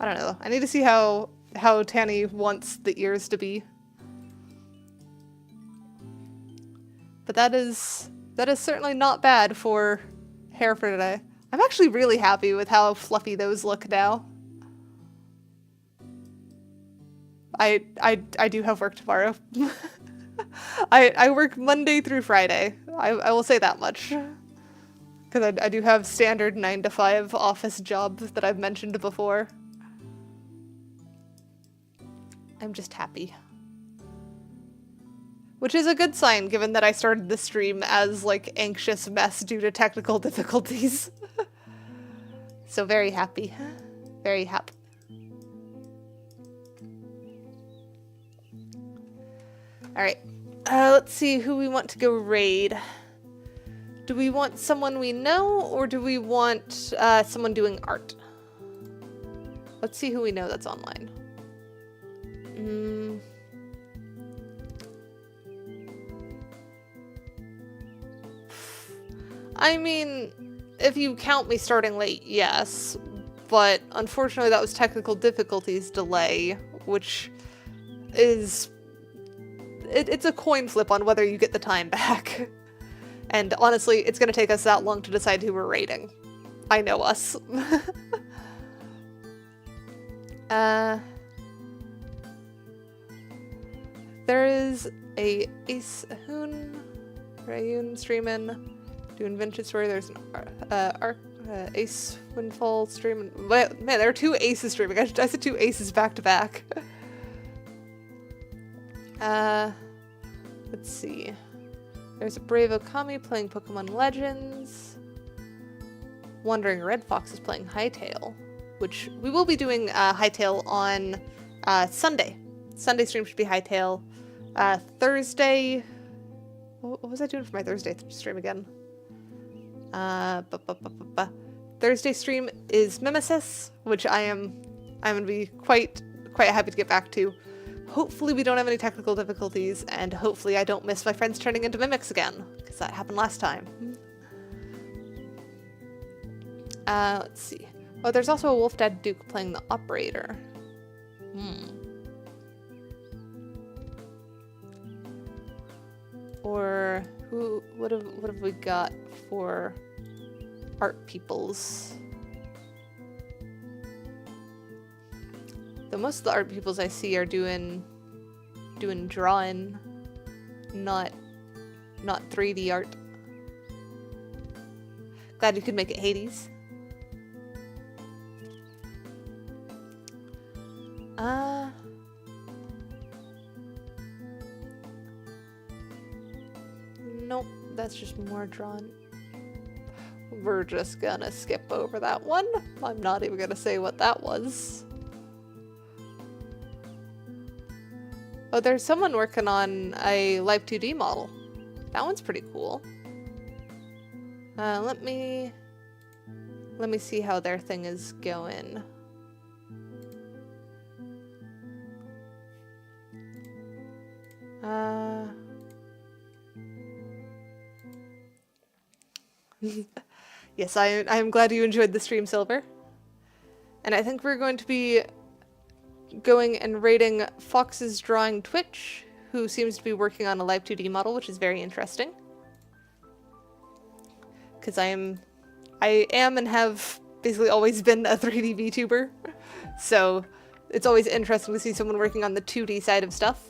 I don't know. I need to see how Tanny wants the ears to be. But that is certainly not bad for hair for today. I'm actually really happy with how fluffy those look now. I do have work tomorrow. I work Monday through Friday. I will say that much. Because I do have standard 9 to 5 office jobs that I've mentioned before. I'm just happy. Which is a good sign, given that I started the stream as, like, anxious mess due to technical difficulties. So very happy. Very happy. Alright. Let's see who we want to go raid. Do we want someone we know, or do we want someone doing art? Let's see who we know that's online. I mean, if you count me starting late, yes. But unfortunately that was technical difficulties delay, which is... It's a coin flip on whether you get the time back. And honestly, it's gonna take us that long to decide who we're raiding. I know us. There is a Haywen streaming, doing vintage story. There's an Ace Windfall streaming. Man, there are 2 aces streaming. I said 2 aces back to back. Let's see. There's a Brave Okami playing Pokemon Legends. Wandering Red Fox is playing Hytale, which we will be doing Hytale on Sunday. Sunday stream should be Hytale. Thursday... What was I doing for my Thursday stream again? Thursday stream is Mimesis, which I'm gonna be quite happy to get back to. Hopefully we don't have any technical difficulties, and hopefully I don't miss my friends turning into mimics again, because that happened last time. Let's see. Oh, there's also a Wolf Dad Duke playing the operator. Or what have we got for art peoples? Though most of the art peoples I see are doing drawing, not 3D art. Glad you could make it Hades. Nope, that's just more drawn. we're just gonna skip over that one. I'm not even gonna say what that was. Oh, there's someone working on a Live 2D model. That one's pretty cool. Let me see how their thing is going. Yes, I'm glad you enjoyed the stream, Silver. And I think we're going to be going and raiding Fox's Drawing Twitch, who seems to be working on a Live 2D model, which is very interesting. Because I am and have basically always been a 3D VTuber. So it's always interesting to see someone working on the 2D side of stuff.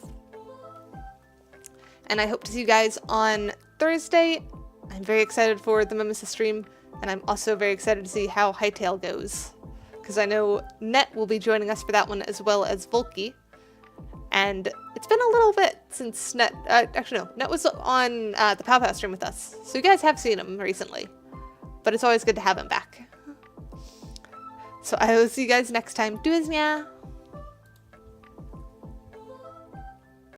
And I hope to see you guys on Thursday. I'm very excited for the Mimesis stream, and I'm also very excited to see how Hightail goes. Because I know Net will be joining us for that one, as well as Volky. And it's been a little bit since Net, actually no, Net was on the Pow Pow stream with us. So you guys have seen him recently. But it's always good to have him back. So I will see you guys next time. Do as mia!